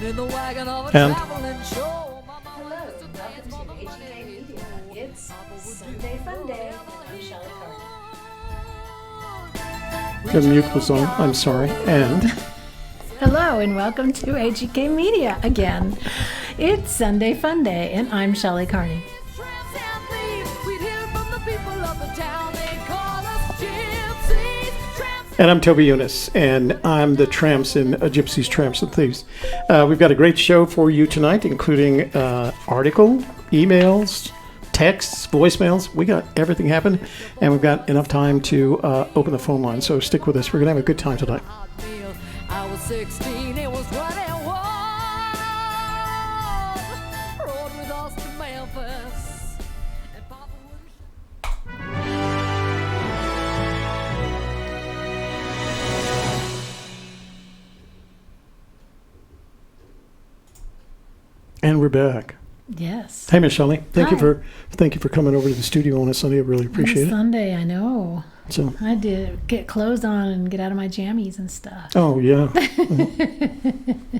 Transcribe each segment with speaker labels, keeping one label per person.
Speaker 1: And
Speaker 2: Hello, welcome to HK Media. It's Sunday Funday. I'm Shelley, Carney.
Speaker 1: the mute was on. I'm sorry. And
Speaker 2: Hello, and welcome to HK Media again. It's Sunday Funday, and I'm Shelley, Carney.
Speaker 1: And I'm Toby Younis, and I'm the Tramps in Gypsy's Tramps and Thieves. We've got a great show for you tonight, including article, emails, texts, voicemails. We got everything happening, and we've got enough time to open the phone line. So stick with us. We're going to have a good time tonight.
Speaker 3: I was 16, it was running wild. Rode with us to Memphis. And Papa would
Speaker 1: And we're back.
Speaker 2: Yes.
Speaker 1: Hey, Miss Shelley. Thank
Speaker 2: Hi.
Speaker 1: you for coming over to the studio on a Sunday. I really appreciate
Speaker 2: On
Speaker 1: it.
Speaker 2: Sunday, I know.
Speaker 1: So,
Speaker 2: I did get clothes on and get out of my jammies and stuff.
Speaker 1: oh yeah,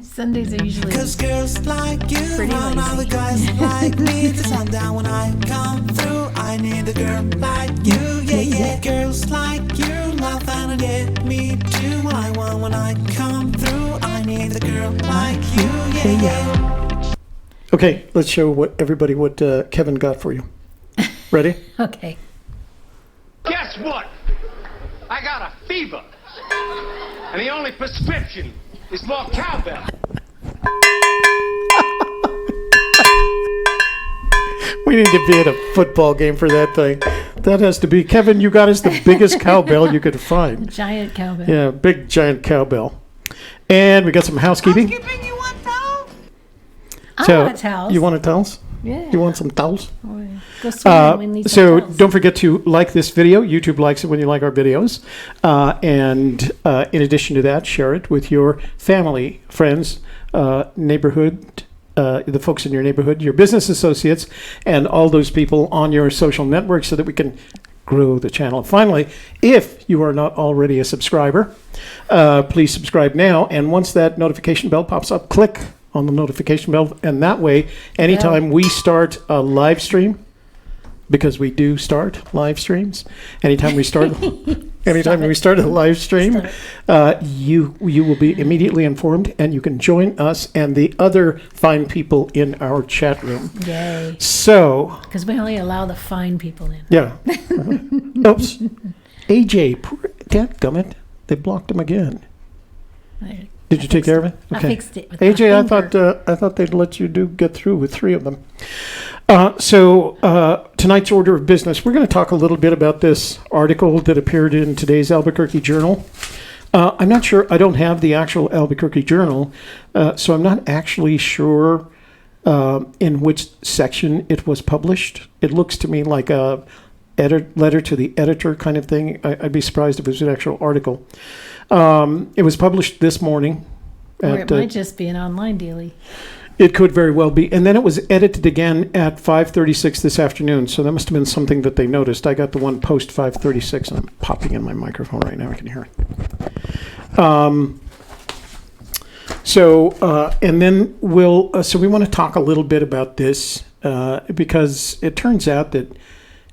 Speaker 2: Sundays are usually
Speaker 4: Cause girls like you
Speaker 2: pretty
Speaker 4: want all the
Speaker 2: lazy.
Speaker 4: guys like me to sundown when I come through. I need a girl like you, yeah, yeah. Girls like you love and get me too. What I want when I come through. I need a girl like you, yeah, yeah.
Speaker 1: okay. Let's show what Kevin got for you. Ready?
Speaker 2: Okay.
Speaker 5: Guess what? I got a fever. And the only prescription is more cowbell.
Speaker 1: We need to be at a football game for that thing. That has to be Kevin. You got us the biggest cowbell you could find.
Speaker 2: Giant cowbell.
Speaker 1: Yeah, big giant cowbell. And we got some housekeeping.
Speaker 4: Housekeeping, you want towels?
Speaker 2: I want towels.
Speaker 1: You want towels?
Speaker 2: Yeah.
Speaker 1: You want some towels?
Speaker 2: Go swimming. We need some
Speaker 1: So
Speaker 2: towels.
Speaker 1: don't forget to like this video. YouTube likes it when you like our videos. And in addition to that, share it with your family, friends, neighborhood, the folks in your neighborhood, your business associates, and all those people on your social networks so that we can grow the channel. Finally, if you are not already a subscriber, please subscribe now. And once that notification bell pops up, click on the notification bell. And that way, anytime we start a live stream, because we do start live streams, anytime we start a live stream, you will be immediately informed, and you can join us and the other fine people in our chat room.
Speaker 2: Yay.
Speaker 1: So,
Speaker 2: Because we only allow the fine people in.
Speaker 1: yeah. Oops. AJ, dadgummit, they blocked him again. Did you take care of it?
Speaker 2: I fixed it with
Speaker 1: AJ,
Speaker 2: my
Speaker 1: I
Speaker 2: finger.
Speaker 1: thought they'd let you get through with 3 of them. So tonight's order of business, we're going to talk a little bit about this article that appeared in today's Albuquerque Journal. I'm not sure. I don't have the actual Albuquerque Journal, so I'm not actually sure in which section it was published. It looks to me like a letter to the editor kind of thing. I'd be surprised if it was an actual article. It was published this morning.
Speaker 2: Or it might just be an online dealie.
Speaker 1: It could very well be. And then it was edited again at 5:36 this afternoon. So that must have been something that they noticed. I got the one post 5:36, and I'm popping in my microphone right now. I can hear it. And then so we want to talk a little bit about this because it turns out that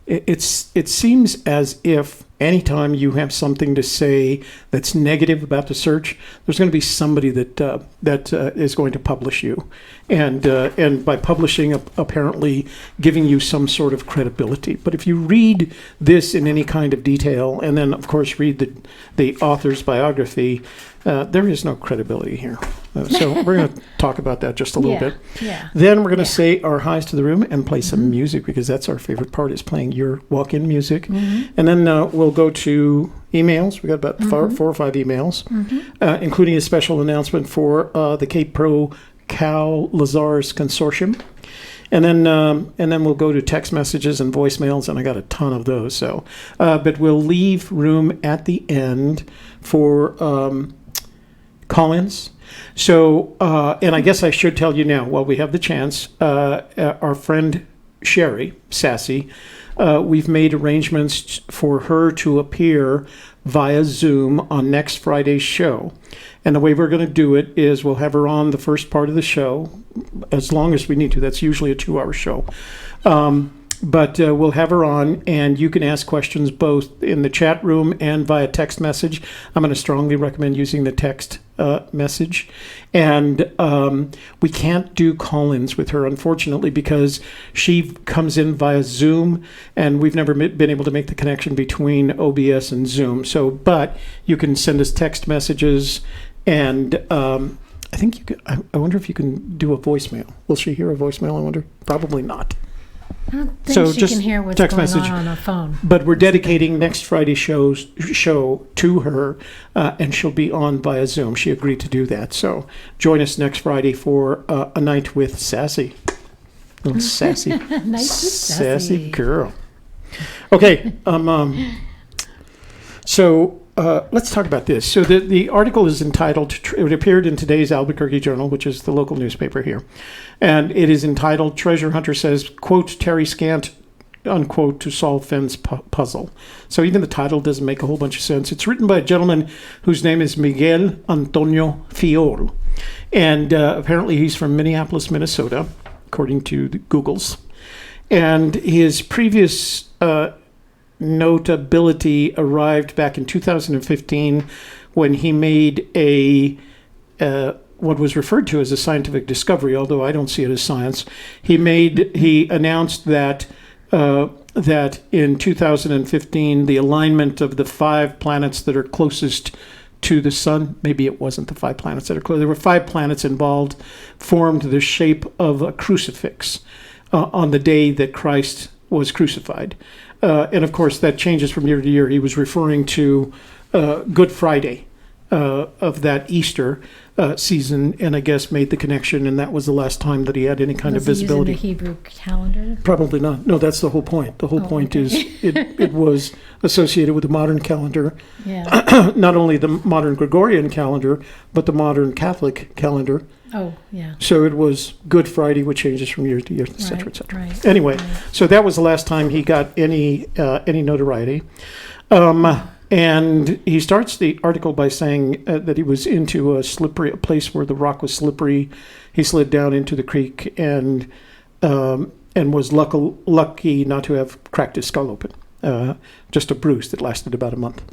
Speaker 1: it seems as if anytime you have something to say that's negative about the search, there's going to be somebody that is going to publish you, and by publishing, apparently giving you some sort of credibility. But if you read this in any kind of detail, and then of course read the author's biography, there is no credibility here. So we're going to talk about that just a little bit.
Speaker 2: Yeah.
Speaker 1: Then we're going to say our highs to the room and play some music, because that's our favorite part, is playing your walk-in music. And then we'll go to emails. We got about 4 or 5 emails, including a special announcement for the Cape Pro Cal Lazars Consortium. And then we'll go to text messages and voicemails, and I got a ton of those. So, but we'll leave room at the end for call-ins. So, and I guess I should tell you now, while we have the chance, our friend Sherry, Sassy, we've made arrangements for her to appear via Zoom on next Friday's show. And the way we're going to do it is we'll have her on the first part of the show, as long as we need to. That's usually a 2-hour show. But we'll have her on, and you can ask questions both in the chat room and via text message. I'm going to strongly recommend using the text message. And we can't do call-ins with her, unfortunately, because she comes in via Zoom, and we've never been able to make the connection between OBS and Zoom. So, but you can send us text messages, and I think you can. I wonder if you can do a voicemail. Will she hear a voicemail, I wonder? Probably not.
Speaker 2: I don't think
Speaker 1: So
Speaker 2: she
Speaker 1: just
Speaker 2: can hear what's
Speaker 1: text
Speaker 2: going
Speaker 1: message.
Speaker 2: on a phone.
Speaker 1: But we're dedicating next Friday's show to her, and she'll be on via Zoom. She agreed to do that. So join us next Friday for a night with Sassy. Little sassy,
Speaker 2: Nice and
Speaker 1: sassy girl. Okay, so let's talk about this. So the article is entitled, it appeared in today's Albuquerque Journal, which is the local newspaper here. And it is entitled, Treasure Hunter Says, quote, Terry Scant, unquote, to solve Fenn's puzzle. So even the title doesn't make a whole bunch of sense. It's written by a gentleman whose name is Miguel Antonio Fiol. And apparently he's from Minneapolis, Minnesota, according to the Googles. And his previous notability arrived back in 2015 when he made what was referred to as a scientific discovery, although I don't see it as science. He announced that that in 2015 the alignment of the 5 planets that are closest to the sun, maybe it wasn't the 5 planets that are close, there were 5 planets involved, formed the shape of a crucifix on the day that Christ was crucified. And of course, that changes from year to year. He was referring to Good Friday of that Easter season, and I guess made the connection, and that was the last time that he had any kind of visibility.
Speaker 2: Was he using the Hebrew calendar?
Speaker 1: Probably not. No, that's the whole point. The whole point is it was associated with the modern calendar,
Speaker 2: Yeah.
Speaker 1: not only the modern Gregorian calendar, but the modern Catholic calendar.
Speaker 2: Oh, yeah.
Speaker 1: So it was Good Friday, which changes from year to year, et cetera, et cetera.
Speaker 2: Right.
Speaker 1: Anyway,
Speaker 2: Right.
Speaker 1: so that was the last time he got any notoriety. And he starts the article by saying that he was into a place where the rock was slippery. He slid down into the creek and was lucky not to have cracked his skull open. Just a bruise that lasted about a month.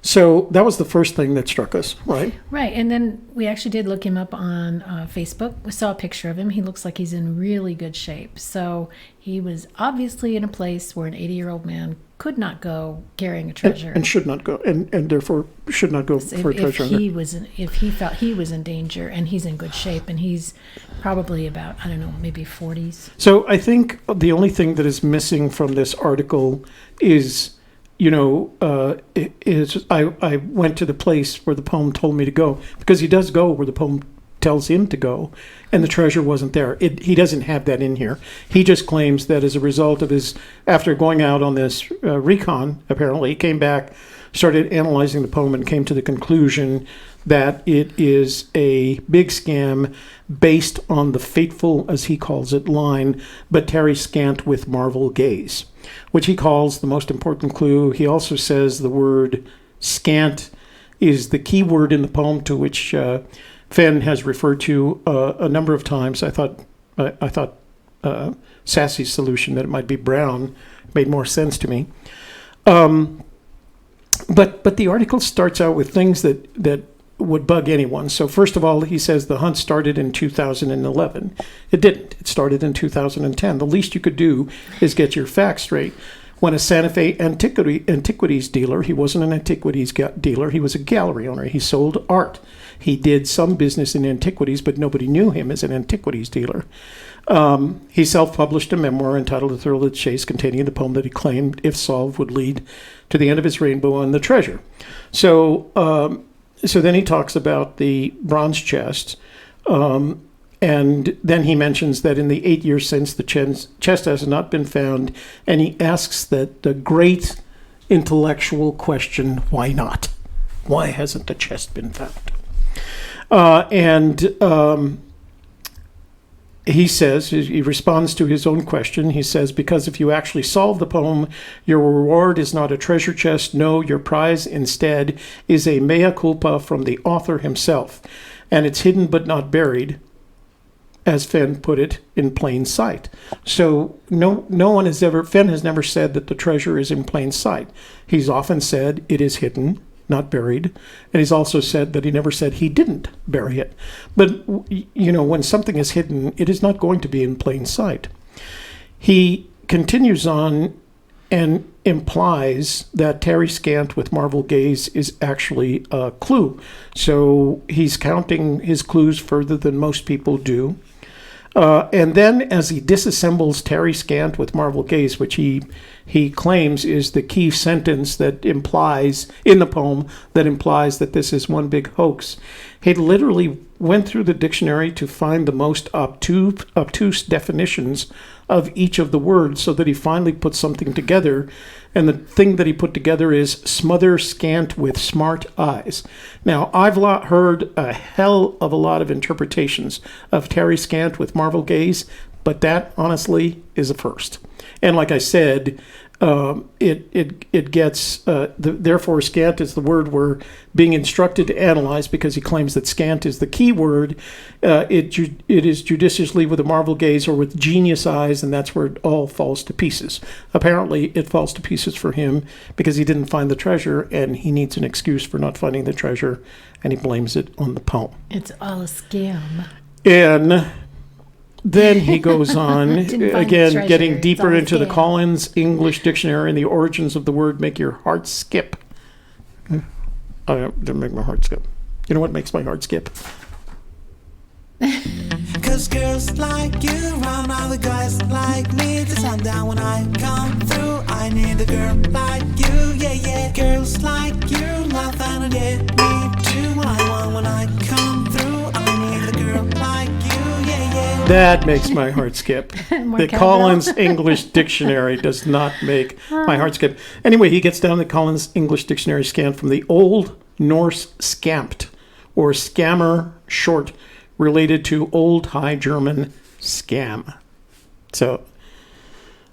Speaker 1: So that was the first thing that struck us, right?
Speaker 2: Right, and then we actually did look him up on Facebook. We saw a picture of him. He looks like he's in really good shape. So he was obviously in a place where an 80-year-old man could not go carrying a treasure.
Speaker 1: And should not go, and therefore should not go for a treasure hunter.
Speaker 2: If he felt he was in danger, and he's in good shape, and he's probably about, I don't know, maybe 40s.
Speaker 1: So I think the only thing that is missing from this article is, I went to the place where the poem told me to go, because he does go where the poem tells him to go, and the treasure wasn't there. He doesn't have that in here. He just claims that as a result of after going out on this recon, apparently, he came back, started analyzing the poem, and came to the conclusion that it is a big scam based on the fateful, as he calls it, line, but Terry Scant with Marvel gaze, which he calls the most important clue. He also says the word scant is the key word in the poem, to which Fenn has referred to a number of times. I thought Sassy's solution that it might be brown made more sense to me. But the article starts out with things that would bug anyone. So first of all, he says the hunt started in 2011. It didn't. It started in 2010. The least you could do is get your facts straight. When a Santa Fe antiquities dealer, he wasn't an antiquities dealer, he was a gallery owner. He sold art. He did some business in antiquities, but nobody knew him as an antiquities dealer. He self-published a memoir entitled The Thrill of the Chase, containing the poem that he claimed, if solved, would lead to the end of his rainbow and the treasure. So then he talks about the bronze chest, and then he mentions that in the 8 years since, the chest has not been found, and he asks that the great intellectual question, why not? Why hasn't the chest been found? he says, he responds to his own question. He says, because if you actually solve the poem, your reward is not a treasure chest. No, your prize instead is a mea culpa from the author himself. And it's hidden but not buried, as Fenn put it, in plain sight. So no one has ever, Fenn has never said that the treasure is in plain sight. He's often said it is hidden, not buried. And he's also said that he never said he didn't bury it. But, you know, when something is hidden, it is not going to be in plain sight. He continues on and implies that Terry Scant with Marvel Gaze is actually a clue. So he's counting his clues further than most people do. And then as he disassembles Terry Scant with Marvel Gaze, which he claims is the key sentence that implies, in the poem, that implies that this is one big hoax, he literally went through the dictionary to find the most obtuse definitions of each of the words so that he finally put something together. And the thing that he put together is smother scant with smart eyes. Now, I've heard a hell of a lot of interpretations of Terry Scant with Marvel Gaze, but that, honestly, is a first. And like I said, it gets, therefore scant is the word we're being instructed to analyze because he claims that scant is the key word. It is judiciously with a Marvel Gaze or with genius eyes, and that's where it all falls to pieces. Apparently, it falls to pieces for him because he didn't find the treasure, and he needs an excuse for not finding the treasure, and he blames it on the poem.
Speaker 2: It's all a scam.
Speaker 1: And then he goes on, again, getting deeper into the Collins English Dictionary, and the origins of the word make your heart skip. Didn't make my heart skip. You know what makes my heart skip?
Speaker 4: 'Cause girls like you round other guys like me to sundown when I come through. I need a girl like you, yeah, yeah. Girls like you love and get me too. What I want when I come through. I need a girl like you, yeah, yeah.
Speaker 1: That makes my heart skip. The Collins English Dictionary does not make my heart skip. Anyway, he gets down the Collins English Dictionary scan from the Old Norse scampt, or scammer short, related to Old High German scam. So,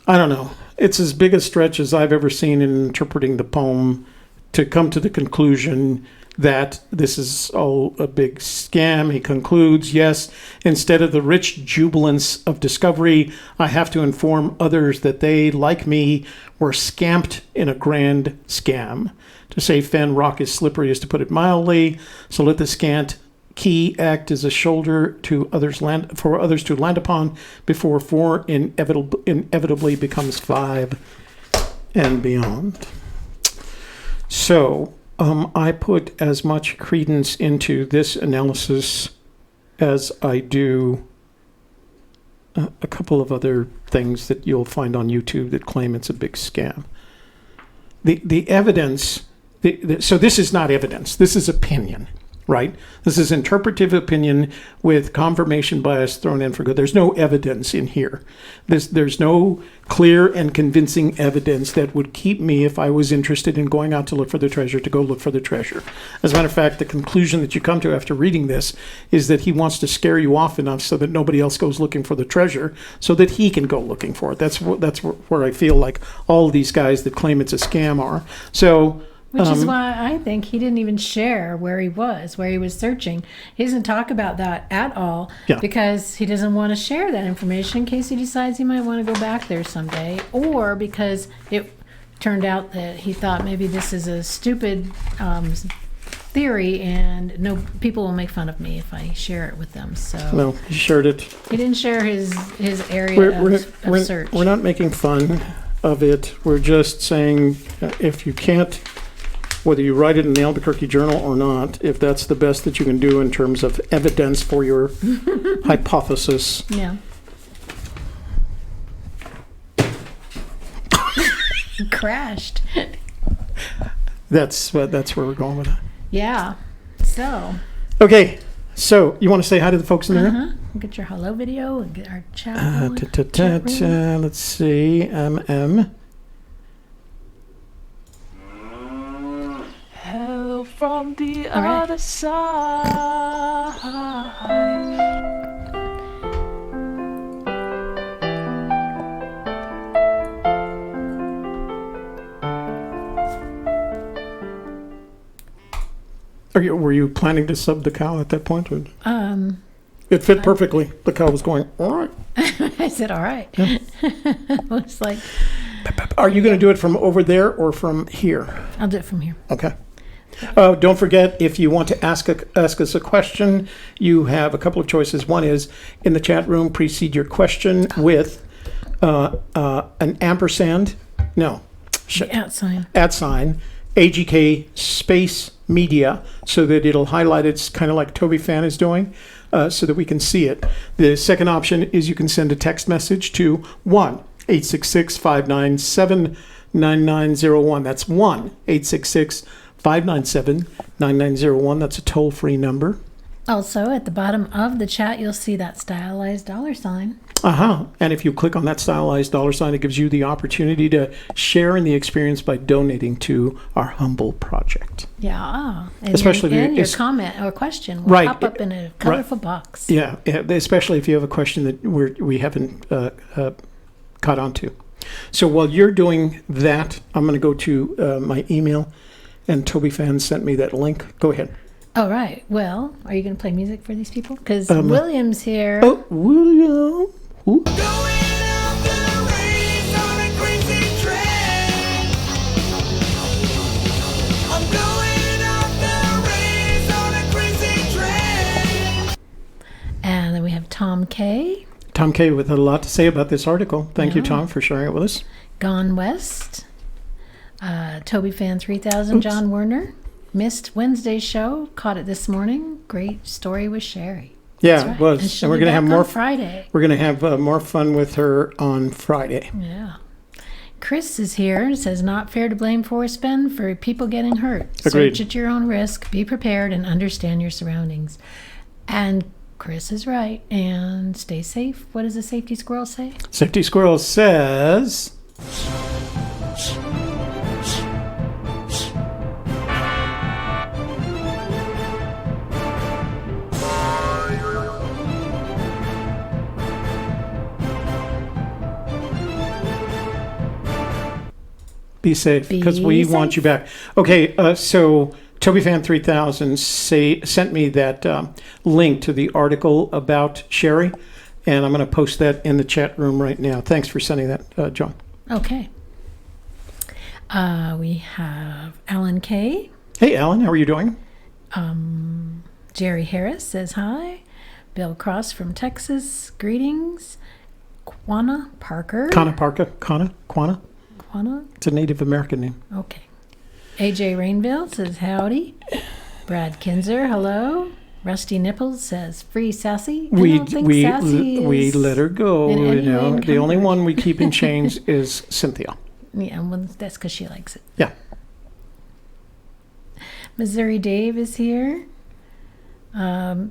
Speaker 1: I don't know. It's as big a stretch as I've ever seen in interpreting the poem to come to the conclusion that this is all a big scam. He concludes, yes, instead of the rich jubilance of discovery, I have to inform others that they, like me, were scamped in a grand scam. To say Fenn rock is slippery is to put it mildly, so let the scant key act as a shoulder to others for others to land upon before 4 inevitably becomes 5 and beyond. So I put as much credence into this analysis as I do a couple of other things that you'll find on YouTube that claim it's a big scam. The evidence, so this is not evidence, this is opinion. Right? This is interpretive opinion with confirmation bias thrown in for good. There's no evidence in here. There's no clear and convincing evidence that would keep me, if I was interested in going out to look for the treasure, to go look for the treasure. As a matter of fact, the conclusion that you come to after reading this is that he wants to scare you off enough so that nobody else goes looking for the treasure, so that he can go looking for it. That's where I feel like all of these guys that claim it's a scam are. So.
Speaker 2: Which is why I think he didn't even share where he was searching. He doesn't talk about that at all because he doesn't want to share that information in case he decides he might want to go back there someday, or because it turned out that he thought maybe this is a stupid theory and no people will make fun of me if I share it with them. So
Speaker 1: no, he shared it.
Speaker 2: He didn't share his area of search.
Speaker 1: We're not making fun of it. We're just saying if you can't, whether you write it in the Albuquerque Journal or not, if that's the best that you can do in terms of evidence for your hypothesis.
Speaker 2: Yeah. Crashed.
Speaker 1: That's where we're going with it.
Speaker 2: Yeah. So.
Speaker 1: Okay. So you want to say hi to the folks in there?
Speaker 2: Get your hello video and get our chat.
Speaker 1: Let's see.
Speaker 6: Hello from the other side.
Speaker 1: Were you planning to sub the cow at that point? Or?
Speaker 2: It
Speaker 1: fit perfectly. The cow was going, all right.
Speaker 2: I said, all right. Yeah. It's like...
Speaker 1: Are you going to do it from over there or from here?
Speaker 2: I'll do it from here.
Speaker 1: Okay. Don't forget, if you want to ask us a question, you have a couple of choices. One is, in the chat room, precede your question with an ampersand. No.
Speaker 2: @ sign.
Speaker 1: @ AGK space media, so that it'll highlight it's kind of like Toby Fenn is doing, so that we can see it. The second option is you can send a text message to 1-866-597-9901. That's 1-866-597-9901. That's a toll-free number.
Speaker 2: Also, at the bottom of the chat, you'll see that stylized $sign.
Speaker 1: And if you click on that stylized $sign, it gives you the opportunity to share in the experience by donating to our humble project.
Speaker 2: Yeah. And
Speaker 1: especially
Speaker 2: your comment or question will pop up in a colorful box.
Speaker 1: Yeah, especially if you have a question that we haven't caught on to. So while you're doing that, I'm going to go to my email, and Toby Fenn sent me that link. Go ahead.
Speaker 2: All right. Well, are you going to play music for these people? Because William's here.
Speaker 1: Oh, William. Ooh.
Speaker 2: And then we have Tom K.
Speaker 1: Tom K. with a lot to say about this article. Thank you, Tom, for sharing it with us.
Speaker 2: Gone West. Toby Fan 3000, John Werner. Missed Wednesday's show. Caught it this morning. Great story with Sherry.
Speaker 1: Yeah, right. It was.
Speaker 2: And we're going to have more Friday.
Speaker 1: We're going to have more fun with her on Friday.
Speaker 2: Yeah. Chris is here and says, not fair to blame Forrest Fenn for people getting hurt.
Speaker 1: Agreed.
Speaker 2: Search at your own risk. Be prepared and understand your surroundings. And Chris is right. And stay safe. What does the safety squirrel say?
Speaker 1: Safety squirrel says... Be safe, because we want you back. Okay, so Toby Fan 3000 sent me that link to the article about Sherry, and I'm going to post that in the chat room right now. Thanks for sending that, John.
Speaker 2: Okay. We have Alan K.
Speaker 1: Hey, Alan, how are you doing?
Speaker 2: Jerry Harris says hi. Bill Cross from Texas, greetings. Quanah Parker.
Speaker 1: Quanah? It's a Native American name.
Speaker 2: Okay. AJ Rainville says howdy. Brad Kinzer, hello. Rusty Nipples says free Sassy.
Speaker 1: We let her go. You know, the only one we keep in chains is Cynthia.
Speaker 2: Yeah, well, that's because she likes it.
Speaker 1: Yeah.
Speaker 2: Missouri Dave is here.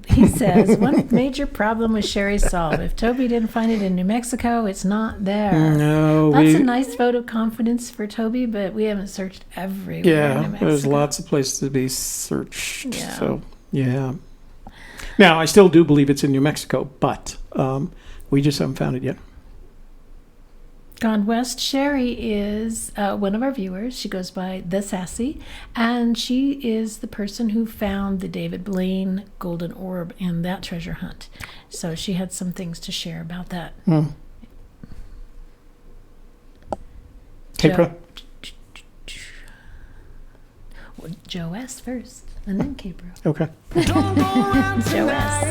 Speaker 2: He says, one major problem with Sherry solved. If Toby didn't find it in New Mexico, it's not there.
Speaker 1: No.
Speaker 2: That's a nice vote of confidence for Toby, but we haven't searched everywhere in New Mexico.
Speaker 1: There's lots of places to be searched.
Speaker 2: Yeah.
Speaker 1: So, yeah. Now, I still do believe it's in New Mexico, but we just haven't found it yet.
Speaker 2: Gone West. Sherry is one of our viewers. She goes by The Sassy, and she is the person who found the David Blaine golden orb in that treasure hunt. So she had some things to share about that.
Speaker 1: Capra?
Speaker 2: Joe S. first, and then Capra.
Speaker 1: Okay.
Speaker 2: Joe S.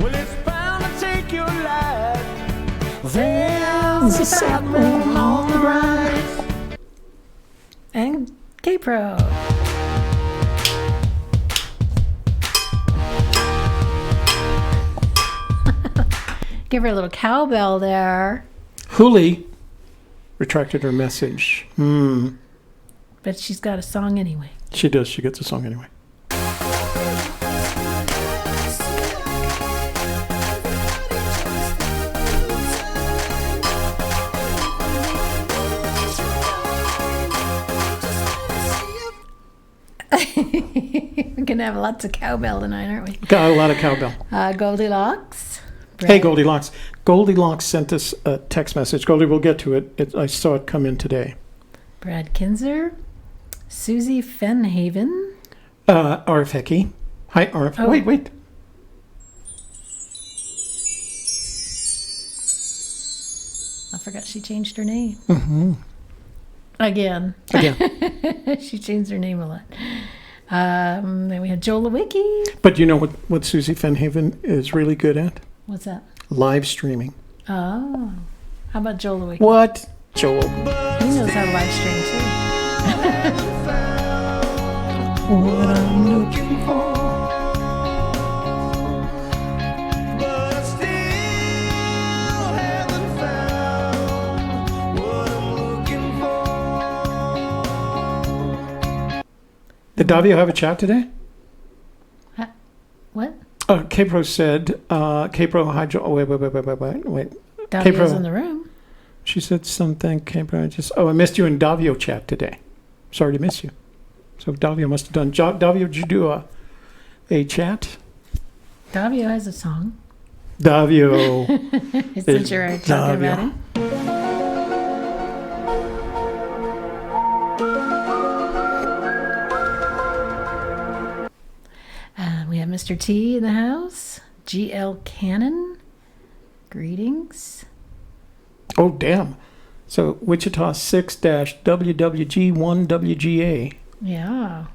Speaker 4: Well, it's bound to take your life.
Speaker 2: There's a sapling on the rise. And K-Pro. Give her a little cowbell there.
Speaker 1: Hooli retracted her message.
Speaker 2: But she's got a song anyway.
Speaker 1: She does. She gets a song anyway.
Speaker 2: We're going to have lots of cowbell tonight, aren't we?
Speaker 1: Got a lot of cowbell.
Speaker 2: Goldilocks.
Speaker 1: Hey, Goldilocks. Goldilocks sent us a text message. Goldie, we'll get to it. I saw it come in today.
Speaker 2: Brad Kinzer. Susie Fenhaven.
Speaker 1: Arfeki. Hi, Arf.
Speaker 2: Oh.
Speaker 1: Wait.
Speaker 2: I forgot she changed her name. Again. She changed her name a lot. Then we had Joel Lewicki.
Speaker 1: But you know what Susie Fenhaven is really good at?
Speaker 2: What's that?
Speaker 1: Live streaming.
Speaker 2: Oh. How about Joel Lewicki?
Speaker 1: What? Joel.
Speaker 2: He knows how to live stream too.
Speaker 4: What I'm looking for, but I still haven't found what I'm looking for.
Speaker 1: Did Davio have a chat today?
Speaker 2: What?
Speaker 1: K-Pro said, K-Pro, hi, Joel. Oh, wait.
Speaker 2: Davio's in the room.
Speaker 1: She said something, K-Pro, I missed you in Davio chat today. Sorry to miss you. So Davio must have done. Davio, did you do a chat?
Speaker 2: Davio has a song.
Speaker 1: Davio.
Speaker 2: Since you're already talking
Speaker 1: Davio.
Speaker 2: about him. We have Mr. T in the house. GL Cannon. Greetings.
Speaker 1: Oh, damn. So Wichita 6-WWG1WGA.
Speaker 2: Yeah.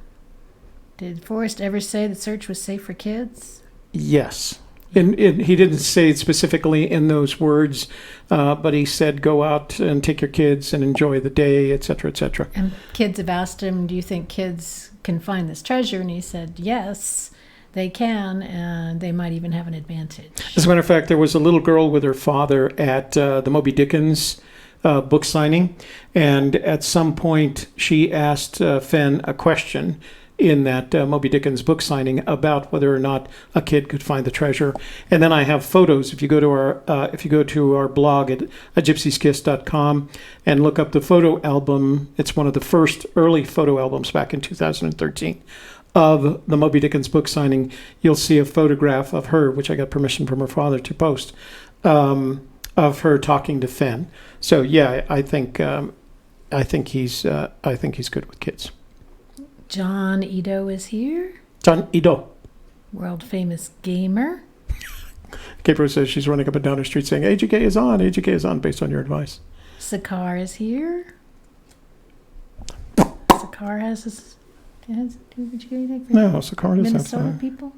Speaker 2: Did Forrest ever say the search was safe for kids?
Speaker 1: Yes. And he didn't say it specifically in those words, but he said go out and take your kids and enjoy the day, et cetera, et cetera.
Speaker 2: And kids have asked him, do you think kids can find this treasure? And he said, yes, they can, and they might even have an advantage.
Speaker 1: As a matter of fact, there was a little girl with her father at the Moby Dickens book signing, and at some point she asked Fenn a question in that Moby Dickens book signing about whether or not a kid could find the treasure. And then I have photos. If you go to our blog at gypsyskiss.com and look up the photo album, it's one of the first early photo albums back in 2013 of the Moby Dickens book signing. You'll see a photograph of her, which I got permission from her father to post, of her talking to Fenn. So yeah, I think he's good with kids.
Speaker 2: John Ito is here.
Speaker 1: John Ito.
Speaker 2: World famous gamer.
Speaker 1: Gabriel says she's running up and down the street saying, AGK is on, based on your advice.
Speaker 2: Sakar is here. Sakar has
Speaker 1: No, Sakar doesn't have
Speaker 2: Minnesota
Speaker 1: time.
Speaker 2: people.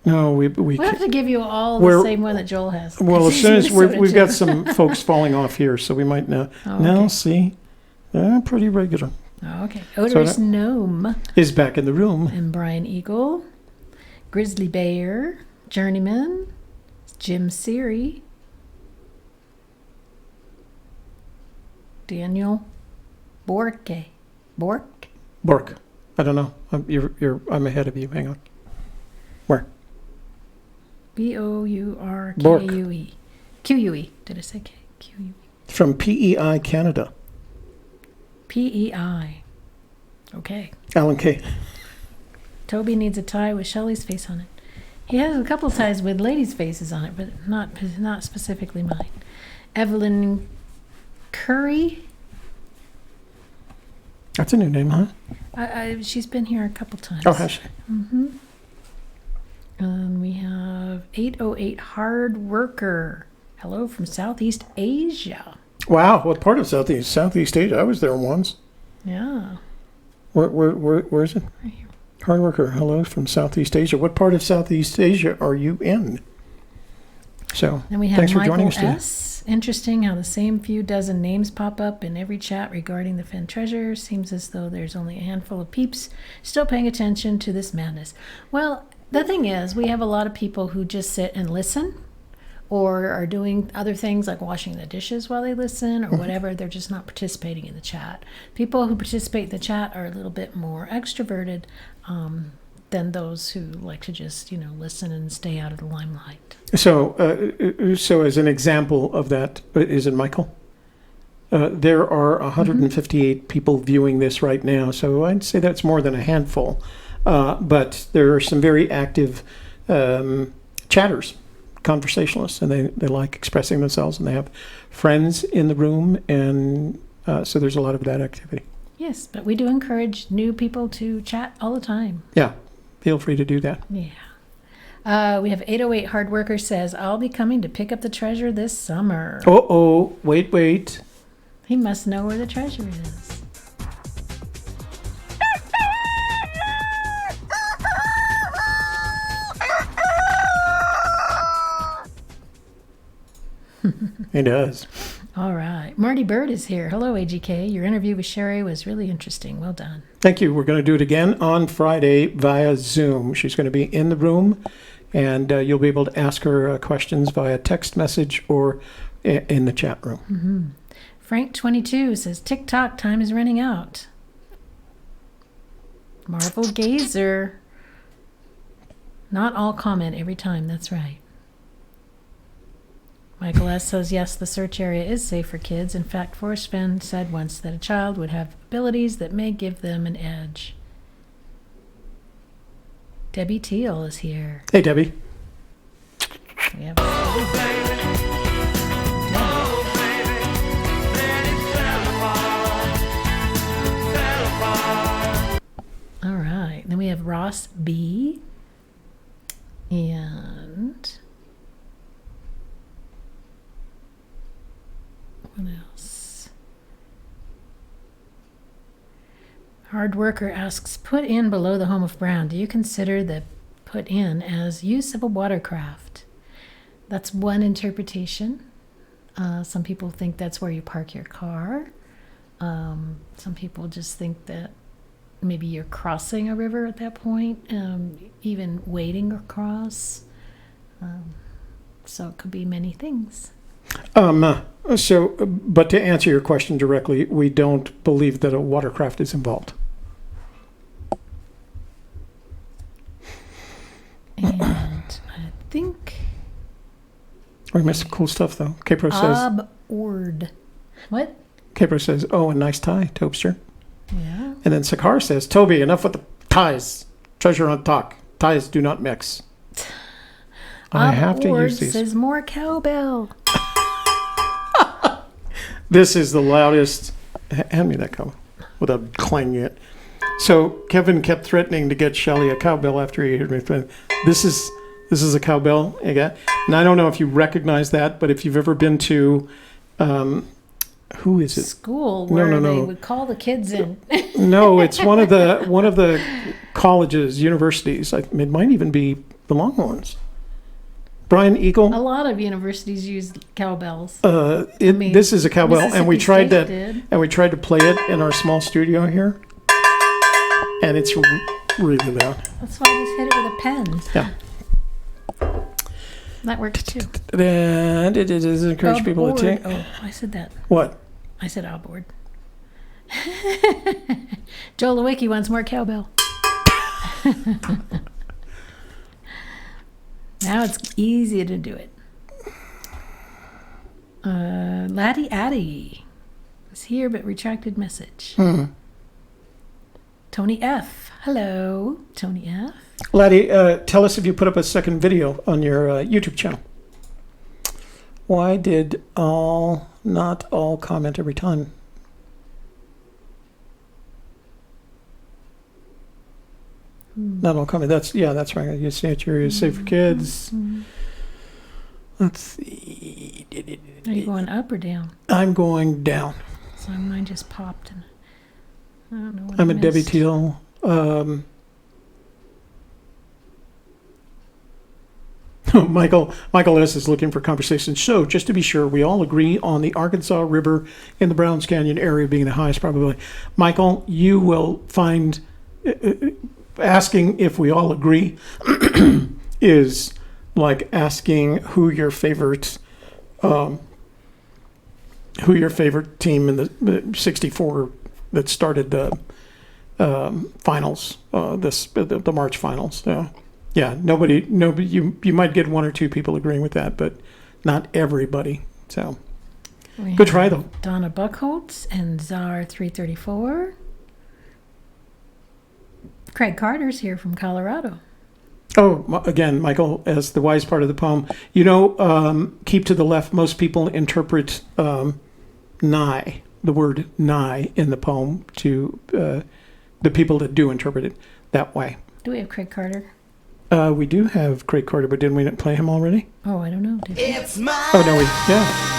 Speaker 1: No, we
Speaker 2: We'll have to give you all the
Speaker 1: We're-
Speaker 2: same one that Joel has.
Speaker 1: well, as
Speaker 2: He's
Speaker 1: soon as
Speaker 2: Minnesota
Speaker 1: we've
Speaker 2: too.
Speaker 1: got some folks falling off here, so we might know.
Speaker 2: Oh,
Speaker 1: Now,
Speaker 2: okay.
Speaker 1: see, they're pretty regular.
Speaker 2: Oh, okay. Odorous
Speaker 1: that-
Speaker 2: Gnome
Speaker 1: Is back in the room.
Speaker 2: and Brian Eagle. Grizzly Bear. Journeyman. Jim Seary. Daniel Borke. Bork?
Speaker 1: Bork. I don't know. I'm ahead of you. Hang on. Where?
Speaker 2: B-O-U-R-K-U-E. Q-U-E. Did I say K? Q-U-E.
Speaker 1: From PEI Canada.
Speaker 2: P-E-I. Okay.
Speaker 1: Alan K.
Speaker 2: Toby needs a tie with Shelley's face on it. He has a couple ties with ladies' faces on it, but not specifically mine. Evelyn Curry.
Speaker 1: That's a new name, huh?
Speaker 2: She's been here a couple times.
Speaker 1: Oh, has she?
Speaker 2: And we have 808 Hard Worker. Hello from Southeast Asia.
Speaker 1: Wow. What part of Southeast Asia? I was there once.
Speaker 2: Yeah.
Speaker 1: Where is it?
Speaker 2: Right here.
Speaker 1: Hard worker. Hello from Southeast Asia. What part of Southeast Asia are you in? So,
Speaker 2: Then we have
Speaker 1: thanks for
Speaker 2: Michael
Speaker 1: joining us today.
Speaker 2: S. Interesting how the same few dozen names pop up in every chat regarding the Fenn treasure. Seems as though there's only a handful of peeps still paying attention to this madness. Well, the thing is, we have a lot of people who just sit and listen or are doing other things like washing the dishes while they listen or whatever. They're just not participating in the chat. People who participate in the chat are a little bit more extroverted than those who like to just, listen and stay out of the limelight.
Speaker 1: So as an example of that, is it Michael? There are 158 people viewing this right now, so I'd say that's more than a handful. But there are some very active chatters, conversationalists, and they like expressing themselves, and they have friends in the room, and so there's a lot of that activity.
Speaker 2: Yes, but we do encourage new people to chat all the time.
Speaker 1: Yeah, feel free to do that.
Speaker 2: Yeah. We have 808 Hard Worker says, I'll be coming to pick up the treasure this summer.
Speaker 1: Oh, wait.
Speaker 2: He must know where the treasure is.
Speaker 1: He does.
Speaker 2: All right. Marty Bird is here. Hello, AGK. Your interview with Sherry was really interesting. Well done.
Speaker 1: Thank you. We're going to do it again on Friday via Zoom. She's going to be in the room, and you'll be able to ask her questions via text message or in the chat room.
Speaker 2: Mm-hmm. Frank22 says, TikTok time is running out. Marvel Gazer. Not all comment every time. That's right. Michael S. says, yes, the search area is safe for kids. In fact, Forrest Fenn said once that a child would have abilities that may give them an edge. Debbie Teal is here.
Speaker 1: Hey, Debbie.
Speaker 2: We have all right. Then we have Ross B. And what else? Hard Worker asks, put in below the home of Brown. Do you consider the put in as use of a watercraft? That's one interpretation. Some people think that's where you park your car. Some people just think that maybe you're crossing a river at that point, even wading across. So it could be many things.
Speaker 1: But to answer your question directly, we don't believe that a watercraft is involved.
Speaker 2: And I think
Speaker 1: We missed some cool stuff though. Capro says.
Speaker 2: Ord. What?
Speaker 1: Capro says, "Oh, a nice tie, Tobster."
Speaker 2: Yeah.
Speaker 1: And then Sakar says, "Toby, enough with the ties. Treasure on talk. Ties do not mix." I have to use these.
Speaker 2: Says more cowbell.
Speaker 1: This is the loudest. Hand me that cowbell without clanging it. So Kevin kept threatening to get Shelley a cowbell after he heard me. This is a cowbell again. And I don't know if you recognize that, but if you've ever been to, who is it?
Speaker 2: School where
Speaker 1: No.
Speaker 2: they would call the kids in.
Speaker 1: No, it's one of the colleges, universities. It might even be the Longhorns. Brian Eagle.
Speaker 2: A lot of universities use cowbells.
Speaker 1: This is a cowbell, and we
Speaker 2: Mississippi
Speaker 1: tried
Speaker 2: State
Speaker 1: to we play it in our small studio here, and it's really loud.
Speaker 2: That's why I just hit it with a pen.
Speaker 1: Yeah.
Speaker 2: That works too.
Speaker 1: And it does encourage people to take.
Speaker 2: Oh, I said that.
Speaker 1: What?
Speaker 2: I said outboard. Joe Lewicki wants more cowbell. Now it's easy to do it. Laddie Addy is here, but retracted message. Tony F. Hello, Tony F.
Speaker 1: Laddie, tell us if you put up a second video on your YouTube channel. Why did not all comment every time? Not all comment. That's right. You say it's your safe for kids. Let's see.
Speaker 2: Are you going up or down?
Speaker 1: I'm going down.
Speaker 2: So mine just popped, and I don't know what
Speaker 1: I'm
Speaker 2: I
Speaker 1: at Debbie
Speaker 2: missed.
Speaker 1: Teal. Michael S. is looking for conversation. So, just to be sure, we all agree on the Arkansas River in the Browns Canyon area being the highest probability. Michael, you will find asking if we all agree is like asking who your favorite team in the 64 that started the finals, the March finals. Yeah, nobody. You might get one or two people agreeing with that, but not everybody. So, good try though.
Speaker 2: Donna Buckholtz and Czar 334. Craig Carter's here from Colorado.
Speaker 1: Oh, again, Michael, as the wise part of the poem, keep to the left. Most people interpret nigh, the word nigh in the poem to the people that do interpret it that way.
Speaker 2: Do we have Craig Carter?
Speaker 1: We do have Craig Carter, but didn't we play him already?
Speaker 2: Oh, I don't know. Did we?
Speaker 4: It's my
Speaker 1: Oh, no, yeah.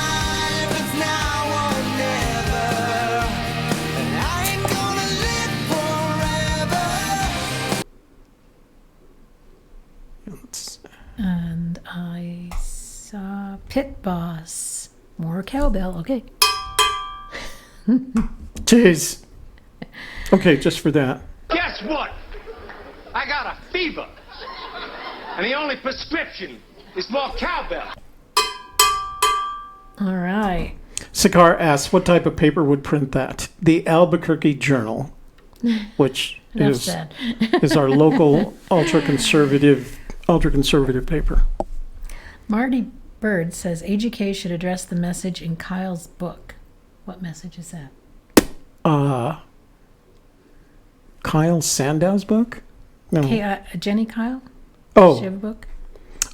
Speaker 4: it's now or never. And I ain't gonna live forever.
Speaker 2: And I saw Pit Boss. More cowbell. Okay.
Speaker 1: Jeez. Okay, just for that.
Speaker 5: Guess what? I got a fever. And the only prescription is more cowbell.
Speaker 2: All right.
Speaker 1: Sakar asks, what type of paper would print that? The Albuquerque Journal, which
Speaker 2: Enough
Speaker 1: is
Speaker 2: said.
Speaker 1: is our local ultra-conservative paper.
Speaker 2: Marty Bird says AGK should address the message in Kyle's book. What message is that?
Speaker 1: Kyle Sandow's book? No.
Speaker 2: Jenny Kyle?
Speaker 1: Oh.
Speaker 2: Does she have a book?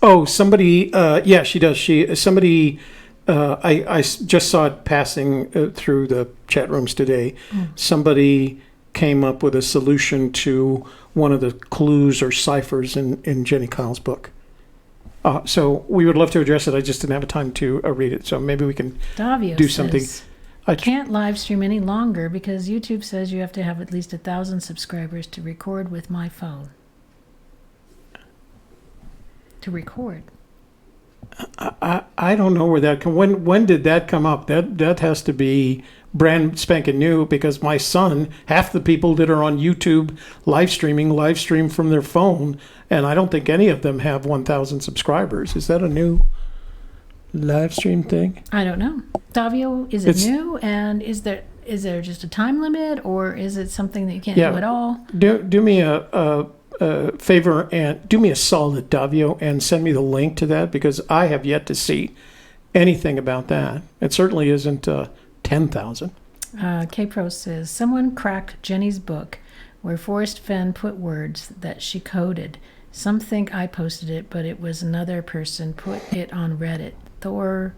Speaker 1: Oh, somebody. Yeah, she does. Somebody. I just saw it passing through the chat rooms today. Somebody came up with a solution to one of the clues or ciphers in Jenny Kyle's book. So we would love to address it. I just didn't have time to read it. So maybe we can
Speaker 2: Davio
Speaker 1: do something.
Speaker 2: says, I can't live stream any longer because YouTube says you have to have at least 1,000 subscribers to record with my phone. To record.
Speaker 1: I don't know where that when did that come up? That has to be brand spanking new, because my son, half the people that are on YouTube live stream from their phone, and I don't think any of them have 1,000 subscribers. Is that a new live stream thing?
Speaker 2: I don't know. Davio, is it new? And is there just a time limit, or is it something that you can't do at all?
Speaker 1: Do me a favor and do me a solid, Davio, and send me the link to that, because I have yet to see anything about that. It certainly isn't 10,000.
Speaker 2: K-Pro says, someone cracked Jenny's book where Forrest Fenn put words that she coded. Some think I posted it, but it was another person put it on Reddit. Thor,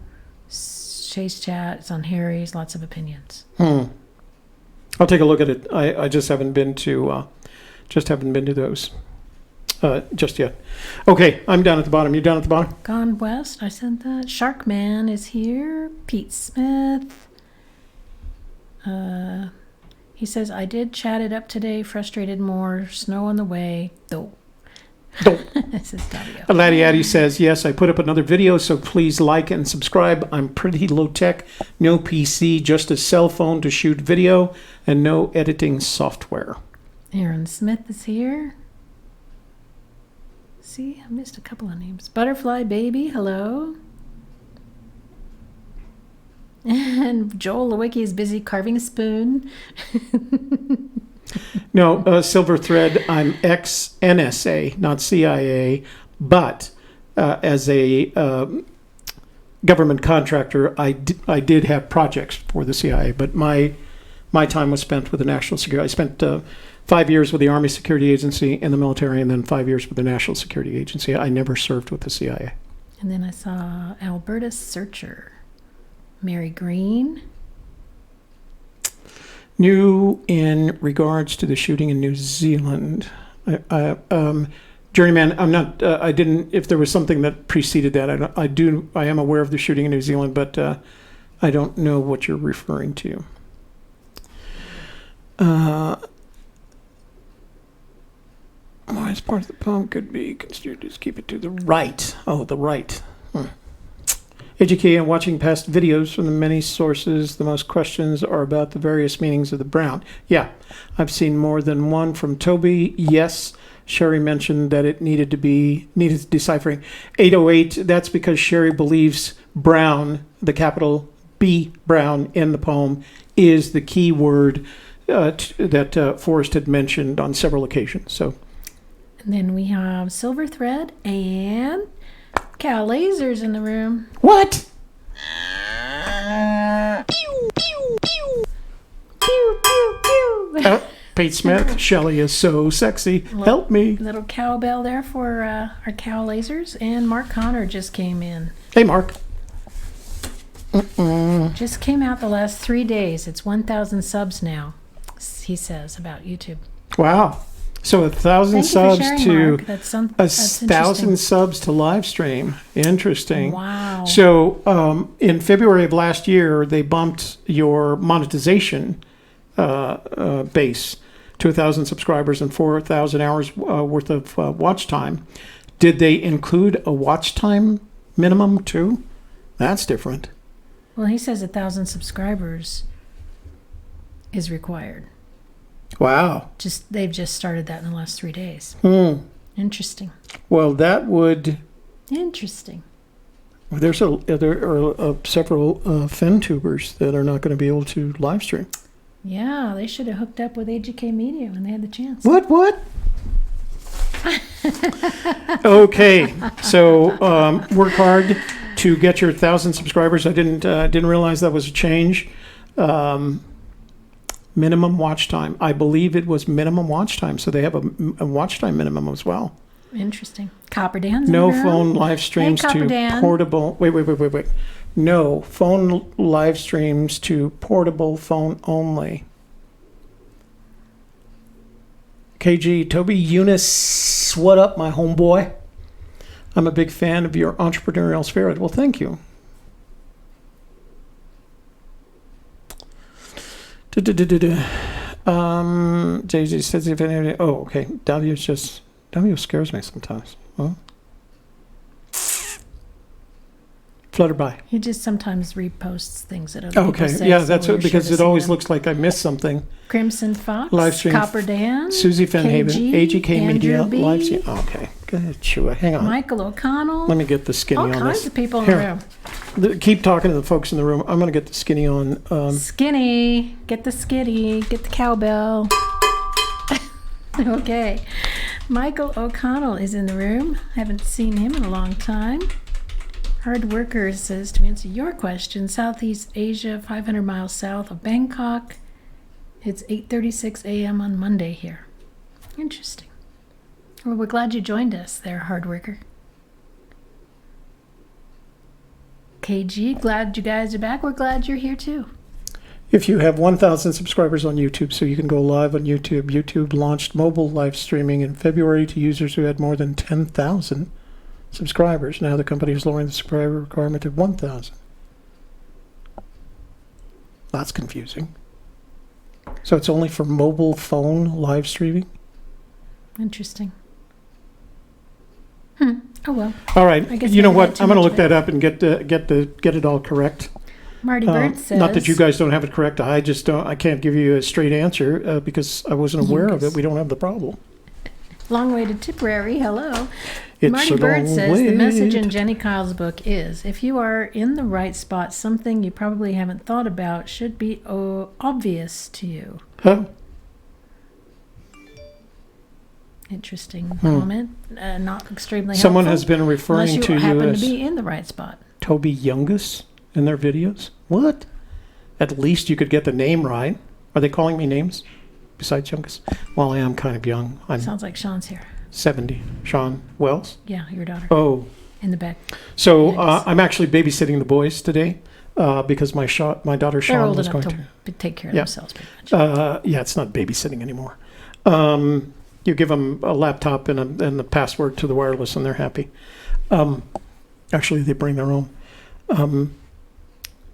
Speaker 2: Chase Chat, it's on Harry's, lots of opinions.
Speaker 1: I'll take a look at it. I just haven't been to those just yet. Okay, I'm down at the bottom. You down at the bottom?
Speaker 2: Gone West, I sent that. Sharkman is here. Pete Smith. He says, I did chat it up today, frustrated more, snow on the way, though. This is Davio.
Speaker 1: Laddie Addy says, yes, I put up another video, so please like and subscribe. I'm pretty low tech, no PC, just a cell phone to shoot video, and no editing software.
Speaker 2: Aaron Smith is here. See, I missed a couple of names. Butterfly Baby, hello. And Joel Lewicki is busy carving a spoon.
Speaker 1: No, Silver Thread, I'm ex-NSA, not CIA, but as a government contractor, I did have projects for the CIA, but my time was spent with the National Security. I spent 5 years with the Army Security Agency in the military, and then 5 years with the National Security Agency. I never served with the CIA.
Speaker 2: And then I saw Alberta Searcher. Mary Green.
Speaker 1: New in regards to the shooting in New Zealand. Journeyman, I'm not. I didn't. If there was something that preceded that, I am aware of the shooting in New Zealand, but I don't know what you're referring to. As part of the poem could be construed as keep it to the right. Oh, the right. Educating and watching past videos from the many sources, the most questions are about the various meanings of the brown. Yeah, I've seen more than one from Toby. Yes, Sherry mentioned that it needed deciphering. 808, that's because Sherry believes brown, the capital B brown in the poem, is the key word that Forrest had mentioned on several occasions. So,
Speaker 2: and then we have Silver Thread and Cal Lasers in the room.
Speaker 1: What?
Speaker 2: Pew, pew, pew. Pew, pew, pew.
Speaker 1: Pete Smith, Shelley is so sexy. Help me.
Speaker 2: Little cowbell there for our Cal Lasers. And Mark Connor just came in.
Speaker 1: Hey, Mark.
Speaker 2: Just came out the last 3 days. It's 1,000 subs now, he says, about YouTube.
Speaker 1: Wow. So 1,000
Speaker 2: Thank you for
Speaker 1: subs
Speaker 2: sharing,
Speaker 1: to
Speaker 2: Mark. That's
Speaker 1: 1,000
Speaker 2: interesting.
Speaker 1: subs to live stream. Interesting.
Speaker 2: Wow.
Speaker 1: So in February of last year, they bumped your monetization base to 1,000 subscribers and 4,000 hours worth of watch time. Did they include a watch time minimum too? That's different.
Speaker 2: Well, he says 1,000 subscribers is required.
Speaker 1: Wow.
Speaker 2: They've just started that in the last 3 days. Interesting.
Speaker 1: Well, that would.
Speaker 2: Interesting.
Speaker 1: There are several Fenn tubers that are not going to be able to live stream.
Speaker 2: Yeah, they should have hooked up with AGK Media when they had the chance.
Speaker 1: What? Okay, so work hard to get your 1,000 subscribers. I didn't realize that was a change. Minimum watch time. I believe it was minimum watch time, so they have a watch time minimum as well.
Speaker 2: Interesting. Copper Dan's
Speaker 1: No
Speaker 2: in the room.
Speaker 1: phone live streams
Speaker 2: Hey, Copper
Speaker 1: to
Speaker 2: Dan.
Speaker 1: portable. Wait. No phone live streams to portable phone only. KG, Toby, Younis, what up, my homeboy? I'm a big fan of your entrepreneurial spirit. Well, thank you. Jay-Z says if anybody. Oh, okay. W scares me sometimes. Huh? Flutter by.
Speaker 2: He just sometimes reposts things that other people
Speaker 1: Okay,
Speaker 2: say.
Speaker 1: yeah,
Speaker 2: so
Speaker 1: that's
Speaker 2: we're
Speaker 1: what, because
Speaker 2: sure
Speaker 1: it
Speaker 2: to see
Speaker 1: always
Speaker 2: them.
Speaker 1: looks like I missed something.
Speaker 2: Crimson Fox,
Speaker 1: Live stream.
Speaker 2: Copper Dan,
Speaker 1: Susie Fenhaven,
Speaker 2: KG,
Speaker 1: AGK Media,
Speaker 2: Andrew B,
Speaker 1: live stream. Okay, go ahead, Chua. Hang on.
Speaker 2: Michael O'Connell.
Speaker 1: Let me get the skinny
Speaker 2: all
Speaker 1: on
Speaker 2: kinds
Speaker 1: this.
Speaker 2: of people in
Speaker 1: Here.
Speaker 2: the room.
Speaker 1: Keep talking to the folks in the room. I'm going to get the skinny on.
Speaker 2: Skinny, get the skitty, get the cowbell. Okay. Michael O'Connell is in the room. Haven't seen him in a long time. Hard Worker says, to answer your question, Southeast Asia, 500 miles south of Bangkok. It's 8:36 a.m. on Monday here. Interesting. Well, we're glad you joined us there, Hard Worker. KG, glad you guys are back. We're glad you're here too.
Speaker 1: If you have 1,000 subscribers on YouTube, so you can go live on YouTube. YouTube launched mobile live streaming in February to users who had more than 10,000 subscribers. Now the company is lowering the subscriber requirement to 1,000. That's confusing. So it's only for mobile phone live streaming?
Speaker 2: Interesting. Oh well.
Speaker 1: All right.
Speaker 2: I guess
Speaker 1: You know
Speaker 2: maybe I had
Speaker 1: what?
Speaker 2: too
Speaker 1: I'm going to
Speaker 2: much
Speaker 1: look
Speaker 2: of it.
Speaker 1: that up and get it all correct.
Speaker 2: Marty Bird says.
Speaker 1: Not that you guys don't have it correct. I just don't. I can't give you a straight answer because I wasn't aware of it. We don't have the problem.
Speaker 2: Long way to Tipperary. Hello.
Speaker 1: It's
Speaker 2: Marty
Speaker 1: a
Speaker 2: Bird
Speaker 1: long
Speaker 2: says the message
Speaker 1: way
Speaker 2: in
Speaker 1: to-
Speaker 2: Jenny Kyle's book is, if you are in the right spot, something you probably haven't thought about should be obvious to you.
Speaker 1: Huh?
Speaker 2: Interesting comment. Not extremely
Speaker 1: Someone
Speaker 2: helpful.
Speaker 1: has been referring
Speaker 2: unless
Speaker 1: to
Speaker 2: you
Speaker 1: you
Speaker 2: happen
Speaker 1: as
Speaker 2: to be in the right spot.
Speaker 1: Toby Youngus in their videos. What? At least you could get the name right. Are they calling me names besides Youngus? Well, I am kind of young. I'm
Speaker 2: Sounds like Sean's here.
Speaker 1: 70. Sean Wells?
Speaker 2: Yeah, your daughter
Speaker 1: Oh.
Speaker 2: in the back.
Speaker 1: So
Speaker 2: Yes.
Speaker 1: I'm actually babysitting the boys today because my daughter
Speaker 2: They're
Speaker 1: Sean
Speaker 2: old
Speaker 1: was
Speaker 2: enough
Speaker 1: going
Speaker 2: to take care of
Speaker 1: Yeah.
Speaker 2: themselves pretty much.
Speaker 1: Yeah, it's not babysitting anymore. You give them a laptop and the password to the wireless, and they're happy. Actually, they bring their own.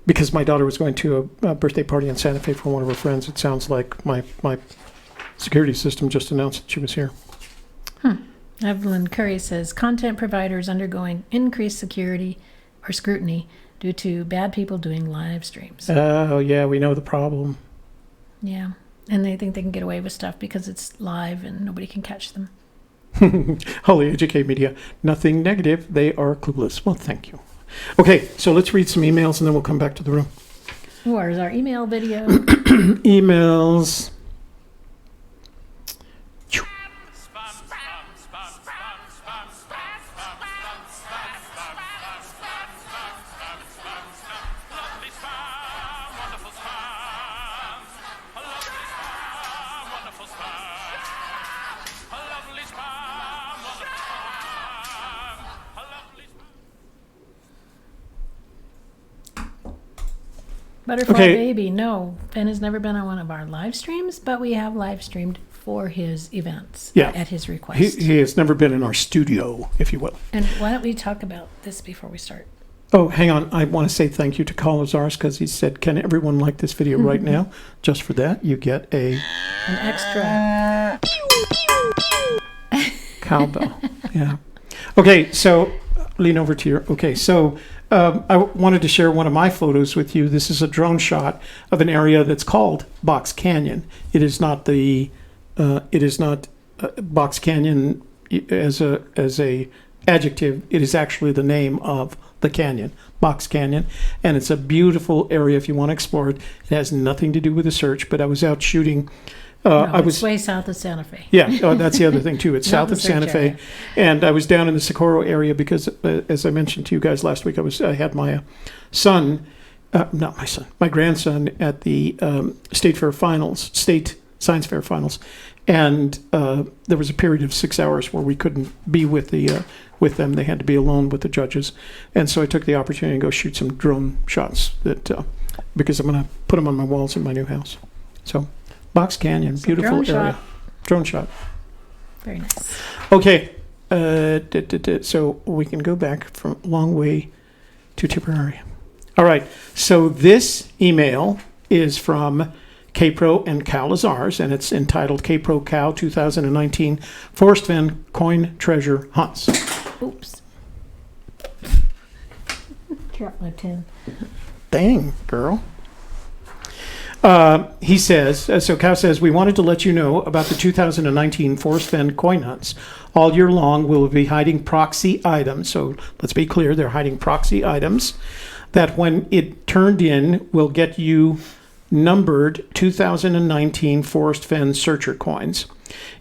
Speaker 1: Because my daughter was going to a birthday party in Santa Fe for one of her friends, it sounds like my security system just announced that she was here.
Speaker 2: Evelyn Curry says content providers undergoing increased security or scrutiny due to bad people doing live streams.
Speaker 1: Oh, yeah, we know the problem.
Speaker 2: Yeah. And they think they can get away with stuff because it's live and nobody can catch them.
Speaker 1: Holy AJK Media, nothing negative. They are clueless. Well, thank you. Okay, so let's read some emails and then we'll come back to the room.
Speaker 2: Where's our email video?
Speaker 1: Emails.
Speaker 2: Butterfly
Speaker 1: Okay.
Speaker 2: Baby. No, Fenn has never been on one of our live streams, but we have live streamed for his events
Speaker 1: Yeah.
Speaker 2: at his request.
Speaker 1: He has never been in our studio, if you will.
Speaker 2: And why don't we talk about this before we start?
Speaker 1: Oh, hang on. I want to say thank you to Calazars because he said, can everyone like this video right now? Just for that, you get
Speaker 2: An extra.
Speaker 1: cowbell. Yeah. Okay, so lean over to your... Okay, so I wanted to share one of my photos with you. This is a drone shot of an area that's called Box Canyon. It is not the... it is not Box Canyon as a adjective. It is actually the name of the canyon, Box Canyon, and it's a beautiful area if you want to explore it. It has nothing to do with the search, but I was out shooting.
Speaker 2: It's way south of Santa Fe.
Speaker 1: Yeah, that's the other thing too. It's south of Santa Fe, and I was down in the Socorro area because, as I mentioned to you guys last week, I had my my grandson at the state science fair finals, and there was a period of 6 hours where we couldn't be with them. They had to be alone with the judges, and so I took the opportunity to go shoot some drone shots because I'm going to put them on my walls in my new house. So, Box Canyon, beautiful area. Drone shot.
Speaker 2: Very nice.
Speaker 1: Okay, so we can go back from a long way to Tipperary. All right, so this email is from K-Pro and Cal Lazars, and it's entitled K-Pro Cal 2019 Forrest Fenn Coin Treasure Hunts.
Speaker 2: Oops. Dropped my tin.
Speaker 1: Dang, girl. He says, so Cal says, we wanted to let you know about the 2019 Forrest Fenn coin hunts. All year long, we'll be hiding proxy items. So let's be clear, they're hiding proxy items that when it turned in will get you numbered 2019 Forrest Fenn searcher coins.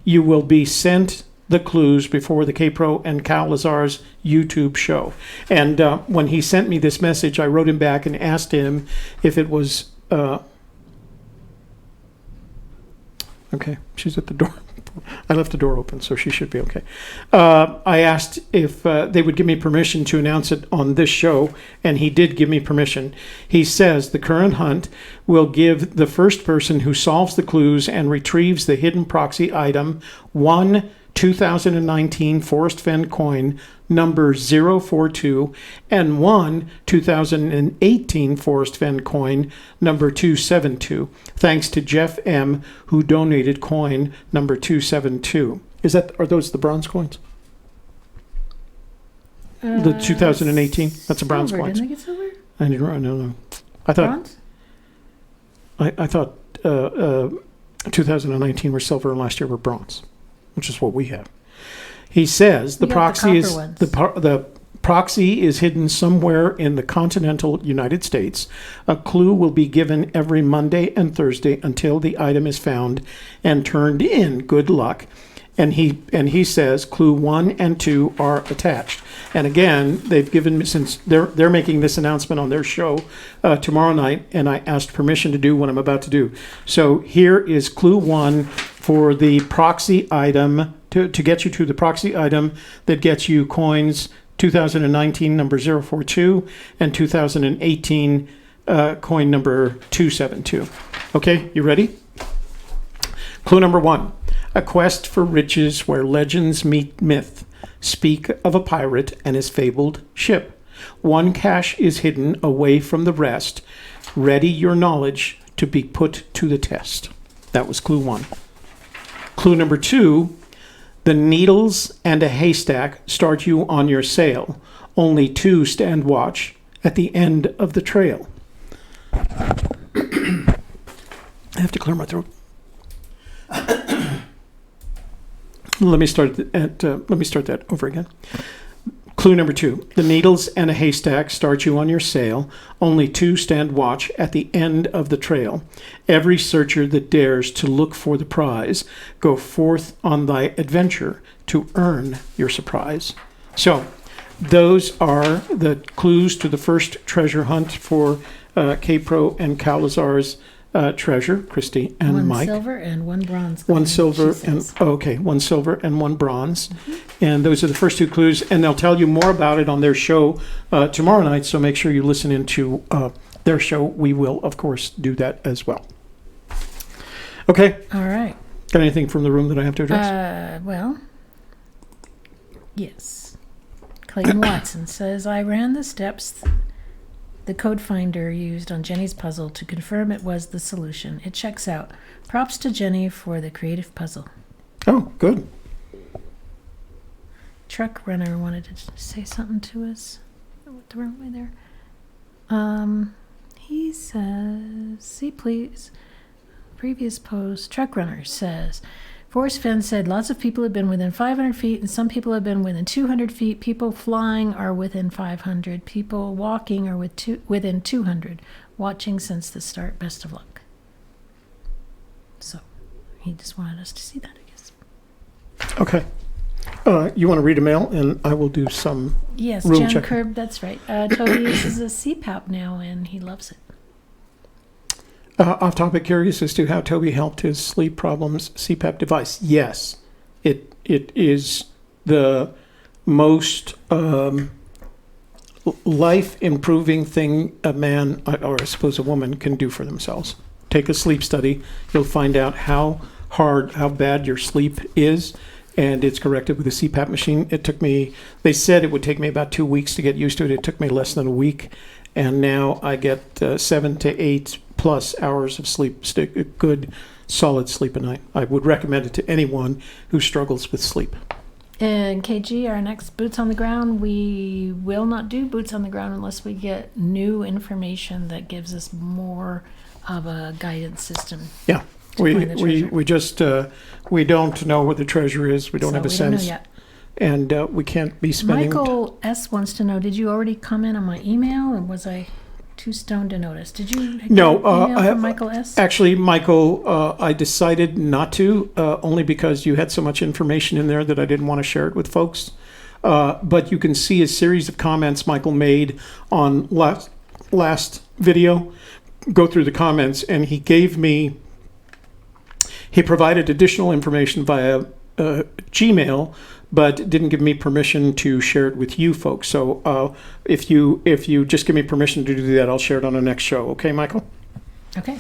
Speaker 1: You will be sent the clues before the K-Pro and Cal Lazar's YouTube show. And when he sent me this message, I wrote him back and asked him if it was... okay, she's at the door. I left the door open, so she should be okay. I asked if they would give me permission to announce it on this show, and he did give me permission. He says the current hunt will give the first person who solves the clues and retrieves the hidden proxy item one 2019 Forrest Fenn coin number 042 and one 2018 Forrest Fenn coin number 272. Thanks to Jeff M., who donated coin number 272. Are those the bronze coins? The 2018? That's a bronze coin.
Speaker 2: Didn't they get silver?
Speaker 1: I didn't know. I thought
Speaker 2: Bronze?
Speaker 1: I thought 2019 were silver and last year were bronze, which is what we have. He says the proxy is the proxy is hidden somewhere in the continental United States. A clue will be given every Monday and Thursday until the item is found and turned in. Good luck. And he says clue 1 and 2 are attached. And again, they've given me, since they're making this announcement on their show tomorrow night, and I asked permission to do what I'm about to do. So here is clue 1 for the proxy item to get you to the proxy item that gets you coins 2019 number 042 and 2018 coin number 272. Okay, you ready? Clue number 1. A quest for riches where legends meet myth. Speak of a pirate and his fabled ship. One cache is hidden away from the rest. Ready your knowledge to be put to the test. That was clue 1. Clue number 2. The needles and a haystack start you on your sail. Only 2 stand watch at the end of the trail. I have to clear my throat. Let me start that over again. Clue number 2. The needles and a haystack start you on your sail. Only 2 stand watch at the end of the trail. Every searcher that dares to look for the prize, go forth on thy adventure to earn your surprise. So, those are the clues to the first treasure hunt for K-Pro and Cal Lazar's treasure, Christy and Mike.
Speaker 2: 1 silver and 1 bronze.
Speaker 1: 1 silver and 1 silver and 1 bronze. And those are the first 2 clues, and they'll tell you more about it on their show tomorrow night, so make sure you listen into their show. We will, of course, do that as well. Okay.
Speaker 2: All right.
Speaker 1: Got anything from the room that I have to address?
Speaker 2: Well, yes. Clayton Watson says, I ran the steps the code finder used on Jenny's puzzle to confirm it was the solution. It checks out. Props to Jenny for the creative puzzle.
Speaker 1: Oh, good.
Speaker 2: Truck runner wanted to say something to us. What the wrong way there? He says, see please. Previous post, truck runner says, Forrest Fenn said lots of people have been within 500 feet and some people have been within 200 feet. People flying are within 500. People walking are within 200. Watching since the start. Best of luck. So, he just wanted us to see that, I guess.
Speaker 1: Okay. You want to read a mail, and I will do some
Speaker 2: Yes,
Speaker 1: room
Speaker 2: Jan
Speaker 1: check.
Speaker 2: Kerb, that's right. Toby uses a CPAP now, and he loves it.
Speaker 1: Off-topic, curious as to how Toby helped his sleep problems CPAP device. Yes, it is the most life-improving thing a man, or I suppose a woman, can do for themselves. Take a sleep study. You'll find out how bad your sleep is, and it's corrected with a CPAP machine. It took me, they said it would take me about 2 weeks to get used to it. It took me less than a week, and now I get 7 to 8 plus hours of sleep, good, solid sleep a night. I would recommend it to anyone who struggles with sleep.
Speaker 2: And KG, our next Boots on the Ground, we will not do Boots on the Ground unless we get new information that gives us more of a guidance system.
Speaker 1: Yeah,
Speaker 2: find the treasure.
Speaker 1: we just, we don't know what the treasure is. We don't have a
Speaker 2: we don't know
Speaker 1: sense.
Speaker 2: yet.
Speaker 1: And we can't be spending...
Speaker 2: Michael S. wants to know, did you already comment on my email, or was I too stoned to notice? Did you get
Speaker 1: No,
Speaker 2: an email
Speaker 1: I
Speaker 2: from Michael S.?
Speaker 1: Actually, Michael, I decided not to, only because you had so much information in there that I didn't want to share it with folks. But you can see a series of comments Michael made on last video. Go through the comments, and he provided additional information via Gmail, but didn't give me permission to share it with you folks. So if you just give me permission to do that, I'll share it on the next show. Okay, Michael?
Speaker 2: Okay.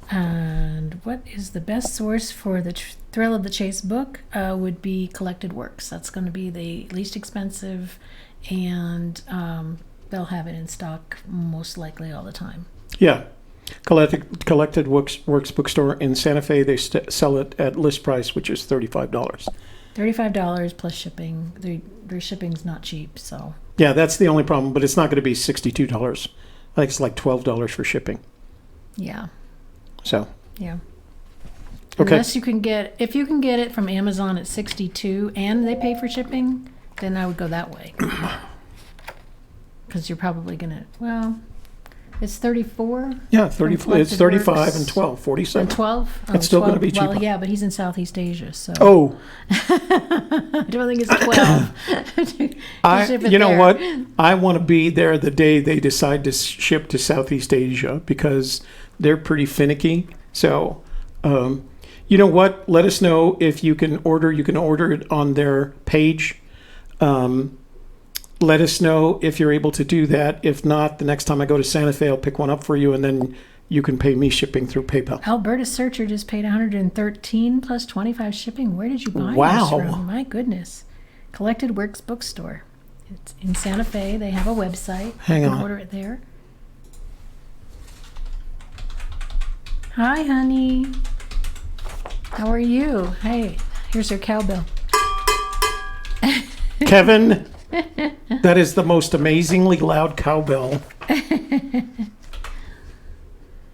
Speaker 2: And what is the best source for the Thrill of the Chase book? Would be Collected Works. That's going to be the least expensive, and they'll have it in stock most likely all the time.
Speaker 1: Yeah. Collected Works bookstore in Santa Fe. They sell it at list price, which is $35.
Speaker 2: $35 plus shipping. Their shipping's not cheap, so.
Speaker 1: Yeah, that's the only problem, but it's not going to be $62. I think it's like $12 for shipping.
Speaker 2: Yeah.
Speaker 1: So.
Speaker 2: Yeah.
Speaker 1: Okay.
Speaker 2: Unless if you can get it from Amazon at $62 and they pay for shipping, then I would go that way. Because you're probably gonna, it's 34.
Speaker 1: Yeah, 34. It's 35 and 12, 47.
Speaker 2: 12.
Speaker 1: It's still going to be cheaper.
Speaker 2: Well, yeah, but he's in Southeast Asia, so.
Speaker 1: Oh.
Speaker 2: I don't think it's 12.
Speaker 1: You know what? I want to be there the day they decide to ship to Southeast Asia, because they're pretty finicky. So, you know what? Let us know if you can order. You can order it on their page. Let us know if you're able to do that. If not, the next time I go to Santa Fe, I'll pick one up for you, and then you can pay me shipping through PayPal.
Speaker 2: Alberta Searcher just paid $113 plus 25 shipping. Where did you buy
Speaker 1: Wow.
Speaker 2: this from? My goodness. Collected Works Bookstore. It's in Santa Fe. They have a website.
Speaker 1: Hang
Speaker 2: you can
Speaker 1: on.
Speaker 2: order it there. Hi, honey. How are you? Hey, here's your cowbell.
Speaker 1: Kevin, that is the most amazingly loud cowbell.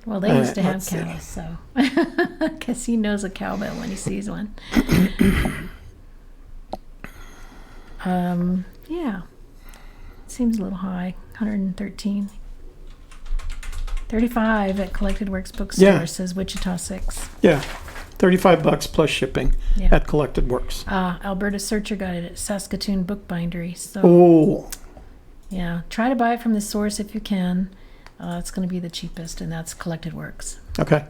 Speaker 2: Well, they used to have
Speaker 1: let's see.
Speaker 2: cows, so I guess he knows a cowbell when he sees one. Yeah, seems a little high. 113. 35 at Collected Works Bookstore,
Speaker 1: Yeah.
Speaker 2: says Wichita 6.
Speaker 1: Yeah, $35 plus shipping
Speaker 2: Yeah.
Speaker 1: at Collected Works.
Speaker 2: Alberta Searcher got it at Saskatoon Bookbindery. So
Speaker 1: Oh,
Speaker 2: yeah, try to buy it from the source if you can. It's going to be the cheapest, and that's Collected Works.
Speaker 1: okay.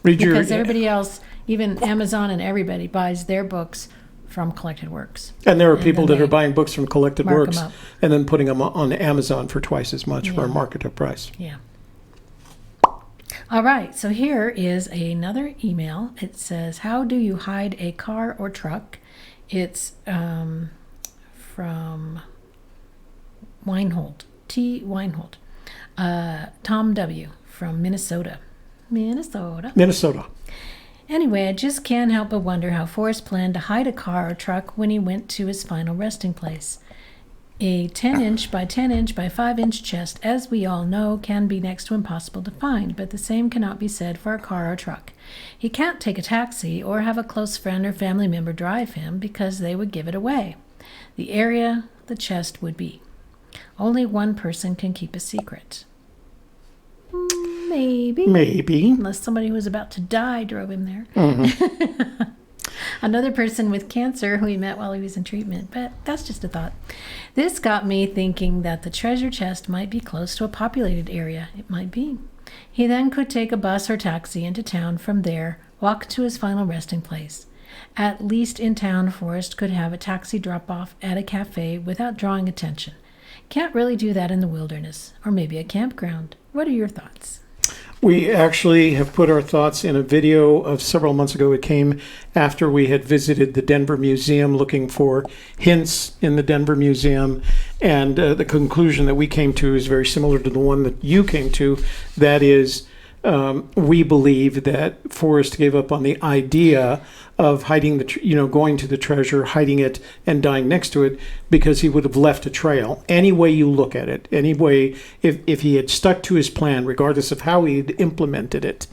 Speaker 1: Read
Speaker 2: Because
Speaker 1: your,
Speaker 2: everybody else, even Amazon and everybody, buys their books from Collected Works.
Speaker 1: and there are
Speaker 2: and
Speaker 1: people
Speaker 2: then
Speaker 1: that are
Speaker 2: they
Speaker 1: buying books from Collected
Speaker 2: mark 'em
Speaker 1: Works
Speaker 2: up.
Speaker 1: and then putting them on Amazon for twice as much for a
Speaker 2: Yeah.
Speaker 1: market price.
Speaker 2: Yeah. All right, so here is another email. It says, how do you hide a car or truck? It's from Weinhold, T. Weinhold. Tom W. from Minnesota.
Speaker 1: Minnesota.
Speaker 2: Anyway, I just can't help but wonder how Forrest planned to hide a car or truck when he went to his final resting place. A 10-inch by 10-inch by 5-inch chest, as we all know, can be next to impossible to find, but the same cannot be said for a car or truck. He can't take a taxi or have a close friend or family member drive him because they would give it away. The area the chest would be. Only one person can keep a secret. Maybe. Unless somebody who was about to die drove him there.
Speaker 1: Mm-hmm.
Speaker 2: Another person with cancer who he met while he was in treatment, but that's just a thought. This got me thinking that the treasure chest might be close to a populated area. It might be. He then could take a bus or taxi into town from there, walk to his final resting place. At least in town, Forrest could have a taxi drop-off at a cafe without drawing attention. Can't really do that in the wilderness, or maybe a campground. What are your thoughts?
Speaker 1: We actually have put our thoughts in a video of several months ago. It came after we had visited the Denver Museum looking for hints in the Denver Museum. And the conclusion that we came to is very similar to the one that you came to. That is, we believe that Forrest gave up on the idea of hiding going to the treasure, hiding it, and dying next to it because he would have left a trail. Any way you look at it, any way, if he had stuck to his plan, regardless of how he'd implemented it,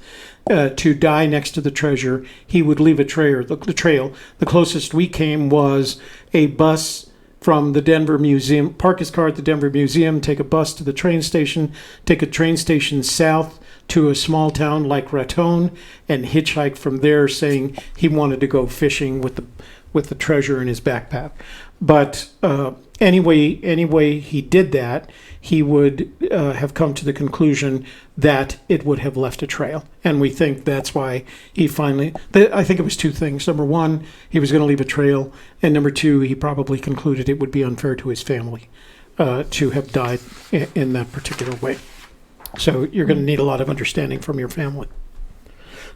Speaker 1: to die next to the treasure, he would leave a trail. The closest we came was a bus from the Denver Museum, park his car at the Denver Museum, take a bus to the train station, take a train station south to a small town like Raton, and hitchhike from there, saying he wanted to go fishing with the treasure in his backpack. But anyway he did that, he would have come to the conclusion that it would have left a trail. And we think that's why he finally, I think it was two things. Number one, he was going to leave a trail. And number two, he probably concluded it would be unfair to his family to have died in that particular way. So you're going to need a lot of understanding from your family.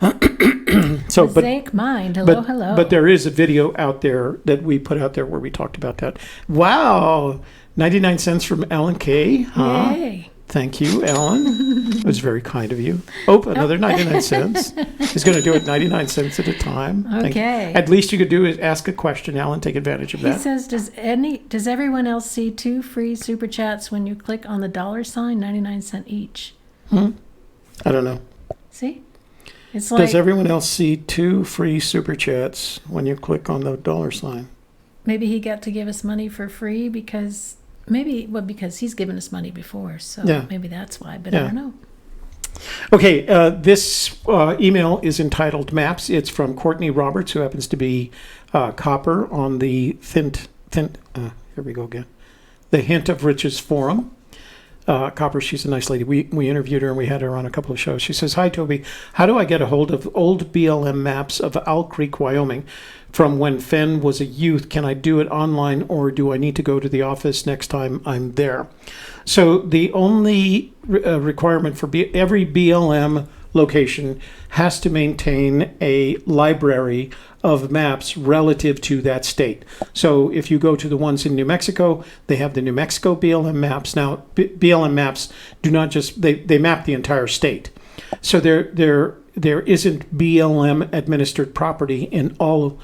Speaker 2: Mosaic mind. Hello.
Speaker 1: But there is a video out there that we put out there where we talked about that. Wow. 99 cents from Alan K. Huh?
Speaker 2: Yay.
Speaker 1: Thank you, Alan. It was very kind of you. Oh, another 99 cents. He's going to do it 99 cents at a time.
Speaker 2: Okay.
Speaker 1: At least you could do is ask a question, Alan. Take advantage of that.
Speaker 2: He says, does everyone else see 2 free super chats when you click on the $sign, 99 cents each?
Speaker 1: I don't know.
Speaker 2: See? It's like,
Speaker 1: does everyone else see 2 free super chats when you click on the $sign?
Speaker 2: Maybe he got to give us money for free because he's given us money before, so maybe that's why, but I don't know. Okay,
Speaker 1: this email is entitled Maps. It's from Courtney Roberts, who happens to be copper on the here we go again, the Hint of Riches Forum. Copper, she's a nice lady. We interviewed her and we had her on a couple of shows. She says, "Hi, Toby. How do I get a hold of old BLM maps of Owl Creek, Wyoming from when Fenn was a youth? Can I do it online or do I need to go to the office next time I'm there?" So the only requirement for every BLM location has to maintain a library of maps relative to that state. So if you go to the ones in New Mexico, they have the New Mexico BLM maps. Now, BLM maps do not just, they map the entire state. So there isn't BLM administered property in all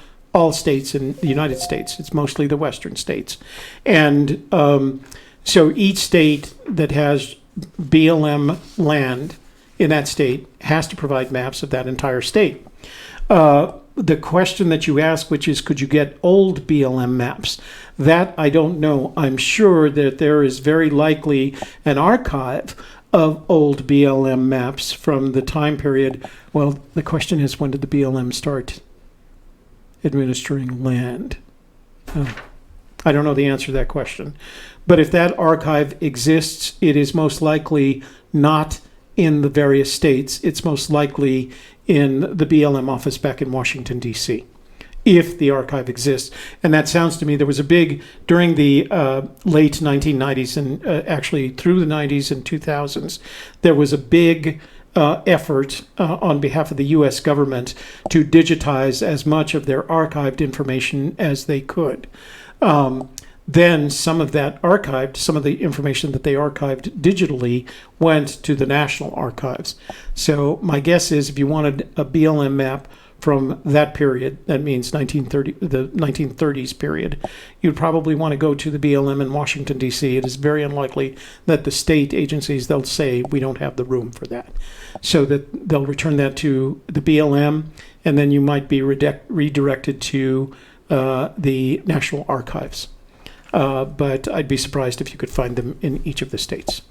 Speaker 1: states in the United States. It's mostly the western states. And so each state that has BLM land in that state has to provide maps of that entire state. The question that you ask, which is, could you get old BLM maps? That I don't know. I'm sure that there is very likely an archive of old BLM maps from the time period. Well, the question is, when did the BLM start administering land? I don't know the answer to that question. But if that archive exists, it is most likely not in the various states. It's most likely in the BLM office back in Washington, D.C., if the archive exists. And that sounds to me, there was a big, during the late 1990s and actually through the 90s and 2000s, there was a big effort on behalf of the U.S. government to digitize as much of their archived information as they could. Then some of the information that they archived digitally went to the National Archives. So my guess is if you wanted a BLM map from that period, that means the 1930s period, you'd probably want to go to the BLM in Washington, D.C. It is very unlikely that the state agencies, they'll say, we don't have the room for that. So that they'll return that to the BLM, and then you might be redirected to the National Archives. But I'd be surprised if you could find them in each of the states.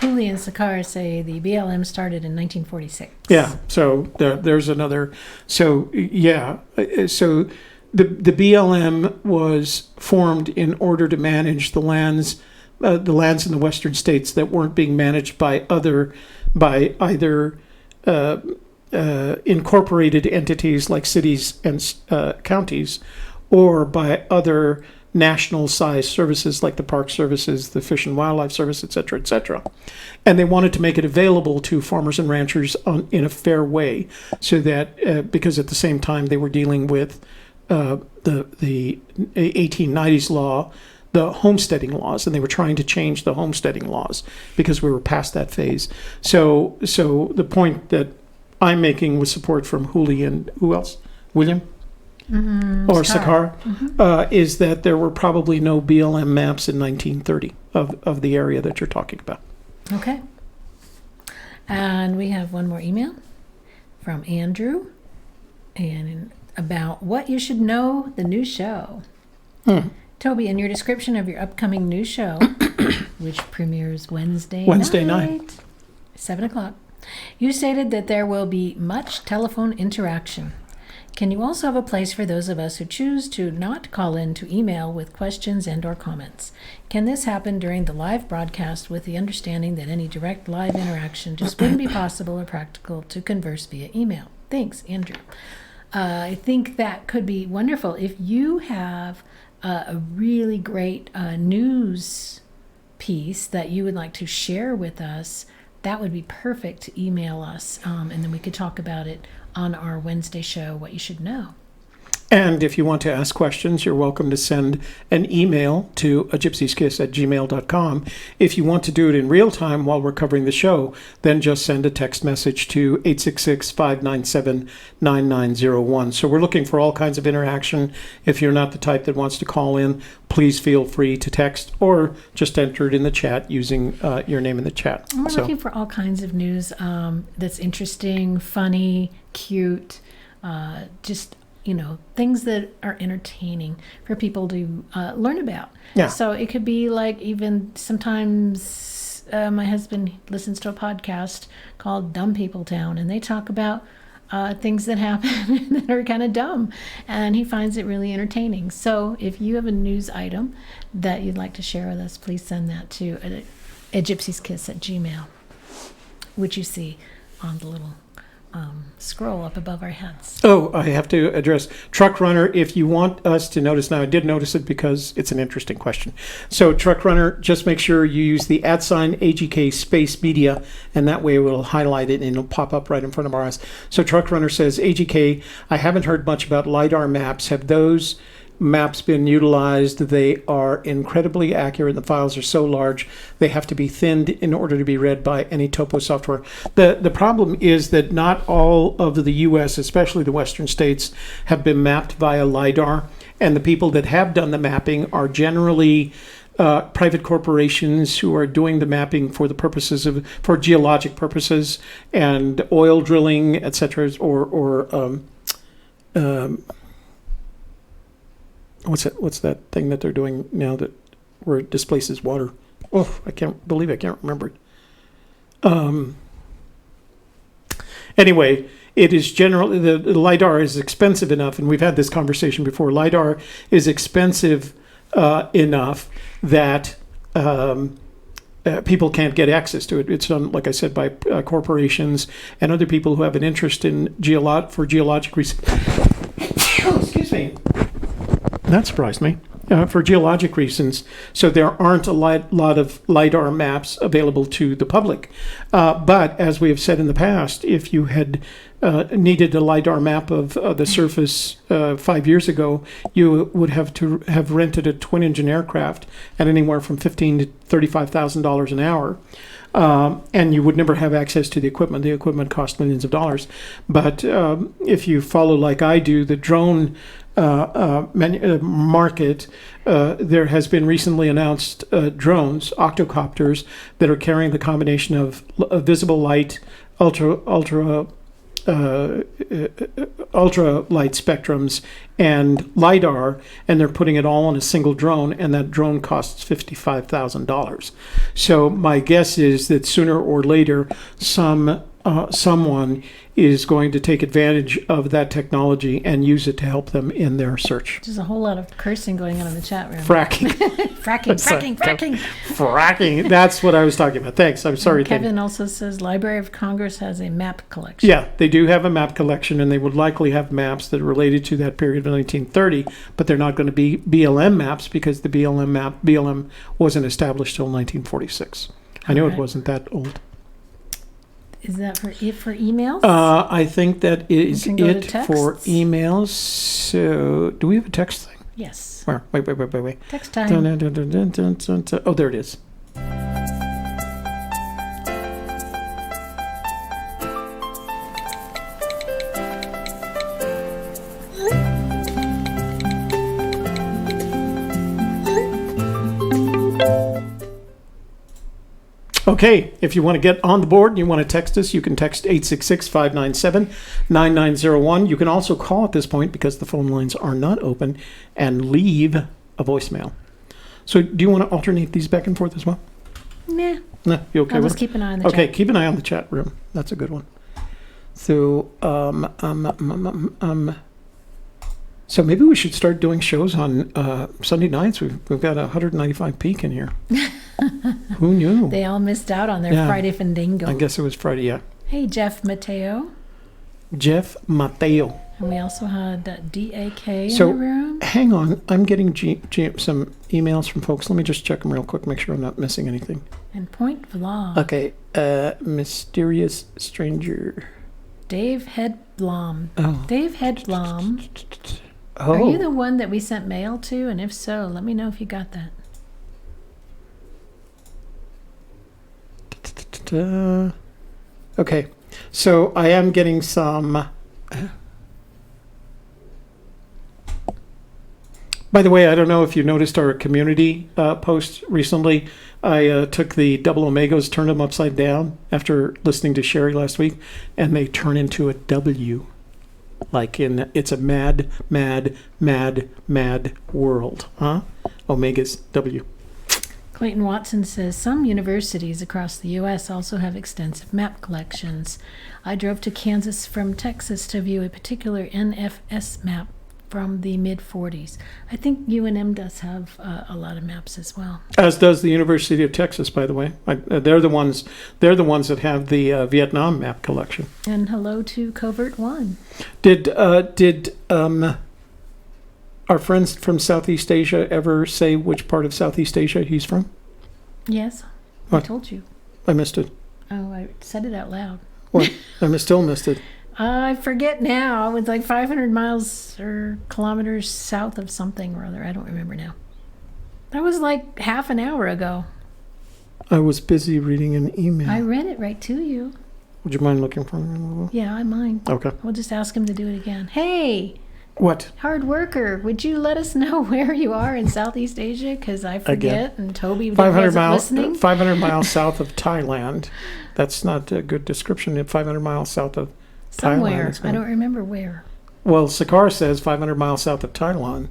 Speaker 2: Julie and Sakar say the BLM started in 1946.
Speaker 1: Yeah, so there's another. So yeah, so the BLM was formed in order to manage the lands in the western states that weren't being managed by either incorporated entities like cities and counties, or by other national-sized services like the Park Services, the Fish and Wildlife Service, et cetera, and they wanted to make it available to farmers and ranchers in a fair way, so that because at the same time they were dealing with the 1890s law, the homesteading laws, and they were trying to change the homesteading laws because we were past that phase. So the point that I'm making with support from Hooley and who else? William? Or Sakar, is that there were probably no BLM maps in 1930 of the area that you're talking about.
Speaker 2: Okay. And we have one more email from Andrew, and about what you should know, the new show. Toby, in your description of your upcoming new show, which premieres Wednesday night, 7 o'clock, you stated that there will be much telephone interaction. Can you also have a place for those of us who choose to not call in to email with questions and or comments? Can this happen during the live broadcast with the understanding that any direct live interaction just wouldn't be possible or practical to converse via email? Thanks, Andrew. I think that could be wonderful. If you have a really great news piece that you would like to share with us, that would be perfect to email us, and then we could talk about it on our Wednesday show, What You Should Know.
Speaker 1: And if you want to ask questions, you're welcome to send an email to gypsyskiss@gmail.com. If you want to do it in real time while we're covering the show, then just send a text message to 866-597-9901. So we're looking for all kinds of interaction. If you're not the type that wants to call in, please feel free to text or just enter it in the chat using your name in the chat.
Speaker 2: And we're looking for all kinds of news that's interesting, funny, cute, just things that are entertaining for people to learn about.
Speaker 1: Yeah.
Speaker 2: So it could be like, even sometimes my husband listens to a podcast called Dumb People Town, and they talk about things that happen that are kind of dumb, and he finds it really entertaining. So if you have a news item that you'd like to share with us, please send that to a gypsyskiss@gmail, which you see on the little scroll up above our heads.
Speaker 1: Oh, I have to address Truck Runner. If you want us to notice, now I did notice it because it's an interesting question. So Truck Runner, just make sure you use the @AGK space media, and that way we'll highlight it and it'll pop up right in front of our eyes. So Truck Runner says, AGK, I haven't heard much about LiDAR maps. Have those maps been utilized? They are incredibly accurate. The files are so large they have to be thinned in order to be read by any topo software. The problem is that not all of the US, especially the western states, have been mapped via LiDAR, and the people that have done the mapping are generally private corporations who are doing the mapping for the purposes for geologic purposes and oil drilling, etc., or what's that thing that they're doing now that where it displaces water? Oh, I can't remember it. Anyway, it is generally the LiDAR is expensive enough, and we've had this conversation before. LiDAR is expensive enough that people can't get access to it. It's done, like I said, by corporations and other people who have an interest in geologic research. Oh, excuse me. That surprised me. for geologic reasons. So there aren't a lot of LiDAR maps available to the public. But as we have said in the past, if you had needed a LiDAR map of the surface 5 years ago, you would have to have rented a twin-engine aircraft at anywhere from $15,000 to $35,000 an hour. And you would never have access to the equipment. The equipment cost millions of dollars. But if you follow, like I do, the drone market, there has been recently announced drones, octocopters, that are carrying the combination of visible light, ultra light spectrums, and LiDAR, and they're putting it all on a single drone, and that drone costs $55,000. So my guess is that sooner or later, someone is going to take advantage of that technology and use it to help them in their search.
Speaker 2: There's a whole lot of cursing going on in the chat room.
Speaker 1: Fracking. Fracking. That's what I was talking about. Thanks. I'm sorry.
Speaker 2: Kevin also says Library of Congress has a map collection.
Speaker 1: Yeah, they do have a map collection, and they would likely have maps that are related to that period of 1930, but they're not going to be BLM maps because the BLM wasn't established till 1946. I know it wasn't that old.
Speaker 2: Is that for emails?
Speaker 1: I think that is
Speaker 2: can go to
Speaker 1: it for
Speaker 2: texts.
Speaker 1: emails. So, do we have a text thing?
Speaker 2: Yes.
Speaker 1: Where? Wait.
Speaker 2: Text time.
Speaker 1: Dun, dun, dun, dun, dun, dun, dun, dun. Oh, there it is. Okay, if you want to get on the board and you want to text us, you can text 866-597-9901. You can also call at this point because the phone lines are not open and leave a voicemail. So do you want to alternate these back and forth as well?
Speaker 2: Nah.
Speaker 1: No, you okay
Speaker 2: I'll
Speaker 1: with
Speaker 2: just
Speaker 1: it?
Speaker 2: keep an eye on the
Speaker 1: Okay,
Speaker 2: chat.
Speaker 1: keep an eye on the chat room. That's a good one. So, so maybe we should start doing shows on Sunday nights. We've got 195 peak in here. Who knew?
Speaker 2: They all missed out on their
Speaker 1: Yeah.
Speaker 2: Friday Fandango.
Speaker 1: I guess it was Friday, yeah.
Speaker 2: Hey, Jeff Mateo.
Speaker 1: Jeff Mateo.
Speaker 2: And we also had DAK
Speaker 1: So,
Speaker 2: in the room.
Speaker 1: hang on. I'm getting some emails from folks. Let me just check them real quick, make sure I'm not missing anything.
Speaker 2: And Point Vlog.
Speaker 1: Okay. Mysterious Stranger.
Speaker 2: Dave Headblom.
Speaker 1: Oh.
Speaker 2: Dave Headblom.
Speaker 1: Oh.
Speaker 2: Are you the one that we sent mail to? And if so, let me know if you got that.
Speaker 1: Okay. So, I am getting some... By the way, I don't know if you noticed our community post recently. I took the double omegas, turned them upside down after listening to Sherry last week, and they turn into a W. Like it's a mad, mad, mad, mad world. Huh? Omegas, W.
Speaker 2: Clayton Watson says some universities across the U.S. also have extensive map collections. I drove to Kansas from Texas to view a particular NFS map from the mid-40s. I think UNM does have a lot of maps as well.
Speaker 1: As does the University of Texas, by the way. They're the ones that have the Vietnam map collection.
Speaker 2: And hello to Covert One.
Speaker 1: Did our friends from Southeast Asia ever say which part of Southeast Asia he's from?
Speaker 2: Yes,
Speaker 1: What?
Speaker 2: I told you.
Speaker 1: I missed it.
Speaker 2: Oh, I said it out loud.
Speaker 1: What? Still missed it.
Speaker 2: I forget now. It was like 500 miles or kilometers south of something or other. I don't remember now. That was like half an hour ago.
Speaker 1: I was busy reading an email.
Speaker 2: I read it right to you.
Speaker 1: Would you mind looking for it?
Speaker 2: Yeah, I mind.
Speaker 1: Okay.
Speaker 2: We'll just ask him to do it again. Hey,
Speaker 1: What?
Speaker 2: hard worker, would you let us know where you are in Southeast Asia? Because I forget, and Toby wasn't listening.
Speaker 1: 500 miles south of Thailand. That's not a good description. 500 miles south of
Speaker 2: Somewhere.
Speaker 1: Thailand. It's
Speaker 2: I
Speaker 1: not-
Speaker 2: don't remember where.
Speaker 1: Well, Sakar says 500 miles south of Thailand.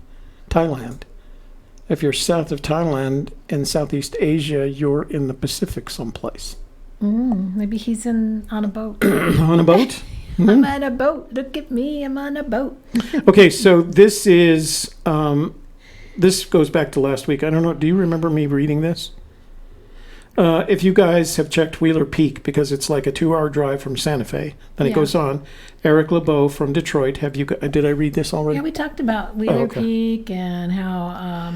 Speaker 1: If you're south of Thailand in Southeast Asia, you're in the Pacific someplace.
Speaker 2: Maybe he's on a boat.
Speaker 1: On a boat?
Speaker 2: I'm on a boat. Look at me. I'm on a boat.
Speaker 1: Okay, so this is this goes back to last week. I don't know. Do you remember me reading this? If you guys have checked Wheeler Peak, because it's like a 2-hour drive from Santa Fe, then it
Speaker 2: Yeah.
Speaker 1: goes on. Eric LeBeau from Detroit. Did I read this already?
Speaker 2: Yeah, we talked about Wheeler
Speaker 1: okay.
Speaker 2: Peak and how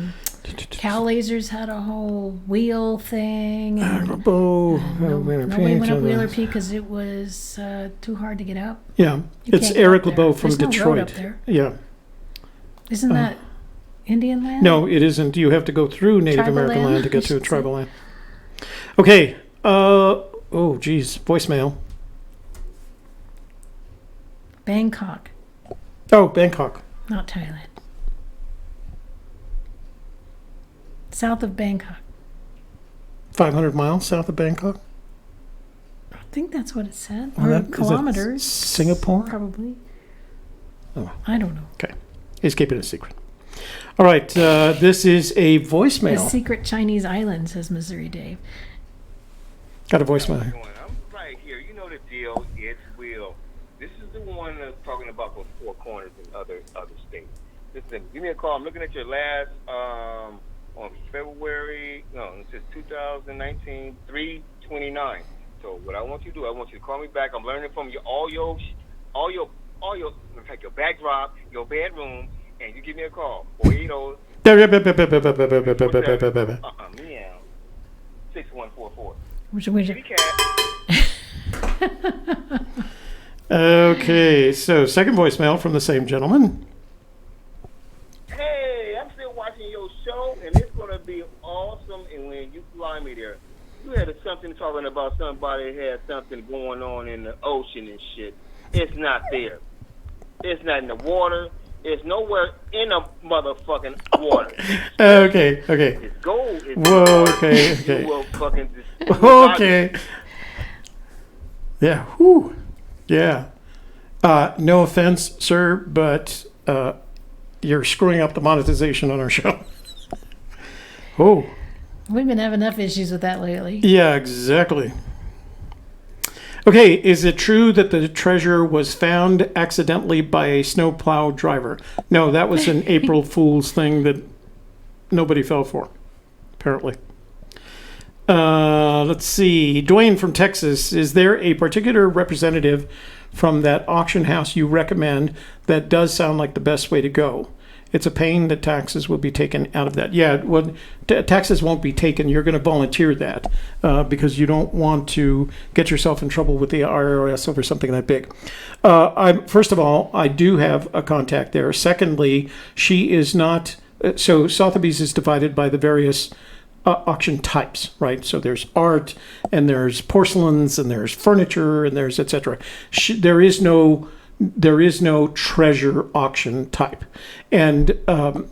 Speaker 2: Cal Lasers had a whole wheel thing. And
Speaker 1: LeBeau.
Speaker 2: nobody went up Wheeler Peak because it was too hard to get up.
Speaker 1: Yeah,
Speaker 2: You
Speaker 1: it's
Speaker 2: can't get
Speaker 1: Eric
Speaker 2: up there.
Speaker 1: LeBeau from
Speaker 2: There's no road
Speaker 1: Detroit.
Speaker 2: up there.
Speaker 1: Yeah.
Speaker 2: Isn't that Indian land?
Speaker 1: No, it isn't. You have to go through Native
Speaker 2: Tribal
Speaker 1: American
Speaker 2: land,
Speaker 1: land to
Speaker 2: I
Speaker 1: get to a
Speaker 2: should say.
Speaker 1: tribal land. Okay. Oh, geez. Voicemail.
Speaker 2: Bangkok,
Speaker 1: Oh, Bangkok.
Speaker 2: not Thailand. South of Bangkok.
Speaker 1: 500 miles south of Bangkok.
Speaker 2: I think that's what it said.
Speaker 1: Oh,
Speaker 2: Or
Speaker 1: that- is that
Speaker 2: kilometers.
Speaker 1: Singapore?
Speaker 2: Probably.
Speaker 1: Oh.
Speaker 2: I don't know.
Speaker 1: Okay. He's keeping it a secret. All right. This is a
Speaker 2: The
Speaker 1: voicemail.
Speaker 2: secret Chinese island, says Missouri Dave.
Speaker 1: Got a voicemail here.
Speaker 7: I'm right here. You know the deal. It's Will. This is the one that's talking about those four corners in other states. Listen, give me a call. I'm looking at your last on February. No, it says 2019 3/29. So what I want you to do, I want you to call me back. I'm learning from you all your in fact your backdrop, your bedroom, and you give me a call. 480 meow 6144.
Speaker 2: Which
Speaker 7: Kitty cat.
Speaker 1: Okay. So, second voicemail from the same gentleman.
Speaker 7: Hey, I'm still watching your show, and it's gonna be awesome. And when you fly me there, you had something talking about somebody had something going on in the ocean and shit. It's not there. It's not in the water. It's nowhere in the motherfucking water.
Speaker 1: Okay.
Speaker 7: It's gold. It's
Speaker 1: Whoa,
Speaker 7: gold.
Speaker 1: okay.
Speaker 7: You will fucking
Speaker 1: Okay. Yeah. Whew. Yeah. No offense, sir, but you're screwing up the monetization on our show. Oh.
Speaker 2: We've been having enough issues with that lately.
Speaker 1: Yeah, exactly. Okay, is it true that the treasure was found accidentally by a snowplow driver? No, that was an April Fool's thing that nobody fell for, apparently. Let's see. Dwayne from Texas. Is there a particular representative from that auction house you recommend that does sound like the best way to go? It's a pain that taxes will be taken out of that. Yeah, well, taxes won't be taken. You're going to volunteer that because you don't want to get yourself in trouble with the IRS over something that big. First of all, I do have a contact there. Secondly, she is not. So Sotheby's is divided by the various auction types, right? So there's art, and there's porcelains, and there's furniture, and there's etc. There is no treasure auction type, and I'm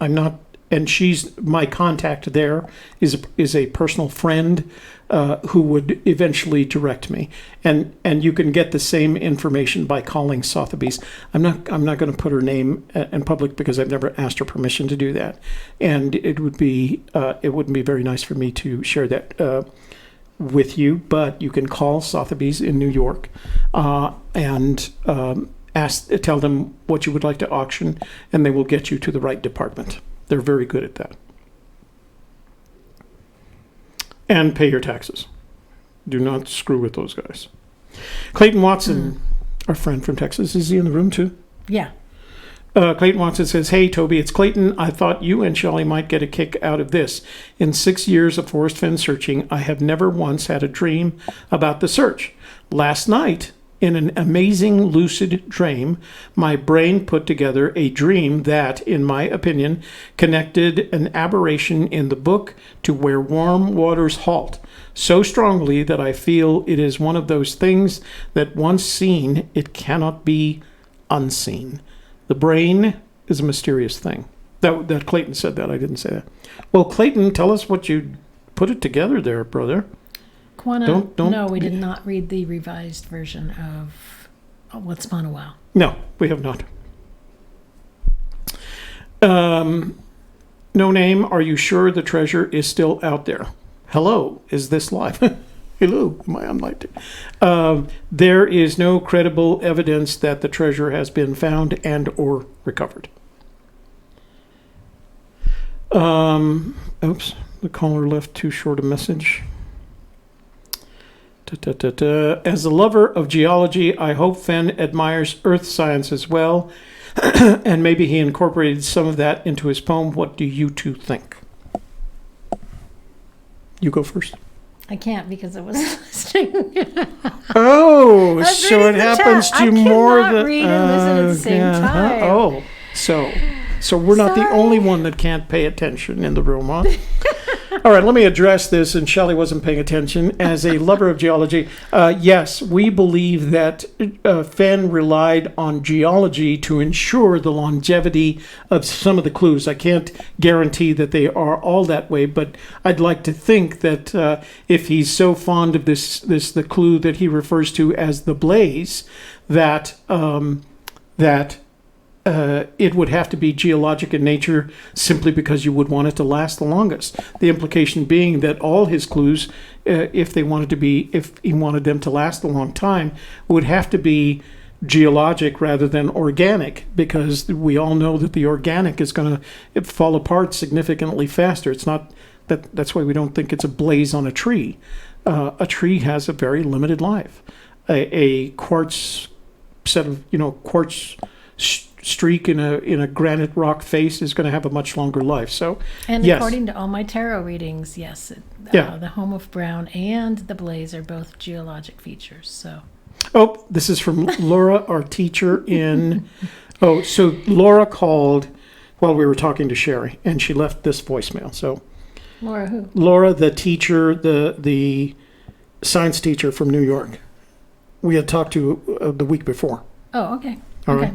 Speaker 1: not. And she's my contact there is a personal friend who would eventually direct me, and you can get the same information by calling Sotheby's. I'm not going to put her name in public because I've never asked her permission to do that, and it wouldn't be very nice for me to share that with you. But you can call Sotheby's in New York and tell them what you would like to auction, and they will get you to the right department. They're very good at that. And pay your taxes. Do not screw with those guys. Clayton Watson, our friend from Texas, is he in the room too?
Speaker 2: Yeah.
Speaker 1: Clayton Watson says, "Hey, Toby, it's Clayton. I thought you and Shelley might get a kick out of this. In 6 years of Forrest Fenn searching, I have never once had a dream about the search. Last night, in an amazing lucid dream, my brain put together a dream that, in my opinion, connected an aberration in the book to where warm waters halt, so strongly that I feel it is one of those things that once seen, it cannot be unseen. The brain is a mysterious thing." That Clayton said that. I didn't say that. Well, Clayton, tell us what you put it together there, brother. Don't-
Speaker 2: No, we did not read the revised version of What's Upon a While.
Speaker 1: No, we have not. No name. Are you sure the treasure is still out there? Hello, is this live? Hello, am I on live? There is no credible evidence that the treasure has been found and or recovered. Oops, The caller left too short a message. As a lover of geology, I hope Fenn admires earth science as well, and maybe he incorporated some of that into his poem. What do you two think? You go first.
Speaker 2: I can't because I wasn't listening.
Speaker 1: Oh,
Speaker 2: I was
Speaker 1: so it
Speaker 2: reading the
Speaker 1: happens
Speaker 2: chat.
Speaker 1: to
Speaker 2: I
Speaker 1: more
Speaker 2: cannot
Speaker 1: than
Speaker 2: read and listen at the same time.
Speaker 1: Oh, so we're not the
Speaker 2: Sorry.
Speaker 1: only one that can't pay attention in the room, huh? All right, let me address this, and Shelley wasn't paying attention. As a lover of geology, yes, we believe that Fenn relied on geology to ensure the longevity of some of the clues. I can't guarantee that they are all that way, but I'd like to think that if he's so fond of the clue that he refers to as the blaze, that it would have to be geologic in nature simply because you would want it to last the longest. The implication being that all his clues, if he wanted them to last a long time, would have to be geologic rather than organic, because we all know that the organic is going to fall apart significantly faster. It's not that's why we don't think it's a blaze on a tree. A tree has a very limited life. A quartz set of quartz streak in a granite rock face is going to have a much longer life. So,
Speaker 2: And
Speaker 1: yes.
Speaker 2: according to all my tarot readings, yes,
Speaker 1: Yeah.
Speaker 2: the home of brown and the blaze are both geologic features. So,
Speaker 1: Oh, this is from Laura, our teacher in. Oh, so Laura called while we were talking to Sherry, and she left this voicemail. So,
Speaker 2: Laura, who?
Speaker 1: Laura, the teacher, the science teacher from New York, we had talked to the week before.
Speaker 2: Oh, okay.
Speaker 1: All
Speaker 2: okay.
Speaker 1: right.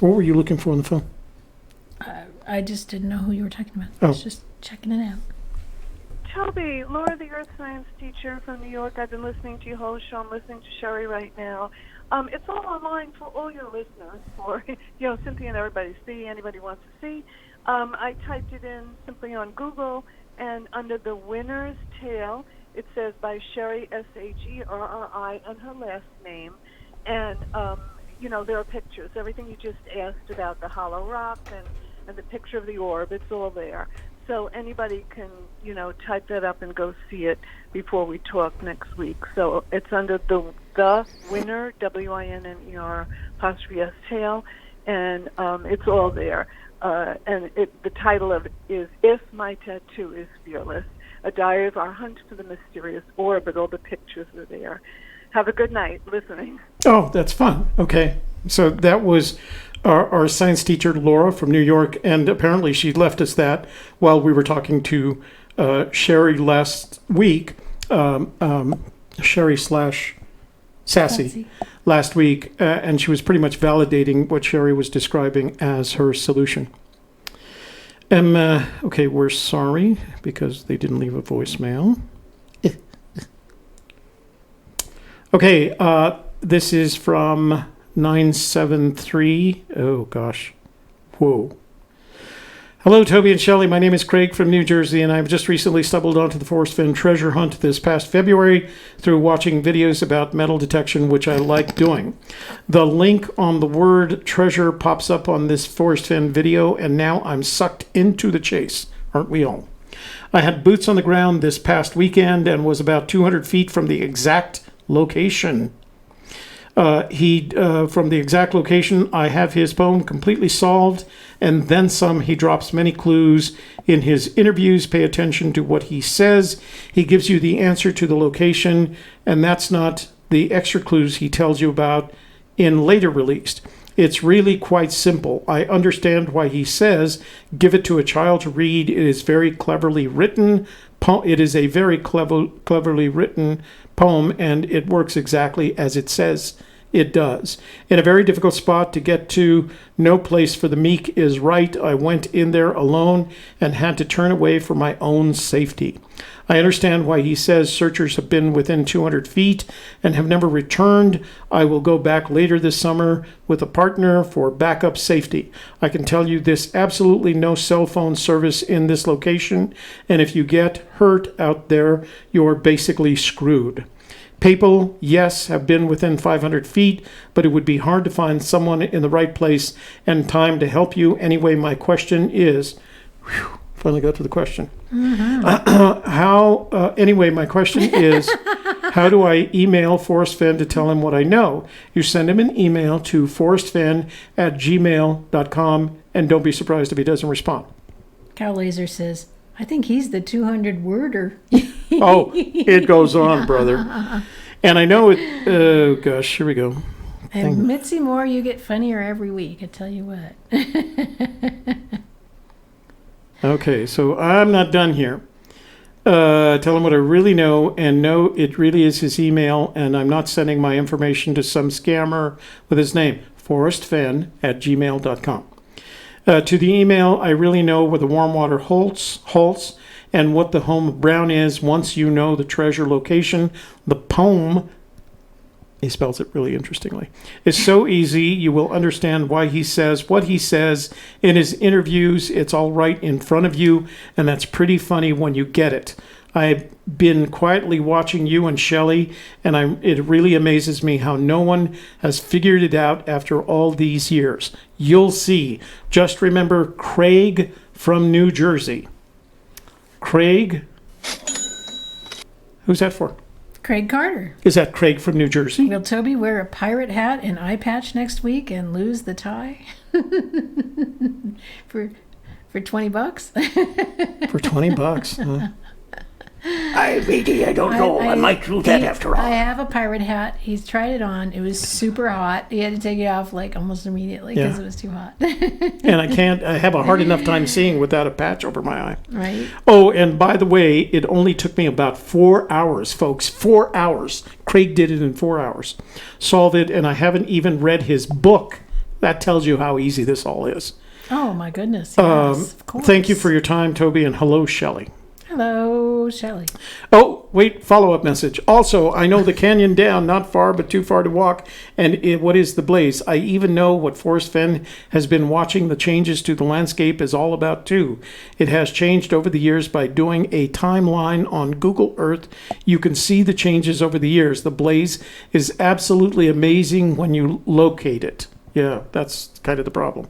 Speaker 1: What were you looking for on the phone?
Speaker 2: I just didn't know who you were talking about. I was
Speaker 1: Oh.
Speaker 2: just checking it out.
Speaker 6: Toby, Laura, the earth science teacher from New York. I've been listening to your whole show. I'm listening to Sherry right now. It's all online for all your listeners, for Cynthia and everybody to see, anybody wants to see. I typed it in simply on Google, and under the winner's tale, it says by Sherry, Sherri, and her last name. And, there are pictures. Everything you just asked about the hollow rock and the picture of the orb, it's all there. So anybody can, type that up and go see it before we talk next week. So it's under the winner, WINNER ' tale, and it's all there. And the title of it is If My Tattoo is Fearless, a diary of our hunt for the mysterious orb, but all the pictures are there. Have a good night listening.
Speaker 1: Oh, that's fun. Okay. So that was our science teacher, Laura, from New York, and apparently she left us that while we were talking to Sherry last week, Sherry / Sassy last week, and she was pretty much validating what Sherry was describing as her solution. Okay, we're sorry because they didn't leave a voicemail. Okay, this is from 973. Oh, gosh. Whoa. Hello, Toby and Shelley. My name is Craig from New Jersey, and I've just recently stumbled onto the Forrest Fenn treasure hunt this past February through watching videos about metal detection, which I like doing. The link on the word treasure pops up on this Forrest Fenn video, and now I'm sucked into the chase. Aren't we all? I had boots on the ground this past weekend and was about 200 feet from the exact location. From the exact location, I have his poem completely solved, and then some. He drops many clues in his interviews. Pay attention to what he says. He gives you the answer to the location, and that's not the extra clues he tells you about in later released. It's really quite simple. I understand why he says, give it to a child to read. It is very cleverly written. It is a very cleverly written poem, and it works exactly as it says it does. In a very difficult spot to get to, no place for the meek is right. I went in there alone and had to turn away for my own safety. I understand why he says searchers have been within 200 feet and have never returned. I will go back later this summer with a partner for backup safety. I can tell you there's absolutely no cell phone service in this location, and if you get hurt out there, you're basically screwed. People, yes, have been within 500 feet, but it would be hard to find someone in the right place and time to help you. Anyway, my question is, finally got to the question. Anyway, my question is, how do I email Forrest Fenn to tell him what I know? You send him an email to forrestfenn@gmail.com, and don't be surprised if he doesn't respond.
Speaker 2: Cow Laser says, I think he's the 200-worder.
Speaker 1: Oh, it goes on, brother. And I know it, oh gosh, here we go.
Speaker 2: And Mitzi Moore, you get funnier every week, I tell you what.
Speaker 1: Okay, so I'm not done here. Tell him what I really know, and no, it really is his email, and I'm not sending my information to some scammer with his name, forrestfenn@gmail.com. To the email, I really know where the warm water halts and what the home of Brown is. Once you know the treasure location, the poem, he spells it really interestingly, is so easy you will understand why he says what he says in his interviews. It's all right in front of you, and that's pretty funny when you get it. I've been quietly watching you and Shelley, and it really amazes me how no one has figured it out after all these years. You'll see. Just remember Craig from New Jersey. Craig? Who's that for?
Speaker 2: Craig Carter.
Speaker 1: Is that Craig from New Jersey?
Speaker 2: Will Toby wear a pirate hat and eye patch next week and lose the tie? for $20?
Speaker 1: For $20.
Speaker 8: I don't know. I might do that after all.
Speaker 2: I have a pirate hat. He's tried it on. It was super hot. He had to take it off like almost immediately because it was too hot.
Speaker 1: And I have a hard enough time seeing without a patch over my eye.
Speaker 2: Right.
Speaker 1: Oh, and by the way, it only took me about 4 hours, folks. 4 hours. Craig did it in 4 hours. Solve it, and I haven't even read his book. That tells you how easy this all is.
Speaker 2: Oh, my goodness. Yes, of course.
Speaker 1: Thank you for your time, Toby, and hello, Shelley.
Speaker 2: Hello, Shelley.
Speaker 1: Oh, wait, follow-up message. Also, I know the canyon down, not far, but too far to walk. And what is the blaze? I even know what Forrest Fenn has been watching the changes to the landscape is all about, too. It has changed over the years by doing a timeline on Google Earth. You can see the changes over the years. The blaze is absolutely amazing when you locate it. Yeah, that's kind of the problem.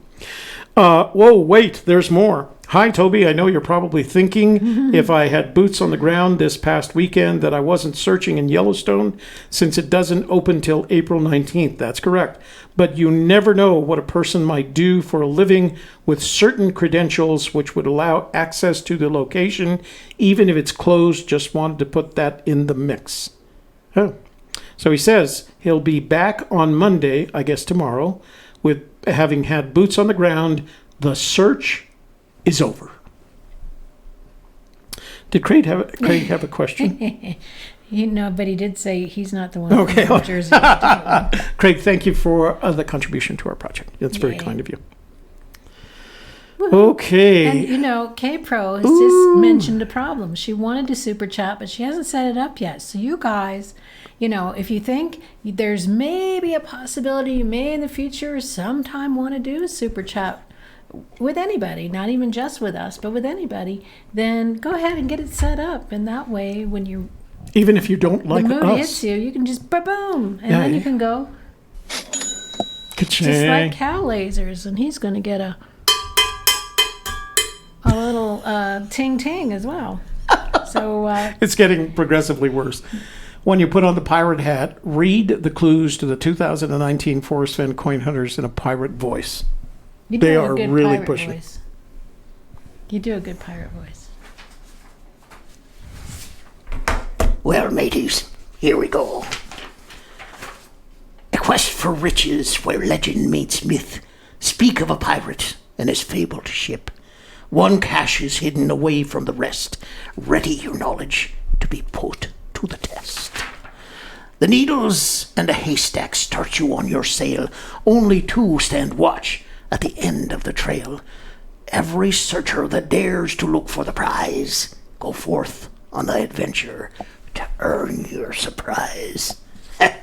Speaker 1: Whoa, wait, there's more. Hi, Toby. I know you're probably thinking if I had boots on the ground this past weekend that I wasn't searching in Yellowstone since it doesn't open till April 19th. That's correct. But you never know what a person might do for a living with certain credentials which would allow access to the location, even if it's closed. Just wanted to put that in the mix. Oh. So he says he'll be back on Monday, I guess tomorrow, with having had boots on the ground. The search is over. Did Craig have a question?
Speaker 2: But he did say he's not the one from New Jersey.
Speaker 1: Craig, thank you for the contribution to our project. That's very kind of you.
Speaker 2: Woo-hoo.
Speaker 1: Okay.
Speaker 2: And K-Pro has just mentioned a problem. She wanted to super chat, but she hasn't set it up yet. So you guys, if you think there's maybe a possibility you may in the future sometime want to do a super chat with anybody, not even just with us, but with anybody, then go ahead and get it set up. And that way, when
Speaker 1: even if you don't like
Speaker 2: the mood
Speaker 1: us,
Speaker 2: hits you can just boom, and then you can go
Speaker 1: Ka-ching.
Speaker 2: just like cow lasers, and he's going to get a little ting ting as well. So
Speaker 1: it's getting progressively worse. When you put on the pirate hat, read the clues to the 2019 Forrest Fenn coin hunters in a pirate voice. They are really pushing.
Speaker 2: Voice. You do a good pirate voice.
Speaker 8: Well, mateys, here we go. A quest for riches where legend meets myth. Speak of a pirate and his fabled ship. One cache is hidden away from the rest. Ready your knowledge to be put to the test. The needles and the haystacks start you on your sail. Only two stand watch at the end of the trail. Every searcher that dares to look for the prize, go forth on the adventure to earn your surprise. And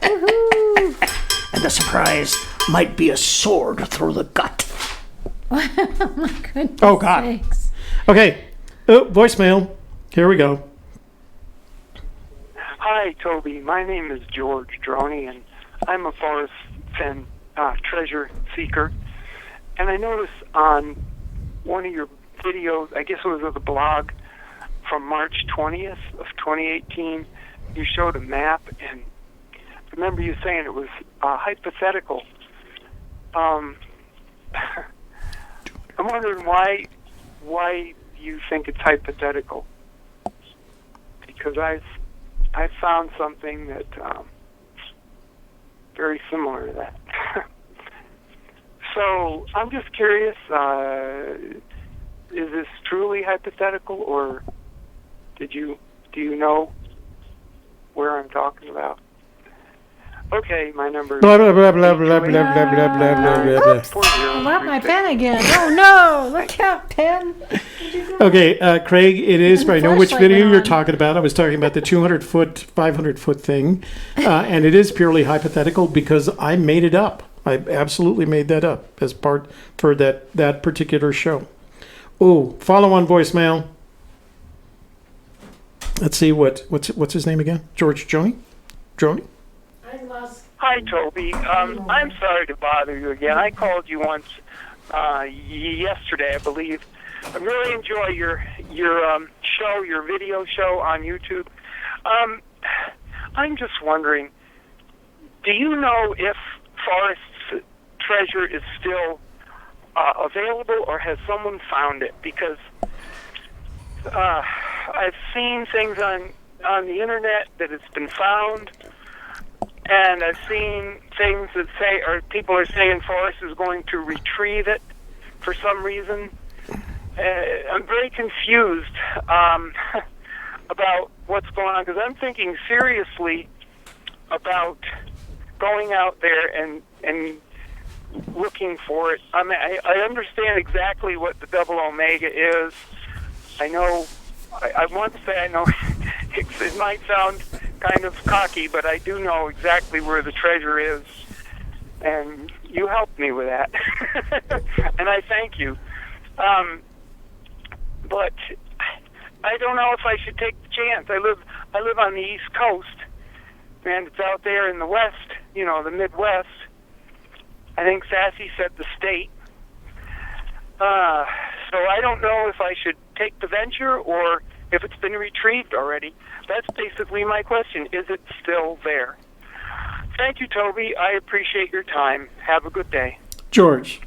Speaker 8: the surprise might be a sword through the gut.
Speaker 2: Oh my goodness.
Speaker 1: Oh God.
Speaker 2: Sakes.
Speaker 1: Okay. Voicemail. Here we go.
Speaker 9: Hi, Toby. My name is George Droney, and I'm a Forrest Fenn treasure seeker. And I noticed on one of your video, I guess it was of the blog from March 20th of 2018. You showed a map, and I remember you saying it was hypothetical. I'm wondering why you think it's hypothetical. Because I found something that very similar to that. So I'm just curious, is this truly hypothetical, or do you know where I'm talking about? Okay, my number is
Speaker 1: Blah, blah, blah, blah, blah, blah, blah, blah, blah, blah, blah, blah.
Speaker 2: Oops, I left my pen again. Oh no, look out, pen.
Speaker 1: Okay, Craig, it is, but I know which
Speaker 2: Flashlight
Speaker 1: video
Speaker 2: went
Speaker 1: you're
Speaker 2: on.
Speaker 1: talking about. I was talking about the 200-foot, 500-foot thing, and it is purely hypothetical because I made it up. I absolutely made that up as part for that particular show. Oh, follow on voicemail. Let's see what's his name again? George Joni? Joni?
Speaker 9: Hi, Toby. I'm sorry to bother you again. I called you once yesterday, I believe. I really enjoy your show, your video show on YouTube. I'm just wondering, do you know if Forrest's treasure is still available, or has someone found it? Because I've seen things on the internet that it's been found, and I've seen things that say, or people are saying Forrest is going to retrieve it for some reason. I'm very confused about what's going on, because I'm thinking seriously about going out there and looking for it. I mean, I understand exactly what the double omega is. I know, I want to say I know, it might sound kind of cocky, but I do know exactly where the treasure is, and you helped me with that, and I thank you. But I don't know if I should take the chance. I live on the East Coast, and it's out there in the West, the Midwest. I think Sassy said the state. So I don't know if I should take the venture or if it's been retrieved already. That's basically my question. Is it still there? Thank you, Toby. I appreciate your time. Have a good day.
Speaker 1: George,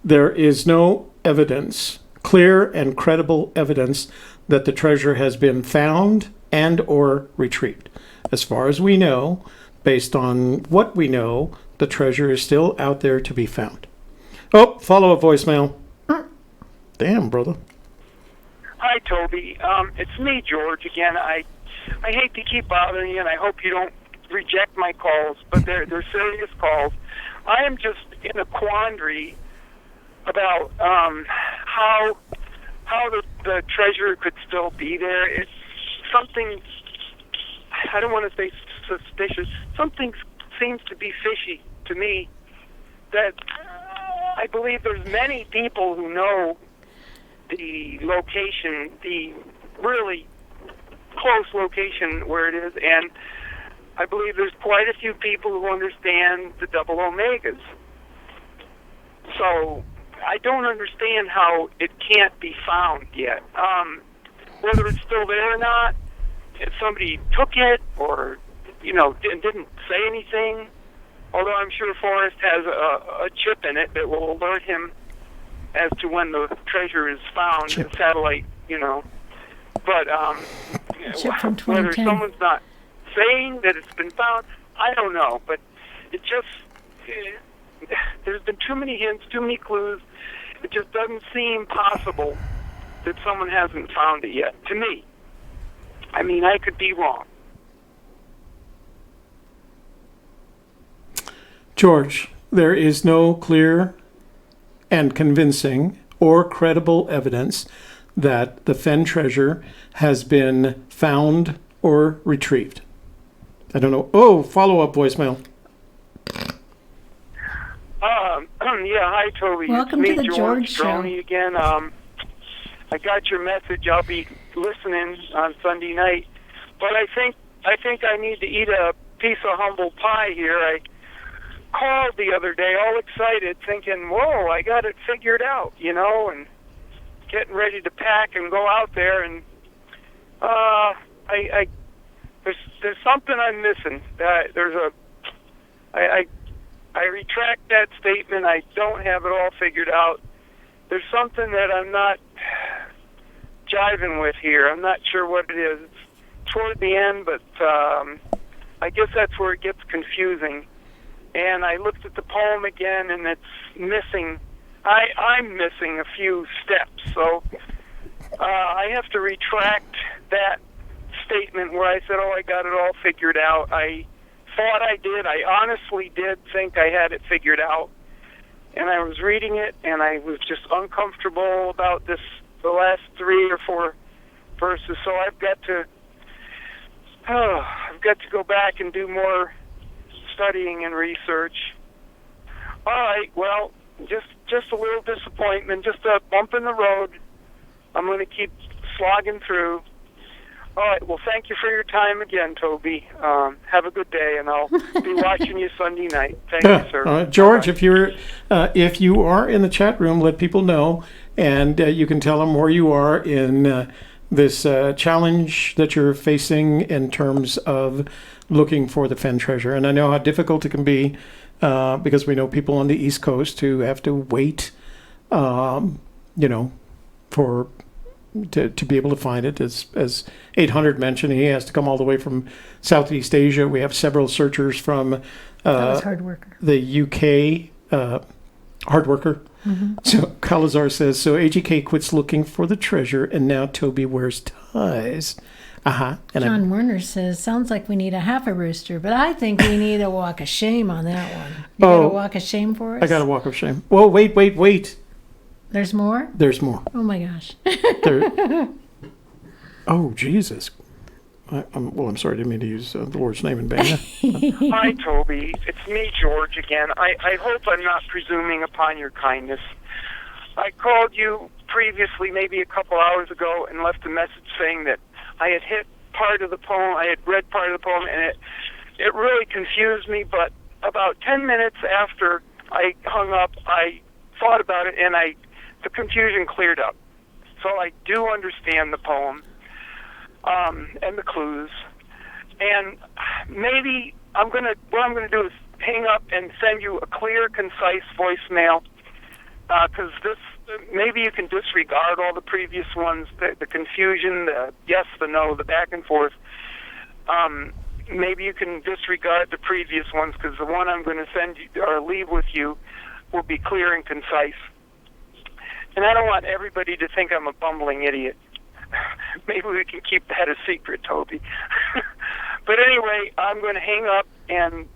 Speaker 1: there is no evidence, clear and credible evidence, that the treasure has been found and or retrieved. As far as we know, based on what we know, the treasure is still out there to be found. Oh, follow-up voicemail. Damn, brother.
Speaker 9: Hi, Toby. It's me, George, again. I hate to keep bothering you, and I hope you don't reject my calls, but they're serious calls. I am just in a quandary about how the treasure could still be there. It's something, I don't want to say suspicious, something seems to be fishy to me, that I believe there's many people who know the location, the really close location where it is, and I believe there's quite a few people who understand the double omegas. So I don't understand how it can't be found yet. Whether it's still there or not, if somebody took it or, didn't say anything, although I'm sure Forrest has a chip in it that will alert him as to when the treasure is found, a satellite, But
Speaker 2: Chip from
Speaker 9: whether
Speaker 2: 2010.
Speaker 9: someone's not saying that it's been found, I don't know. But it just, there's been too many hints, too many clues. It just doesn't seem possible that someone hasn't found it yet, to me. I mean, I could be wrong.
Speaker 1: George, there is no clear and convincing or credible evidence that the Fenn treasure has been found or retrieved. I don't know. Oh, follow-up voicemail.
Speaker 9: Yeah, hi, Toby.
Speaker 2: Welcome
Speaker 9: it's
Speaker 2: to
Speaker 9: me,
Speaker 2: the George Show.
Speaker 9: Droney again. I got your message. I'll be listening on Sunday night. But I think I need to eat a piece of humble pie here. I called the other day all excited thinking, whoa, I got it figured out, and getting ready to pack and go out there, and there's something I'm missing. I retract that statement. I don't have it all figured out. There's something that I'm not jiving with here. I'm not sure what it is. It's toward the end, but I guess that's where it gets confusing. And I looked at the poem again, and it's missing. I'm missing a few steps, so I have to retract that statement where I said, "Oh, I got it all figured out." I thought I did. I honestly did think I had it figured out. And I was reading it, and I was just uncomfortable about the last 3 or 4 verses. So I've got to go back and do more studying and research. All right, well, just a little disappointment, just a bump in the road. I'm going to keep slogging through. All right, well, thank you for your time again, Toby. Have a good day, and I'll be watching you Sunday night. Thank you, sir.
Speaker 1: George,
Speaker 9: Bye-bye.
Speaker 1: if you are in the chat room, let people know, and you can tell them where you are in this challenge that you're facing in terms of looking for the Fenn treasure. And I know how difficult it can be because we know people on the East Coast who have to wait, to be able to find it. As 800 mentioned, he has to come all the way from Southeast Asia. We have several searchers from
Speaker 2: That was hard worker.
Speaker 1: the UK, hard worker.
Speaker 2: Mm-hmm.
Speaker 1: So Calazar says, so AGK quits looking for the treasure, and now Toby wears ties. And
Speaker 2: John Werner says, sounds like we need a half a rooster, but I think we need a walk of shame on that one. You got a walk of shame for us?
Speaker 1: I got a walk of shame. Whoa, wait.
Speaker 2: There's more?
Speaker 1: There's more.
Speaker 2: Oh, my gosh.
Speaker 1: Oh, Jesus. I'm sorry, I didn't mean to use the Lord's name in vain.
Speaker 9: Hi, Toby. It's me, George, again. I hope I'm not presuming upon your kindness. I called you previously, maybe a couple hours ago, and left a message saying that I had hit part of the poem, I had read part of the poem, and it really confused me, but about 10 minutes after I hung up, I thought about it, and the confusion cleared up. So I do understand the poem and the clues. And maybe what I'm gonna do is hang up and send you a clear, concise voicemail, because maybe you can disregard all the previous ones, the confusion, the yes, the no, the back and forth. Maybe you can disregard the previous ones, because the one I'm going to send you or leave with you will be clear and concise. And I don't want everybody to think I'm a bumbling idiot. Maybe we can keep that a secret, Toby. But anyway, I'm going to hang up, and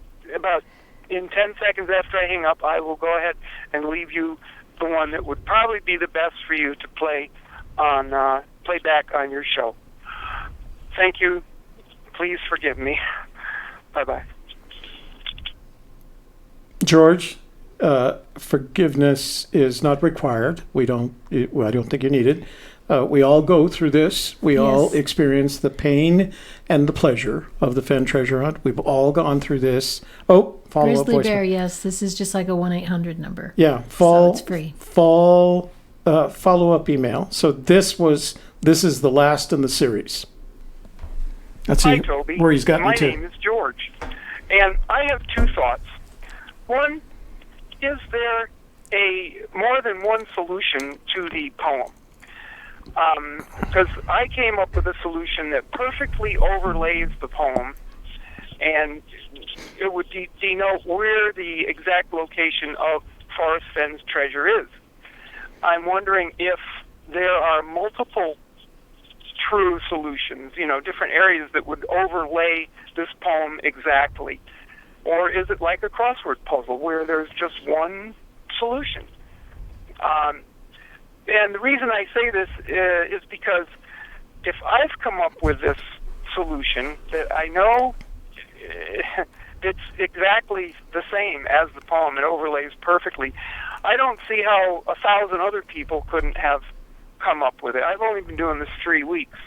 Speaker 9: in 10 seconds after I hang up, I will go ahead and leave you the one that would probably be the best for you to play back on your show. Thank you. Please forgive me. Bye-bye.
Speaker 1: George, forgiveness is not required. I don't think you need it. We all go through this. We all experience the pain and the pleasure of the Fenn treasure hunt. We've all gone through this. Oh, follow-up
Speaker 2: Grizzly
Speaker 1: voicemail.
Speaker 2: Bear, yes. This is just like a 1-800 number.
Speaker 1: Yeah,
Speaker 2: so it's free.
Speaker 1: Follow-up email. So this is the last in the series. Let's see
Speaker 9: Hi, Toby.
Speaker 1: where he's gotten
Speaker 9: My
Speaker 1: to.
Speaker 9: name is George, and I have 2 thoughts. One, is there more than one solution to the poem? Because I came up with a solution that perfectly overlays the poem, and it would denote where the exact location of Forrest Fenn's treasure is. I'm wondering if there are multiple true solutions, different areas that would overlay this poem exactly. Or is it like a crossword puzzle where there's just one solution? And the reason I say this is because if I've come up with this solution that I know it's exactly the same as the poem, it overlays perfectly, I don't see how 1,000 other people couldn't have come up with it. I've only been doing this 3 weeks,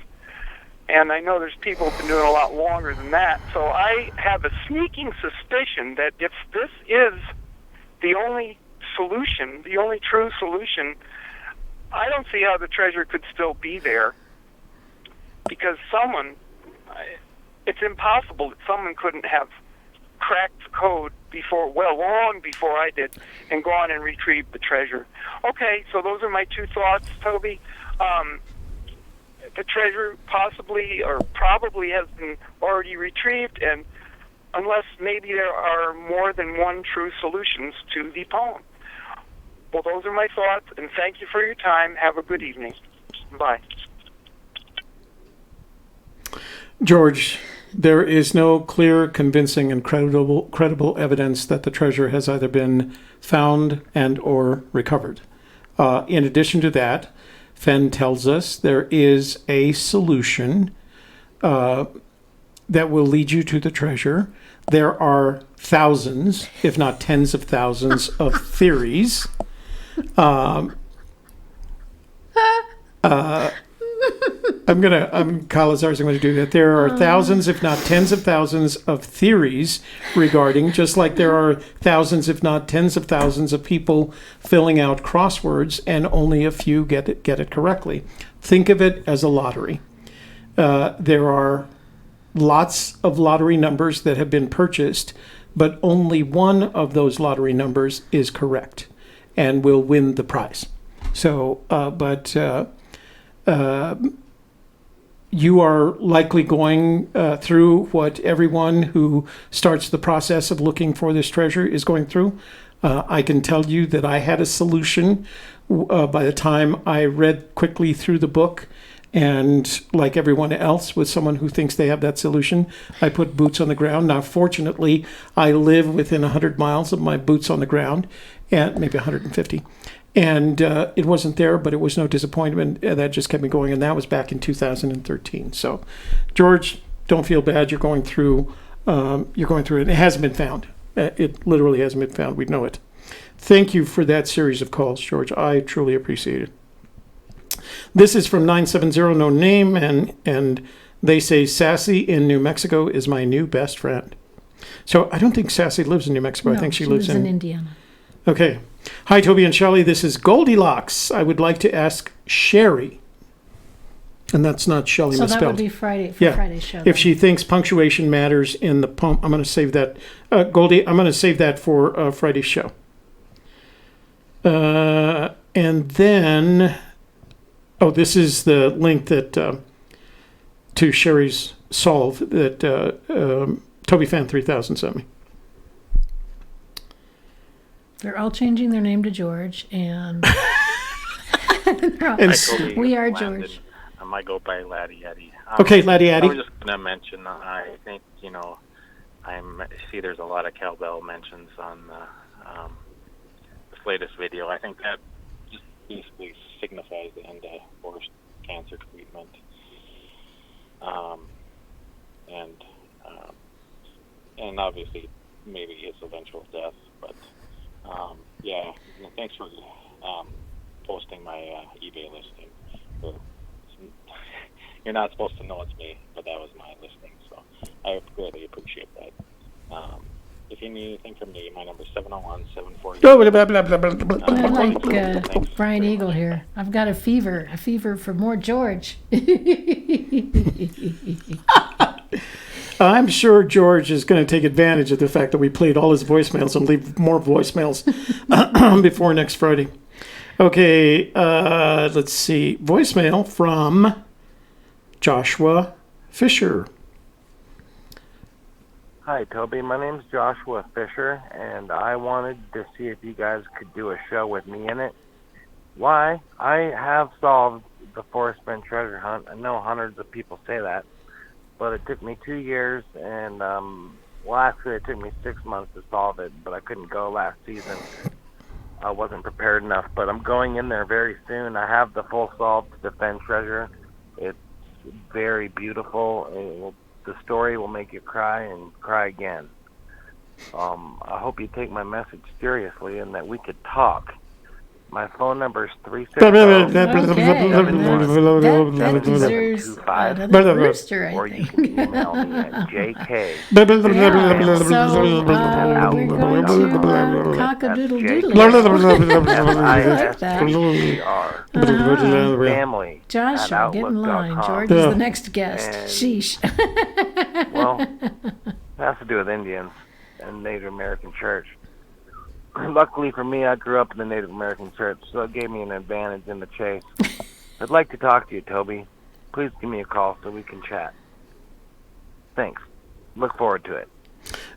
Speaker 9: and I know there's people who've been doing a lot longer than that. So I have a sneaking suspicion that if this is the only solution, the only true solution, I don't see how the treasure could still be there, because it's impossible that someone couldn't have cracked the code long before I did, and gone and retrieved the treasure. Okay, so those are my two thoughts, Toby. The treasure possibly or probably has been already retrieved, and unless maybe there are more than one true solutions to the poem. Well, those are my thoughts, and thank you for your time. Have a good evening. Bye.
Speaker 1: George, there is no clear, convincing, and credible evidence that the treasure has either been found and or recovered. In addition to that, Fenn tells us there is a solution that will lead you to the treasure. There are thousands, if not tens of thousands, of theories. Kyle Lazar's going to do that. There are thousands, if not tens of thousands, of theories regarding, just like there are thousands, if not tens of thousands, of people filling out crosswords, and only a few get it correctly. Think of it as a lottery. There are lots of lottery numbers that have been purchased, but only one of those lottery numbers is correct and will win the prize. So, you are likely going through what everyone who starts the process of looking for this treasure is going through. I can tell you that I had a solution by the time I read quickly through the book. And like everyone else, with someone who thinks they have that solution, I put boots on the ground. Now, fortunately, I live within 100 miles of my boots on the ground, and maybe 150. And it wasn't there, but it was no disappointment. That just kept me going, and that was back in 2013. So, George, don't feel bad. You're going through it. It hasn't been found. It literally hasn't been found. We know it. Thank you for that series of calls, George. I truly appreciate it. This is from 970, no name, and they say, Sassy in New Mexico is my new best friend. So I don't think Sassy lives in New Mexico.
Speaker 2: No,
Speaker 1: I think she lives in
Speaker 2: Indiana.
Speaker 1: Okay. Hi, Toby and Shelley. This is Goldilocks. I would like to ask Sherry, and that's not Shelley
Speaker 2: So
Speaker 1: misspelled.
Speaker 2: that would be Friday for Friday's show.
Speaker 1: If she thinks punctuation matters in the poem, I'm going to save that. Goldie, I'm going to save that for Friday's show. And then, this is the link that to Sherry's solve that Toby Fan 3000 sent me.
Speaker 2: They're all changing their name to George, and we are George.
Speaker 10: I might go by Laddie Eddie.
Speaker 1: Okay, Laddie Eddie.
Speaker 10: I was just going to mention, I think, I see there's a lot of cowbell mentions on this latest video. I think that just basically signifies the end of forced cancer treatment. And obviously maybe his eventual death, but thanks for posting my eBay listing. You're not supposed to know it's me, but that was my listing, so I greatly appreciate that. If you need anything from me, my number is 701-740.
Speaker 2: Like Brian Eagle here. I've got a fever for more George.
Speaker 1: I'm sure George is going to take advantage of the fact that we played all his voicemails and leave more voicemails before next Friday. Okay, let's see. Voicemail from Joshua Fisher.
Speaker 11: Hi, Toby. My name's Joshua Fisher, and I wanted to see if you guys could do a show with me in it. Why? I have solved the Forrest Fenn treasure hunt. I know hundreds of people say that, but it took me 2 years, and, actually it took me 6 months to solve it, but I couldn't go last season. I wasn't prepared enough, but I'm going in there very soon. I have the full solve to the Fenn treasure. It's very beautiful. The story will make you cry and cry again. I hope you take my message seriously and that we could talk. My phone number is
Speaker 2: Okay. That deserves
Speaker 11: 725,
Speaker 2: another rooster, I
Speaker 11: or you
Speaker 2: think.
Speaker 11: can email me at jk.
Speaker 2: Yeah, so we're going to cock-a-doodle-doodle. I like that.
Speaker 11: Family.
Speaker 2: Joshua, get in line. George is the next guest.
Speaker 11: And-
Speaker 2: Sheesh.
Speaker 11: Well, it has to do with Indians and Native American church. Luckily for me, I grew up in the Native American church, so it gave me an advantage in the chase. I'd like to talk to you, Toby. Please give me a call so we can chat. Thanks. Look forward to it.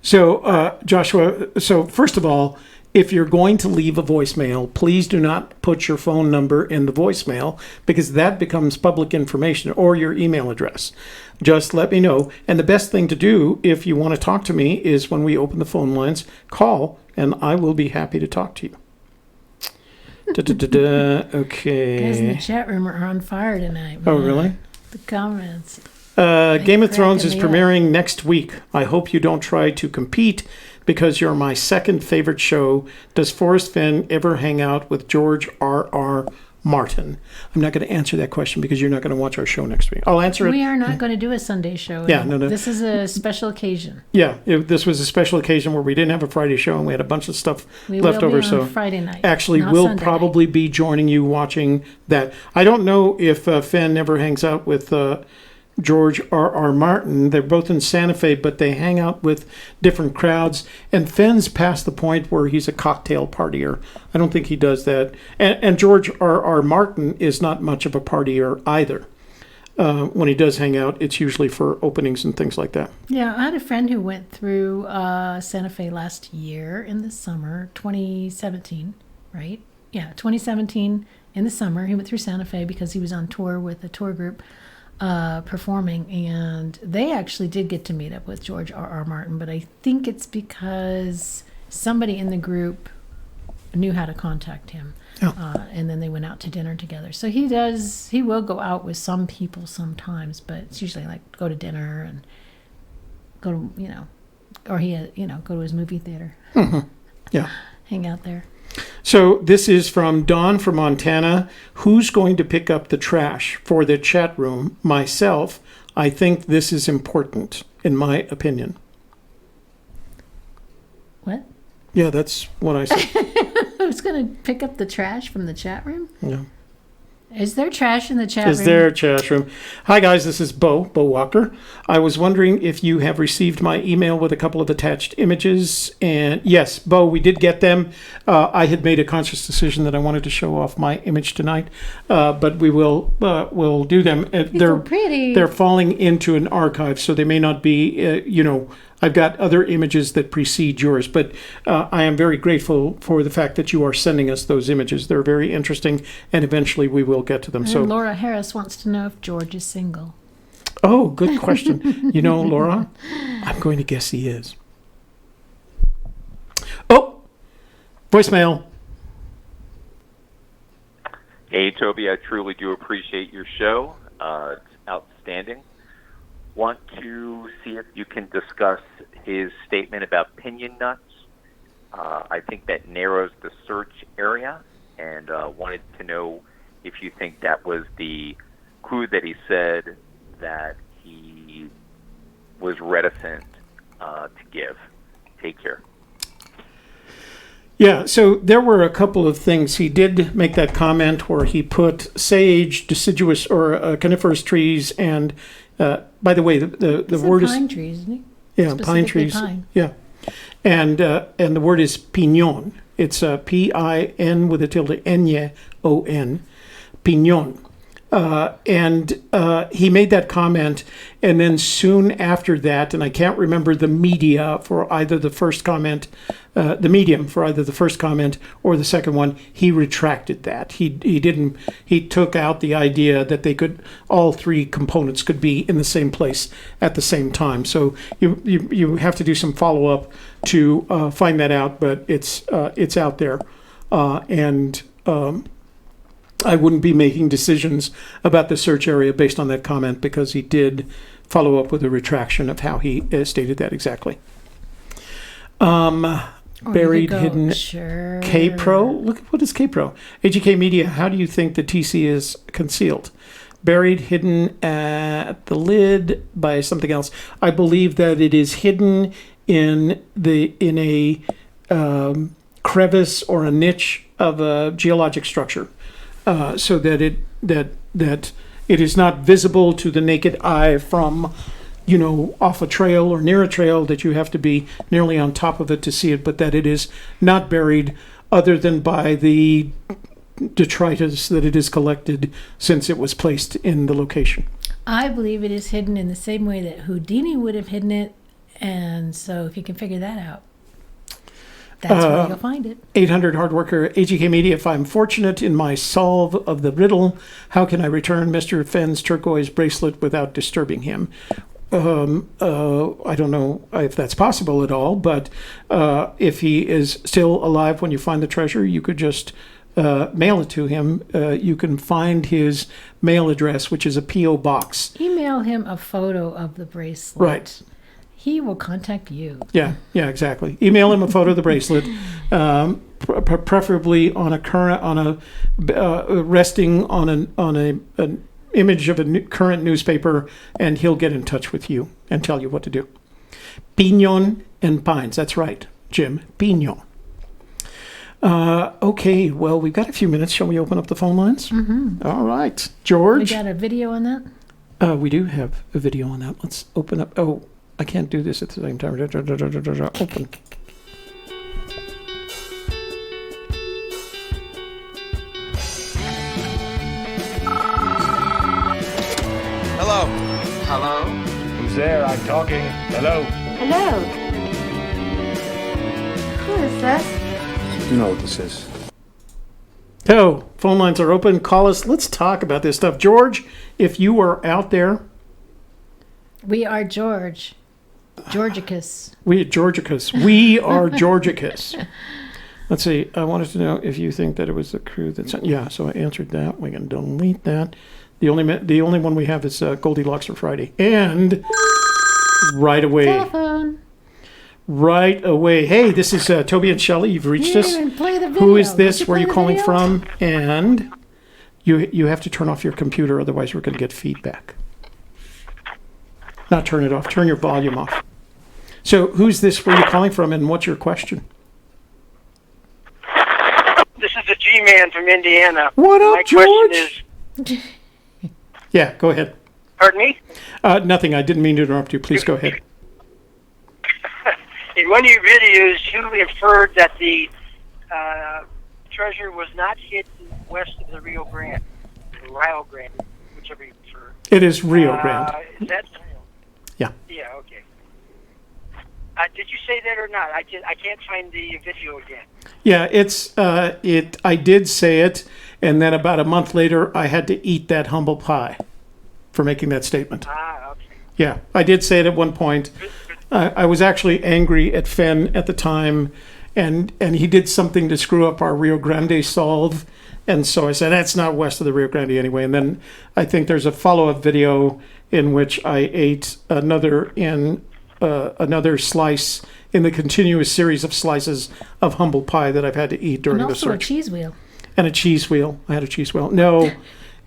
Speaker 1: So, Joshua, so first of all, if you're going to leave a voicemail, please do not put your phone number in the voicemail because that becomes public information, or your email address. Just let me know. And the best thing to do if you want to talk to me is when we open the phone lines, call, and I will be happy to talk to you. Okay.
Speaker 2: Guys in the chat room are on fire tonight.
Speaker 1: Oh,
Speaker 2: man.
Speaker 1: really?
Speaker 2: The comments.
Speaker 1: Game of Thrones is
Speaker 2: cracking me up.
Speaker 1: premiering next week. I hope you don't try to compete because you're my second favorite show. Does Forrest Fenn ever hang out with George R.R. Martin? I'm not going to answer that question because you're not going to watch our show next week. I'll answer it.
Speaker 2: We are not going to do a Sunday show.
Speaker 1: Yeah, no.
Speaker 2: This is a special occasion.
Speaker 1: Yeah, this was a special occasion where we didn't have a Friday show and we had a bunch of stuff
Speaker 2: We
Speaker 1: left
Speaker 2: will
Speaker 1: over.
Speaker 2: be on
Speaker 1: So
Speaker 2: Friday night.
Speaker 1: actually,
Speaker 2: not
Speaker 1: we'll
Speaker 2: Sunday
Speaker 1: probably be joining you watching that. I don't know if Fenn ever hangs out with George R.R. Martin. They're both in Santa Fe, but they hang out with different crowds. And Fenn's past the point where he's a cocktail partier. I don't think he does that. And George R.R. Martin is not much of a partier either. When he does hang out, it's usually for openings and things like that.
Speaker 2: Yeah, I had a friend who went through Santa Fe last year in the summer, 2017, right? Yeah, 2017 in the summer. He went through Santa Fe because he was on tour with a tour group performing, and they actually did get to meet up with George R.R. Martin, but I think it's because somebody in the group knew how to contact him. And then they went out to dinner together. So he will go out with some people sometimes, but it's usually like go to dinner and go to, or go to his movie theater.
Speaker 1: Mm-hmm. Yeah.
Speaker 2: Hang out there.
Speaker 1: So this is from Don from Montana. Who's going to pick up the trash for the chat room? Myself. I think this is important, in my opinion.
Speaker 2: What?
Speaker 1: Yeah, that's what I said.
Speaker 2: Who's going to pick up the trash from the chat room?
Speaker 1: Yeah.
Speaker 2: Is there trash in the chat room?
Speaker 1: Is there a chat room? Hi, guys. This is Bo Walker. I was wondering if you have received my email with a couple of attached images. And yes, Bo, we did get them. I had made a conscious decision that I wanted to show off my image tonight, but we'll do them. They're
Speaker 2: pretty.
Speaker 1: They're falling into an archive, so they may not be, I've got other images that precede yours, but I am very grateful for the fact that you are sending us those images. They're very interesting, and eventually we will get to them.
Speaker 2: And
Speaker 1: So,
Speaker 2: Laura Harris wants to know if George is single.
Speaker 1: oh, good question. Laura, I'm going to guess he is. Oh, voicemail.
Speaker 12: Hey, Toby, I truly do appreciate your show. It's outstanding. Want to see if you can discuss his statement about pinion nuts. I think that narrows the search area, and wanted to know if you think that was the clue that he said that he was reticent to give. Take care.
Speaker 1: Yeah, so there were a couple of things. He did make that comment where he put sage, deciduous, or coniferous trees, and by the way, the word
Speaker 2: pine
Speaker 1: is
Speaker 2: trees, isn't he?
Speaker 1: yeah, pine trees.
Speaker 2: Pine.
Speaker 1: Yeah, and the word is piñón. It's P-I-N with a tilde, N-Y-O-N, piñón. And he made that comment, and then soon after that, and I can't remember the media for either the first comment, the medium for either the first comment or the second one, he retracted that. He took out the idea that all three components could be in the same place at the same time. So you have to do some follow up to find that out, but it's out there, and I wouldn't be making decisions about the search area based on that comment because he did follow up with a retraction of how he stated that exactly.
Speaker 2: Or
Speaker 1: buried,
Speaker 2: you could go,
Speaker 1: hidden.
Speaker 2: Sure.
Speaker 1: K-Pro? Look, what is K-Pro? AGK Media, how do you think the TC is concealed? Buried, hidden at the lid by something else. I believe that it is hidden in a crevice or a niche of a geologic structure, so that it is not visible to the naked eye from, off a trail or near a trail, that you have to be nearly on top of it to see it, but that it is not buried other than by the detritus that it is collected since it was placed in the location.
Speaker 2: I believe it is hidden in the same way that Houdini would have hidden it, and so if you can figure that out, that's where you'll find it.
Speaker 1: 800 hard worker, AGK Media. If I'm fortunate in my solve of the riddle, how can I return Mr. Fenn's turquoise bracelet without disturbing him? I don't know if that's possible at all, but if he is still alive when you find the treasure, you could just mail it to him. You can find his mail address, which is a P.O. box.
Speaker 2: Email him a photo of the bracelet.
Speaker 1: Right.
Speaker 2: He will contact you.
Speaker 1: Yeah, exactly. Email him a photo of the bracelet, preferably resting on an image of a current newspaper, and he'll get in touch with you and tell you what to do. Pinon and Pines. That's right, Jim. Pinon. Okay, well, we've got a few minutes. Shall we open up the phone lines?
Speaker 2: Mm-hmm.
Speaker 1: All right. George?
Speaker 2: We got a video on that?
Speaker 1: We do have a video on that. Let's open up. Oh, I can't do this at the same time. Open.
Speaker 13: Hello.
Speaker 14: Hello?
Speaker 15: Who's there? I'm talking. Hello.
Speaker 16: Hello. Who is this?
Speaker 15: You know what this is.
Speaker 1: So, phone lines are open. Call us. Let's talk about this stuff. George, if you are out there.
Speaker 2: We are George. Georgicus.
Speaker 1: We are Georgicus. We are Georgicus. Let's see. I wanted to know if you think that it was the crew that sent. Yeah, so I answered that. We can delete that. The only one we have is Goldilocks for Friday. And right away.
Speaker 2: Telephone.
Speaker 1: Right away. Hey, this is Toby and Shelley. You've reached us.
Speaker 2: Play the video.
Speaker 1: Who is this? Where are you
Speaker 2: the
Speaker 1: calling
Speaker 2: video?
Speaker 1: from? And you have to turn off your computer, otherwise we're going to get feedback. Not turn it off. Turn your volume off. So, who's this? Where are you calling from? And what's your question?
Speaker 9: This is the G-Man from Indiana.
Speaker 1: What up,
Speaker 9: My
Speaker 1: George?
Speaker 9: question is,
Speaker 1: Yeah, go ahead.
Speaker 9: pardon me?
Speaker 1: Nothing. I didn't mean to interrupt you. Please go ahead.
Speaker 9: In one of your videos, you inferred that the treasure was not hidden west of the Rio Grande, or Rio Grande, whichever you prefer.
Speaker 1: It is Rio Grande.
Speaker 9: Is that?
Speaker 1: Yeah.
Speaker 9: Yeah. Okay. Did you say that or not? I can't find the video again.
Speaker 1: Yeah, I did say it, and then about a month later, I had to eat that humble pie for making that statement.
Speaker 9: Okay.
Speaker 1: Yeah, I did say it at one point. I was actually angry at Fenn at the time, and he did something to screw up our Rio Grande solve, and so I said, that's not west of the Rio Grande anyway. And then I think there's a follow-up video in which I ate another slice in the continuous series of slices of humble pie that I've had to eat during
Speaker 2: And
Speaker 1: the
Speaker 2: also a
Speaker 1: search.
Speaker 2: cheese wheel.
Speaker 1: And a cheese wheel. I had a cheese wheel. No,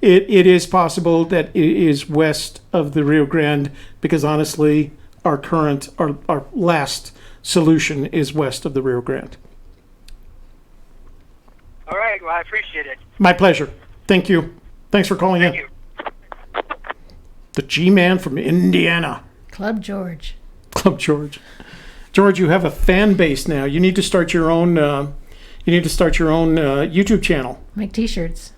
Speaker 1: it is possible that it is west of the Rio Grande, because honestly, our last solution is west of the Rio Grande.
Speaker 9: All right. Well, I appreciate it.
Speaker 1: My pleasure. Thank you. Thanks for calling in.
Speaker 9: You.
Speaker 1: The G-Man from Indiana.
Speaker 2: Club George.
Speaker 1: Club George. George, you have a fan base now. You need to start your own. YouTube channel.
Speaker 2: Make T-shirts.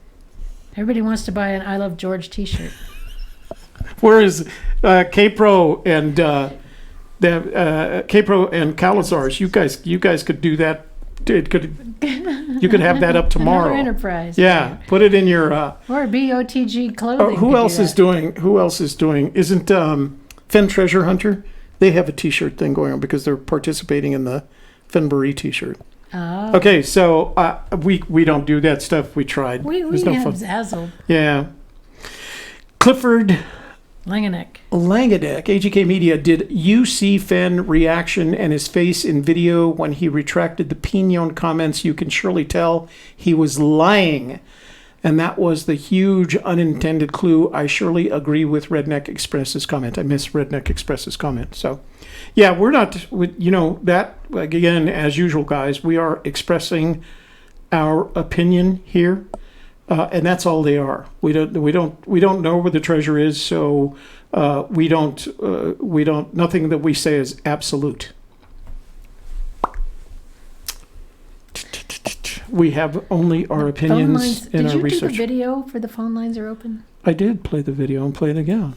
Speaker 2: Everybody wants to buy an I Love George T-shirt.
Speaker 1: Where is K-Pro and K-Pro and Calazars? You guys could do that. You could have that up tomorrow.
Speaker 2: Another enterprise.
Speaker 1: Yeah, put it in your.
Speaker 2: Or BOTG clothing.
Speaker 1: Who else is doing? Isn't Fenn Treasure Hunter? They have a T-shirt thing going on because they're participating in the Fenbury T-shirt.
Speaker 2: Oh.
Speaker 1: Okay, so we don't do that stuff. We tried.
Speaker 2: We
Speaker 1: There's no
Speaker 2: have
Speaker 1: fun.
Speaker 2: Zazzle.
Speaker 1: Yeah. Clifford
Speaker 2: Langeneck.
Speaker 1: AGK Media, did you see Fenn reaction and his face in video when he retracted the Pignon comments? You can surely tell he was lying. And that was the huge unintended clue. I surely agree with Redneck Express's comment. I miss Redneck Express's comment. So, yeah, we're not, that, again, as usual, guys, we are expressing our opinion here. And that's all they are. We don't know where the treasure is, so nothing that we say is absolute. We have only our opinions and our research.
Speaker 2: Did you do the video for the phone lines are open?
Speaker 1: I did play the video and play it again.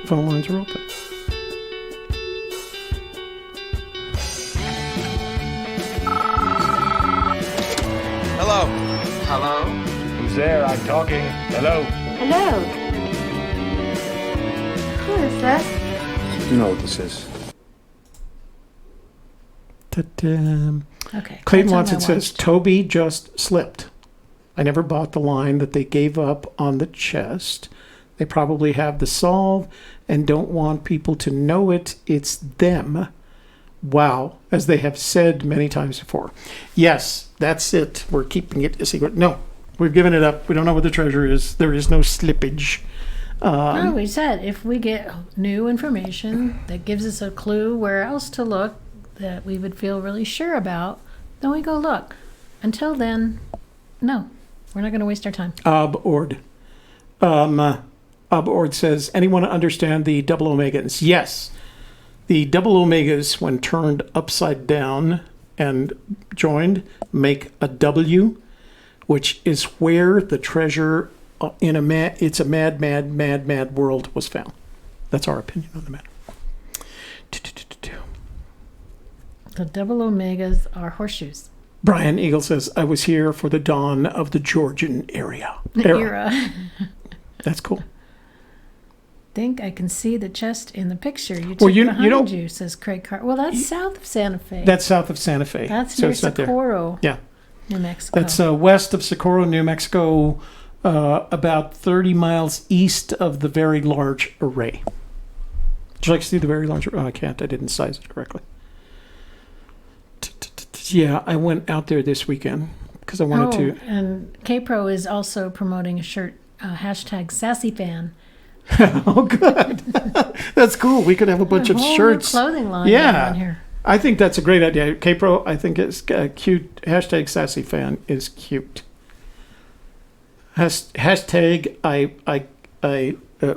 Speaker 1: Phone lines are open.
Speaker 13: Hello.
Speaker 15: Hello? Who's there? I'm talking. Hello?
Speaker 14: Hello. Who is this?
Speaker 15: You know what this is.
Speaker 1: Ta-da.
Speaker 2: Okay.
Speaker 1: Clayton Watson says, Toby just slipped. I never bought the line that they gave up on the chest. They probably have the solve and don't want people to know it. It's them. Wow. As they have said many times before. Yes, that's it. We're keeping it a secret. No, we've given it up. We don't know what the treasure is. There is no slippage.
Speaker 2: No, we said if we get new information that gives us a clue where else to look that we would feel really sure about, then we go look. Until then, no, we're not going to waste our time.
Speaker 1: Ord says, anyone understand the double omegas? Yes. The double omegas, when turned upside down and joined, make a W, which is where the treasure in it's a mad world was found. That's our opinion on the matter.
Speaker 2: The double omegas are horseshoes.
Speaker 1: Brian Eagle says, I was here for the dawn of the Georgian era. That's cool.
Speaker 2: Think I can see the chest in the picture you took behind you, says Craig Carr. Well, that's south of Santa Fe.
Speaker 1: That's south of Santa Fe.
Speaker 2: That's near Socorro, New Mexico.
Speaker 1: That's west of Socorro, New Mexico, about 30 miles east of the Very Large Array. Would you like to see the Very Large Array? Oh, I can't. I didn't size it correctly. Yeah, I went out there this weekend because I wanted to.
Speaker 2: And K-Pro is also promoting a shirt, hashtag Sassy Fan.
Speaker 1: Oh, good. That's cool. We could have a bunch of shirts.
Speaker 2: Clothing line on here.
Speaker 1: I think that's a great idea. K-Pro, I think it's cute. Hashtag Sassy Fan is cute. Hashtag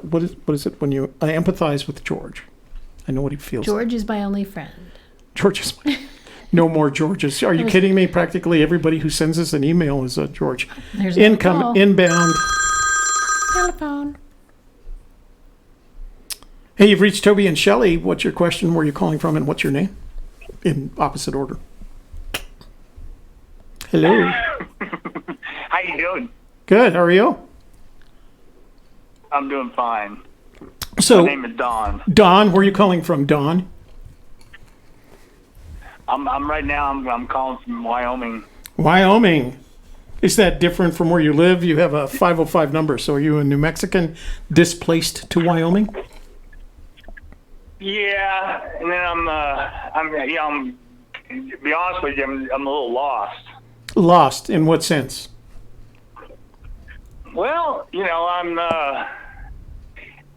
Speaker 1: what is it when you I empathize with George. I know what he feels.
Speaker 2: George is my only friend.
Speaker 1: George is my no more Georges. Are you kidding me? Practically everybody who sends us an email is a George.
Speaker 2: There's
Speaker 1: inbound.
Speaker 2: Telephone.
Speaker 1: Hey, you've reached Toby and Shelley. What's your question? Where are you calling from? And what's your name? In opposite order. Hello.
Speaker 16: How you doing?
Speaker 1: Good. How are you?
Speaker 16: I'm doing fine.
Speaker 1: So,
Speaker 16: my name is Don.
Speaker 1: Don, where are you calling from, Don?
Speaker 16: I'm right now. I'm calling from Wyoming.
Speaker 1: Wyoming. Is that different from where you live? You have a 505 number. So, are you a New Mexican displaced to Wyoming?
Speaker 16: Yeah, and then I'm to be honest with you, I'm a little lost.
Speaker 1: Lost in what sense?
Speaker 16: Well,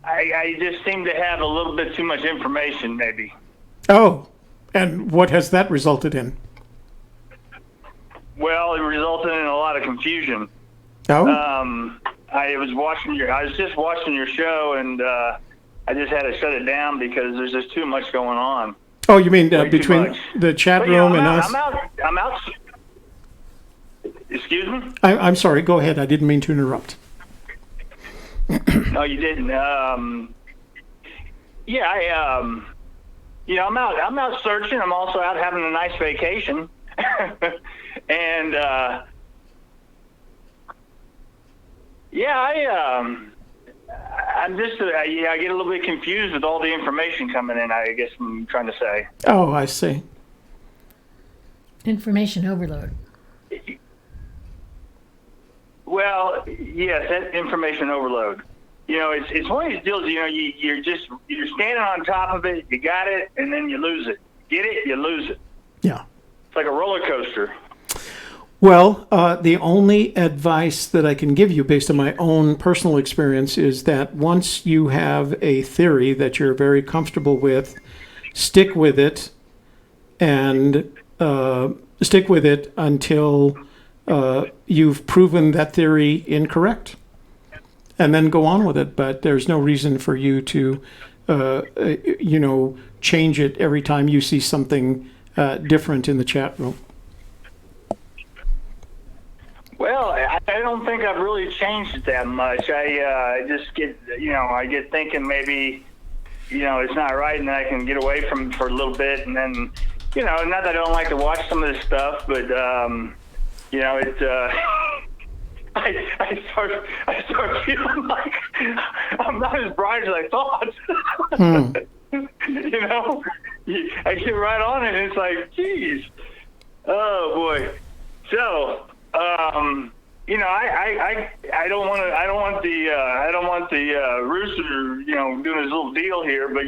Speaker 16: I just seem to have a little bit too much information, maybe.
Speaker 1: Oh, and what has that resulted in?
Speaker 16: Well, it resulted in a lot of confusion.
Speaker 1: Oh.
Speaker 16: I was just watching your show, and I just had to shut it down because there's just too much going on.
Speaker 1: Oh, you mean between the chat room and us?
Speaker 16: I'm out. Excuse me?
Speaker 1: I'm sorry. Go ahead. I didn't mean to interrupt.
Speaker 16: No, you didn't. I'm out searching. I'm also out having a nice vacation. And I'm just I get a little bit confused with all the information coming in. I guess I'm trying to say.
Speaker 1: Oh, I see.
Speaker 2: Information overload.
Speaker 16: Well, yes, that information overload. it's one of these deals. You're standing on top of it. You got it, and then you lose it. Get it, you lose it.
Speaker 1: Yeah.
Speaker 16: It's like a roller coaster.
Speaker 1: Well, the only advice that I can give you based on my own personal experience is that once you have a theory that you're very comfortable with, stick with it and stick with it until you've proven that theory incorrect. And then go on with it. But there's no reason for you to, change it every time you see something different in the chat room.
Speaker 16: Well, I don't think I've really changed it that much. I just get, I get thinking maybe, it's not right, and then I can get away from it for a little bit, and then, not that I don't like to watch some of this stuff, but, I start feeling like I'm not as bright as I thought. I get right on it, and it's like, geez, oh boy. So, I don't want the rooster, doing his little deal here, but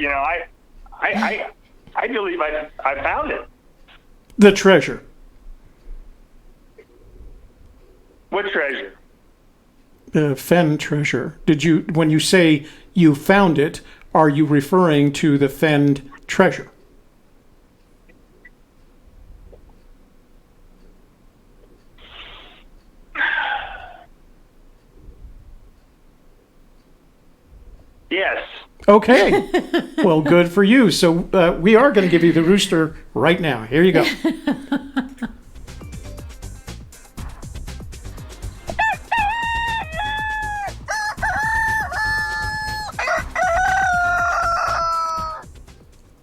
Speaker 16: I believe I found it.
Speaker 1: The treasure.
Speaker 16: What treasure?
Speaker 1: The Fenn treasure. When you say you found it, are you referring to the Fenn treasure?
Speaker 16: Yes.
Speaker 1: Okay. Well, good for you. So we are going to give you the rooster right now. Here you go.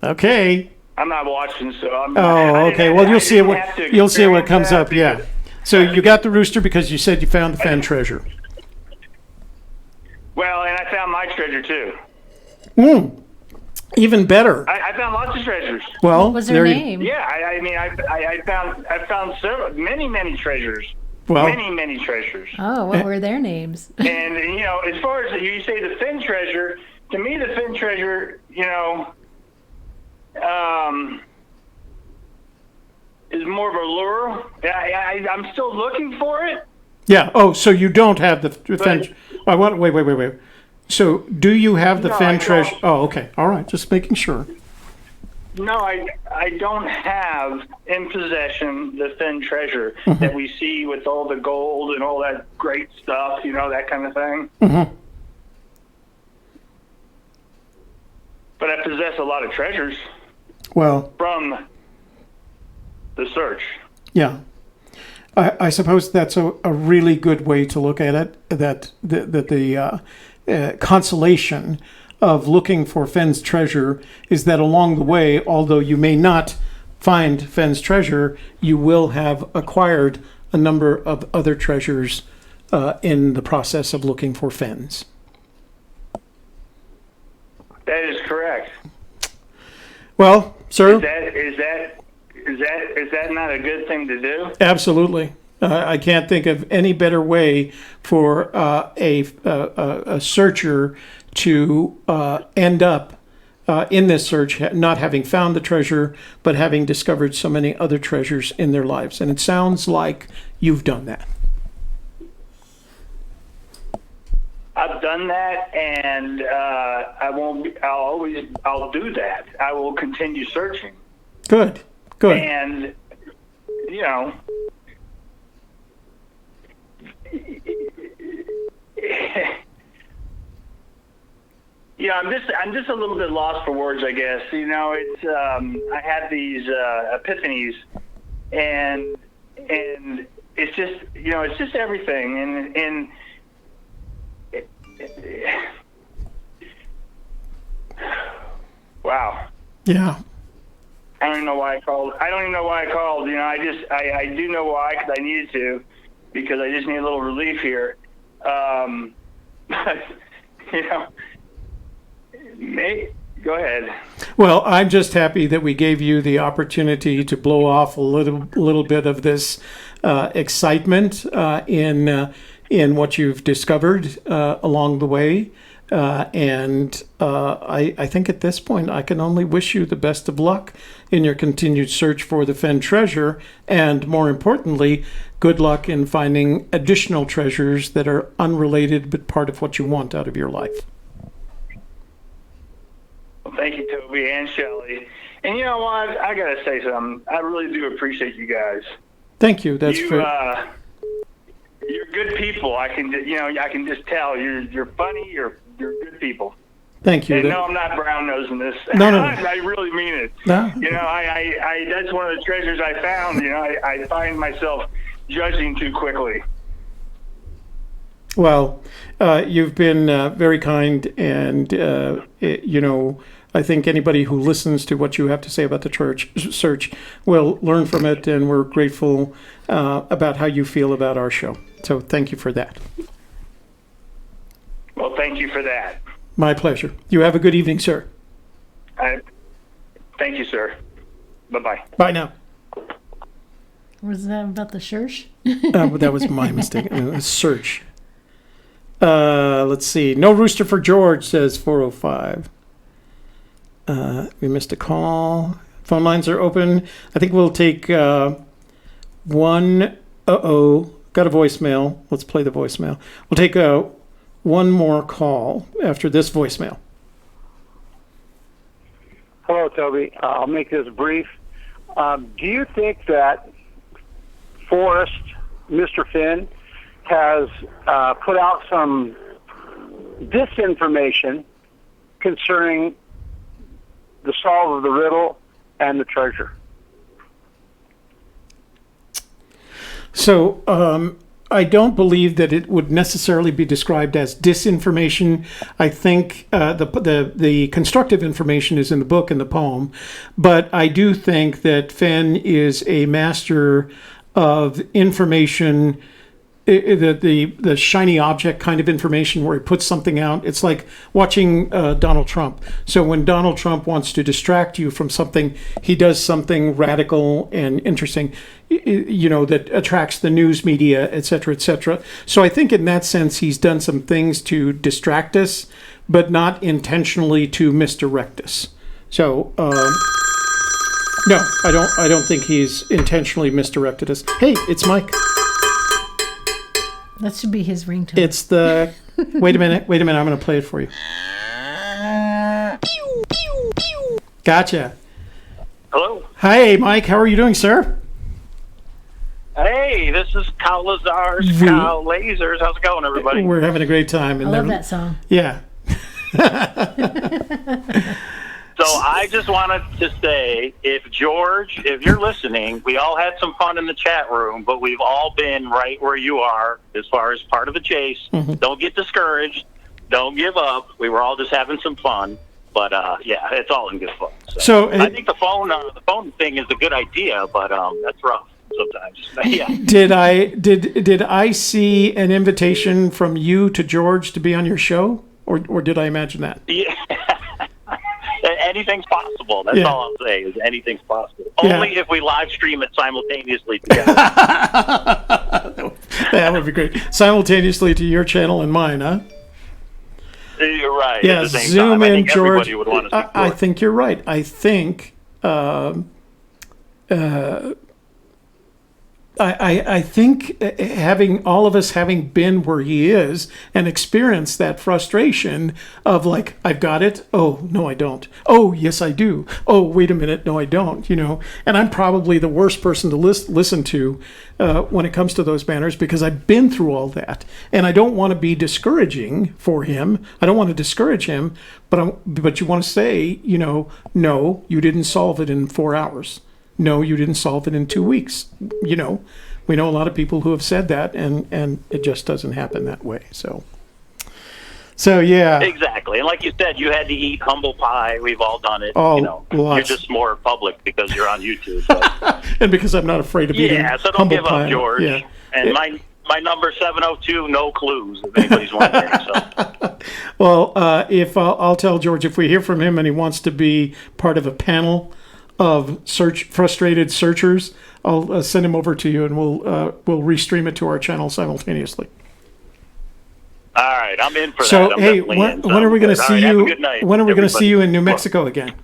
Speaker 1: Okay.
Speaker 16: I'm not watching, so I'm.
Speaker 1: Oh, okay. Well, you'll see what comes up. Yeah. So you got the rooster because you said you found the Fenn treasure.
Speaker 16: Well, and I found my treasure too.
Speaker 1: Even better.
Speaker 16: I found lots of treasures.
Speaker 1: Well,
Speaker 2: what was her name?
Speaker 16: Yeah, I found many treasures.
Speaker 1: Well,
Speaker 16: many treasures.
Speaker 2: Oh, what were their names?
Speaker 16: And as far as you say the Fenn treasure, to me the Fenn treasure, is more of a lure. I'm still looking for it.
Speaker 1: Yeah. Oh, so you don't have the Fenn. Wait. So do you have the Fenn treasure? Oh, okay. All right. Just making sure.
Speaker 16: No, I don't have in possession the Fenn treasure that we see with all the gold and all that great stuff, that kind of thing.
Speaker 1: Mm-hmm.
Speaker 16: But I possess a lot of treasures.
Speaker 1: Well,
Speaker 16: from the search.
Speaker 1: Yeah. I suppose that's a really good way to look at it, that the consolation of looking for Fenn's treasure is that along the way, although you may not find Fenn's treasure, you will have acquired a number of other treasures in the process of looking for Fenn's.
Speaker 16: That is correct.
Speaker 1: Well, sir,
Speaker 16: is that not a good thing to do?
Speaker 1: Absolutely. I can't think of any better way for a searcher to end up in this search, not having found the treasure, but having discovered so many other treasures in their lives. And it sounds like you've done that.
Speaker 16: I've done that, and I'll do that. I will continue searching.
Speaker 1: Good.
Speaker 16: And I'm just a little bit lost for words, I guess. It's I had these epiphanies, and it's just it's just everything, and wow.
Speaker 1: Yeah.
Speaker 16: I don't even know why I called. I do know why, because I needed to, because I just need a little relief here. Go ahead.
Speaker 1: Well, I'm just happy that we gave you the opportunity to blow off a little bit of this excitement in what you've discovered along the way. I think at this point I can only wish you the best of luck in your continued search for the Fenn treasure, and more importantly, good luck in finding additional treasures that are unrelated but part of what you want out of your life.
Speaker 16: Well, thank you, Toby and Shelley. And you know what? I gotta say something. I really do appreciate you guys.
Speaker 1: Thank you. That's fair.
Speaker 16: You're good people. I can just tell you're funny. You're good people.
Speaker 1: Thank you.
Speaker 16: And no, I'm not brown nosing this.
Speaker 1: No.
Speaker 16: I really mean it.
Speaker 1: No.
Speaker 16: You know, I that's one of the treasures I found. You know, I find myself judging too quickly.
Speaker 1: Well, you've been very kind, and I think anybody who listens to what you have to say about the search will learn from it, and we're grateful about how you feel about our show. So thank you for that.
Speaker 16: Well, thank you for that.
Speaker 1: My pleasure. You have a good evening, sir.
Speaker 16: Thank you, sir. Bye-bye.
Speaker 1: Bye now.
Speaker 2: Was that about the church?
Speaker 1: That was my mistake. Search. Let's see. No rooster for George, says 405. We missed a call. Phone lines are open. I think we'll take one. Got a voicemail. Let's play the voicemail. We'll take one more call after this voicemail.
Speaker 14: Hello, Toby. I'll make this brief. Do you think that Forrest, Mr. Fenn, has put out some disinformation concerning the solve of the riddle and the treasure?
Speaker 1: So I don't believe that it would necessarily be described as disinformation. I think the constructive information is in the book and the poem, but I do think that Fenn is a master of information, the shiny object kind of information where he puts something out. It's like watching Donald Trump. So when Donald Trump wants to distract you from something, he does something radical and interesting, that attracts the news media, et cetera, et cetera. So I think in that sense, he's done some things to distract us, but not intentionally to misdirect us. So, no, I don't think he's intentionally misdirected us. Hey, it's Mike.
Speaker 2: That should be his ringtone.
Speaker 1: It's the... Wait a minute. I'm going to play it for you. Gotcha.
Speaker 17: Hello.
Speaker 1: Hey, Mike. How are you doing, sir?
Speaker 17: Hey, this is Kyle Lazar's Kyle Lasers. How's it going, everybody?
Speaker 1: We're having a great time.
Speaker 2: I love that song.
Speaker 1: Yeah.
Speaker 17: So I just wanted to say, if you're listening, we all had some fun in the chat room, but we've all been right where you are as far as part of the chase.
Speaker 1: Mm-hmm.
Speaker 17: Don't get discouraged. Don't give up. We were all just having some fun. But, yeah, it's all in good fun. So I think the phone thing is a good idea, but that's rough sometimes. Yeah.
Speaker 1: Did I see an invitation from you to George to be on your show, or did I imagine that?
Speaker 17: Yeah. Anything's possible. That's all I'll say is anything's possible.
Speaker 1: Yeah.
Speaker 17: Only if we live stream it simultaneously together.
Speaker 1: That would be great. Simultaneously to your channel and mine, huh?
Speaker 17: You're right.
Speaker 1: Yeah,
Speaker 17: at the same
Speaker 1: zoom
Speaker 17: time. I
Speaker 1: in,
Speaker 17: think
Speaker 1: George.
Speaker 17: everybody would want to see
Speaker 1: I think you're right. I think I think having all of us having been where he is and experienced that frustration of like, I've got it. Oh, no, I don't. Oh, yes, I do. Oh, wait a minute. No, I don't. And I'm probably the worst person to listen to when it comes to those matters because I've been through all that. And I don't want to be discouraging for him. I don't want to discourage him, but you want to say, no, you didn't solve it in 4 hours. No, you didn't solve it in 2 weeks. We know a lot of people who have said that, and it just doesn't happen that way. So yeah.
Speaker 17: Exactly. And like you said, you had to eat humble pie. We've all done it.
Speaker 1: Oh,
Speaker 17: You're just more public because you're on YouTube. But...
Speaker 1: and because I'm not afraid of eating
Speaker 17: so don't
Speaker 1: humble
Speaker 17: give
Speaker 1: pie.
Speaker 17: up, George.
Speaker 1: Yeah.
Speaker 17: And my number 702, no clues, if anybody's wondering. So.
Speaker 1: Well, if I'll tell George if we hear from him and he wants to be part of a panel of frustrated searchers, I'll send him over to you, and we'll restream it to our channel simultaneously.
Speaker 17: All right, I'm in for
Speaker 1: So
Speaker 17: that. I'm
Speaker 1: hey,
Speaker 17: definitely
Speaker 1: when
Speaker 17: in, so
Speaker 1: are we going to
Speaker 17: all
Speaker 1: see
Speaker 17: right, have a
Speaker 1: you?
Speaker 17: good night,
Speaker 1: When are we going to see you in New
Speaker 17: everybody.
Speaker 1: Mexico again?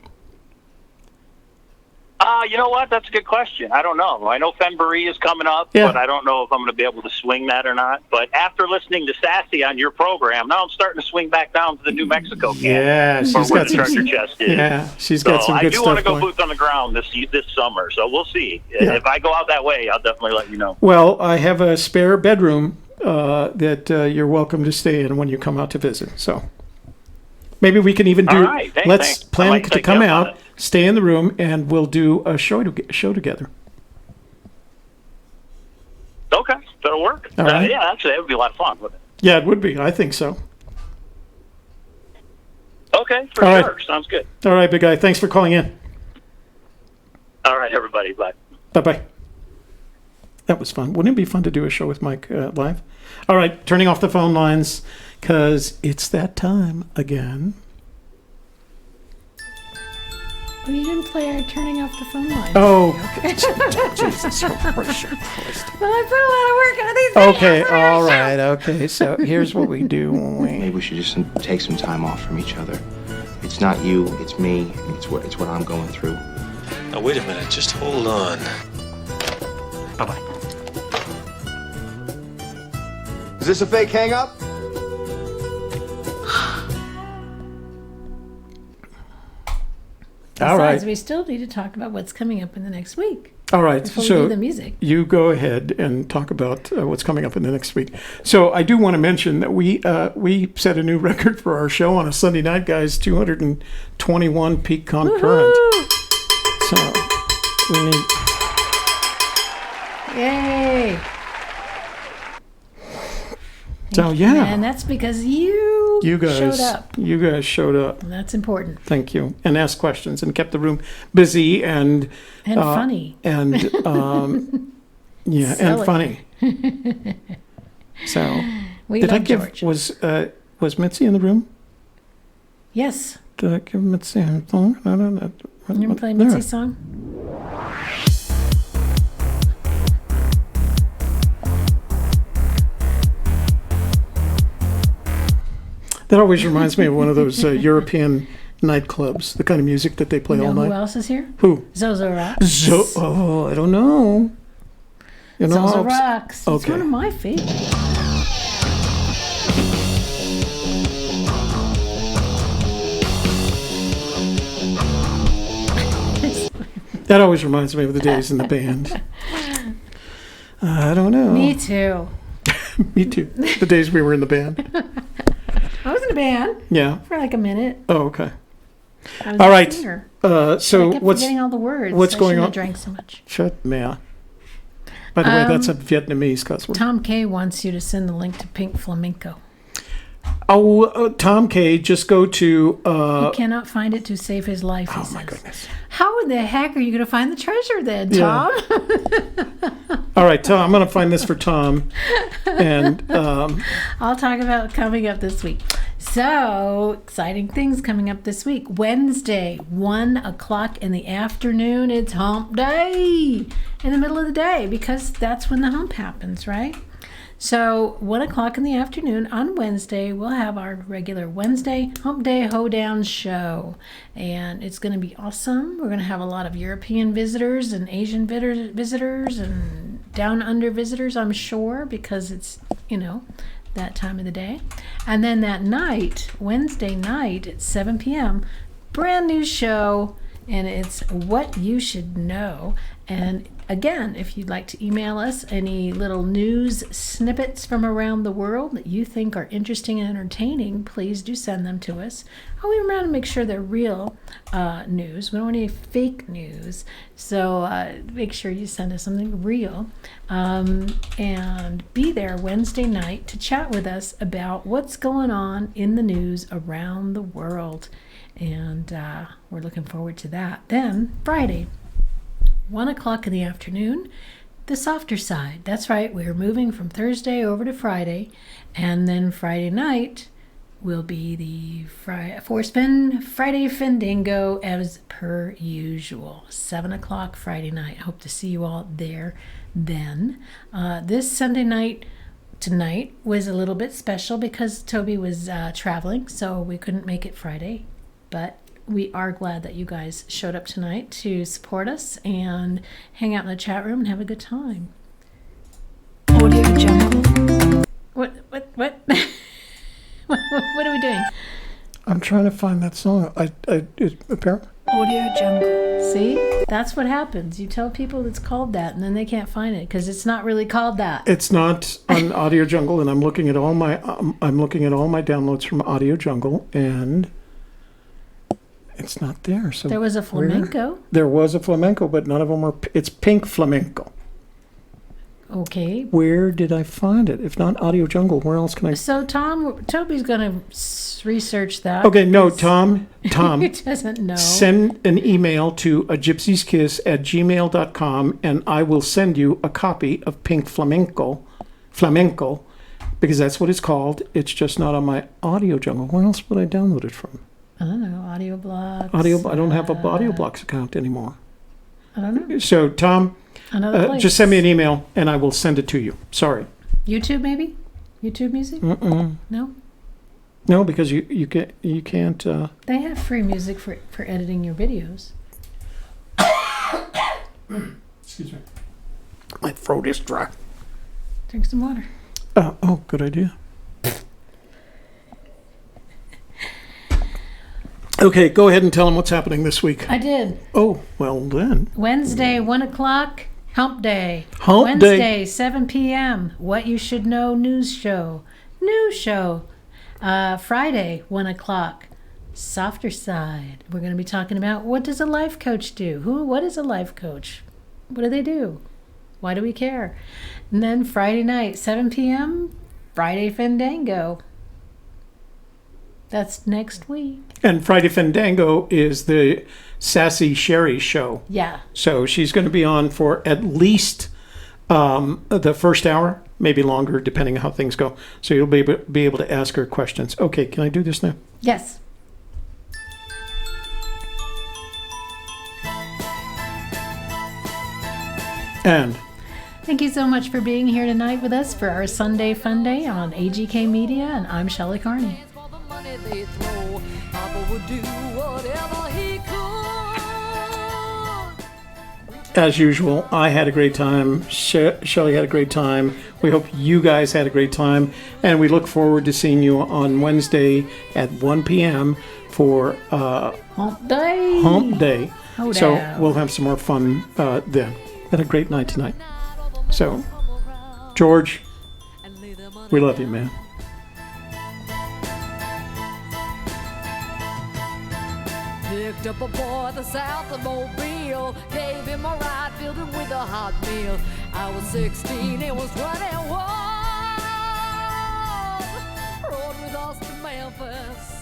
Speaker 17: You know what? That's a good question. I don't know. I know Fenbury is coming up,
Speaker 1: Yeah.
Speaker 17: but I don't know if I'm going to be able to swing that or not. But after listening to Sassy on your program, now I'm starting to swing back down to the New Mexico camp.
Speaker 1: Yeah,
Speaker 17: for
Speaker 1: she's
Speaker 17: where
Speaker 1: got
Speaker 17: the
Speaker 1: some.
Speaker 17: treasure chest is.
Speaker 1: Yeah, she's
Speaker 17: So
Speaker 1: got some
Speaker 17: I
Speaker 1: good
Speaker 17: do
Speaker 1: stuff
Speaker 17: want to go
Speaker 1: going.
Speaker 17: boots on the ground this summer, so we'll see.
Speaker 1: Yeah.
Speaker 17: If I go out that way, I'll definitely let you know.
Speaker 1: Well, I have a spare bedroom that you're welcome to stay in when you come out to visit. So maybe we can even do.
Speaker 17: All right, thanks,
Speaker 1: let's
Speaker 17: thanks. I
Speaker 1: plan
Speaker 17: might
Speaker 1: to
Speaker 17: take
Speaker 1: come
Speaker 17: you up on
Speaker 1: out, stay in the room, and we'll do a show together.
Speaker 17: Okay, that'll work.
Speaker 1: All right.
Speaker 17: Yeah, actually, that would be a lot of fun, wouldn't it?
Speaker 1: Yeah, it would be. I think so.
Speaker 17: Okay, for
Speaker 1: All
Speaker 17: sure.
Speaker 1: right.
Speaker 17: Sounds good.
Speaker 1: All right, big guy. Thanks for calling in.
Speaker 17: All right, everybody. Bye.
Speaker 1: Bye-bye. That was fun. Wouldn't it be fun to do a show with Mike live? All right, turning off the phone lines because it's that time again.
Speaker 2: Oh, you didn't play our turning off the phone line.
Speaker 1: Oh,
Speaker 2: Okay.
Speaker 1: Jesus Christ.
Speaker 2: Well, I put a lot of work into these videos.
Speaker 1: Okay, all right, okay. So here's what we do.
Speaker 18: Maybe we should just take some time off from each other. It's not you, it's me. It's what I'm going through.
Speaker 19: Now, wait a minute. Just hold on.
Speaker 18: Bye-bye.
Speaker 13: Is this a fake hang-up?
Speaker 1: All right.
Speaker 2: Besides, we still need to talk about what's coming up in the next week.
Speaker 1: All right,
Speaker 2: Before we
Speaker 1: so
Speaker 2: do the music.
Speaker 1: you go ahead and talk about what's coming up in the next week. So I do want to mention that we set a new record for our show on a Sunday night, guys. 221 peak concurrent. So we need.
Speaker 2: Yay!
Speaker 1: So yeah,
Speaker 2: And that's because you
Speaker 1: guys
Speaker 2: showed up.
Speaker 1: You guys showed up.
Speaker 2: And that's important.
Speaker 1: Thank you, and asked questions and kept the room busy and
Speaker 2: funny.
Speaker 1: and yeah, and
Speaker 2: Silly.
Speaker 1: funny. So
Speaker 2: We
Speaker 1: did I
Speaker 2: love
Speaker 1: give
Speaker 2: George.
Speaker 1: was Mitzi in the room?
Speaker 2: Yes.
Speaker 1: Did I give Mitzi a song? No.
Speaker 2: You want to play
Speaker 1: There.
Speaker 2: Mitzi's song?
Speaker 1: That always reminds me of one of those European nightclubs, the kind of music that they play
Speaker 2: You know
Speaker 1: all
Speaker 2: who
Speaker 1: night.
Speaker 2: else is here?
Speaker 1: Who?
Speaker 2: Zozo Rocks.
Speaker 1: Oh, I don't know. You know,
Speaker 2: Zozo
Speaker 1: I'll-
Speaker 2: Rocks. It's
Speaker 1: Okay.
Speaker 2: one of my favorites.
Speaker 1: That always reminds me of the days in the band. I don't know.
Speaker 2: Me too.
Speaker 1: Me too. The days we were in the band.
Speaker 2: I was in a band.
Speaker 1: Yeah.
Speaker 2: For like a minute.
Speaker 1: Oh, okay.
Speaker 2: I was
Speaker 1: All
Speaker 2: a
Speaker 1: right.
Speaker 2: singer.
Speaker 1: So
Speaker 2: I kept
Speaker 1: what's
Speaker 2: forgetting all the words.
Speaker 1: What's
Speaker 2: I
Speaker 1: going
Speaker 2: shouldn't
Speaker 1: on?
Speaker 2: have drank so much.
Speaker 1: Shut me. By the way, that's a Vietnamese cuss word.
Speaker 2: Tom K wants you to send the link to Pink Flamenco.
Speaker 1: Oh, Tom K, just go to.
Speaker 2: He cannot find it to save his life. He says.
Speaker 1: My goodness.
Speaker 2: How in the heck are you going to find the treasure then,
Speaker 1: Yeah.
Speaker 2: Tom?
Speaker 1: All right, Tom. I'm going to find this for Tom, and
Speaker 2: I'll talk about coming up this week. So, exciting things coming up this week. Wednesday, 1 o'clock in the afternoon, it's hump day in the middle of the day because that's when the hump happens, right? So 1 o'clock in the afternoon on Wednesday, we'll have our regular Wednesday Hump Day Hoedown show. And it's going to be awesome. We're going to have a lot of European visitors and Asian visitors and down under visitors, I'm sure, because it's, that time of the day. And then that night, Wednesday night at 7 p.m., brand new show. And it's What You Should Know. And again, if you'd like to email us any little news snippets from around the world that you think are interesting and entertaining, please do send them to us. We want to make sure they're real news. We don't want any fake news. So make sure you send us something real. And be there Wednesday night to chat with us about what's going on in the news around the world. And we're looking forward to that. Then Friday, 1 o'clock in the afternoon, the softer side. That's right, we're moving from Thursday over to Friday. And then Friday night will be the Forrest Fenn Friday Fandango as per usual. 7 o'clock Friday night. I hope to see you all there then. This Sunday night, tonight was a little bit special because Toby was traveling, so we couldn't make it Friday. But we are glad that you guys showed up tonight to support us and hang out in the chat room and have a good time. Audio Jungle. What? What are we doing?
Speaker 1: I'm trying to find that song. Apparently.
Speaker 2: Audio Jungle. See? That's what happens. You tell people it's called that, and then they can't find it because it's not really called that.
Speaker 1: It's not on Audio Jungle, and I'm looking at all my downloads from Audio Jungle, and it's not there. So
Speaker 2: there was a flamenco.
Speaker 1: There was a flamenco, but none of them are. It's pink flamenco.
Speaker 2: Okay.
Speaker 1: Where did I find it? If not Audio Jungle, where else can I?
Speaker 2: So Toby's going to research that.
Speaker 1: Okay, no, Tom.
Speaker 2: He doesn't know.
Speaker 1: Send an email to agypsieskiss@gmail.com, and I will send you a copy of Pink Flamenco, because that's what it's called. It's just not on my Audio Jungle. Where else would I download it from?
Speaker 2: I don't know. Audio Blocks.
Speaker 1: I don't have a Audio Blocks account anymore.
Speaker 2: I don't know.
Speaker 1: So, Tom, just send me an email, and I will send it to you. Sorry.
Speaker 2: YouTube, maybe? YouTube music?
Speaker 1: Mm-mm.
Speaker 2: No?
Speaker 1: No, because you can't.
Speaker 2: They have free music for editing your videos.
Speaker 1: Excuse me. My throat is dry.
Speaker 2: Drink some water.
Speaker 1: Oh, good idea. Okay, go ahead and tell them what's happening this week.
Speaker 2: I did.
Speaker 1: Oh, well then.
Speaker 2: Wednesday, 1 o'clock, Hump Day.
Speaker 1: Hump Day.
Speaker 2: Wednesday, 7 p.m., What You Should Know News Show. Friday, 1 o'clock, Softer Side. We're going to be talking about what does a life coach do? What is a life coach? What do they do? Why do we care? And then Friday night, 7 p.m., Friday Fandango. That's next week.
Speaker 1: And Friday Fandango is the Sassy Sherry show.
Speaker 2: Yeah.
Speaker 1: So she's going to be on for at least the first hour, maybe longer, depending on how things go. So you'll be able to ask her questions. Okay, can I do this now?
Speaker 2: Yes.
Speaker 1: And
Speaker 2: thank you so much for being here tonight with us for our Sunday Fun Day on AGK Media, and I'm Shelley Carney.
Speaker 3: They throw. Papa would do whatever he could.
Speaker 1: as usual, I had a great time. Shelley had a great time. We hope you guys had a great time, and we look forward to seeing you on Wednesday at 1 p.m. for
Speaker 2: Hump Day.
Speaker 1: Hump Day.
Speaker 2: Oh,
Speaker 1: so
Speaker 2: damn.
Speaker 1: we'll have some more fun then. Had a great night tonight. So, George, we love you, man.
Speaker 3: Picked up a boy the south of Mobile, gave him a ride, filled him with a hot meal. I was 16, it was running wild. Rode with us to Memphis.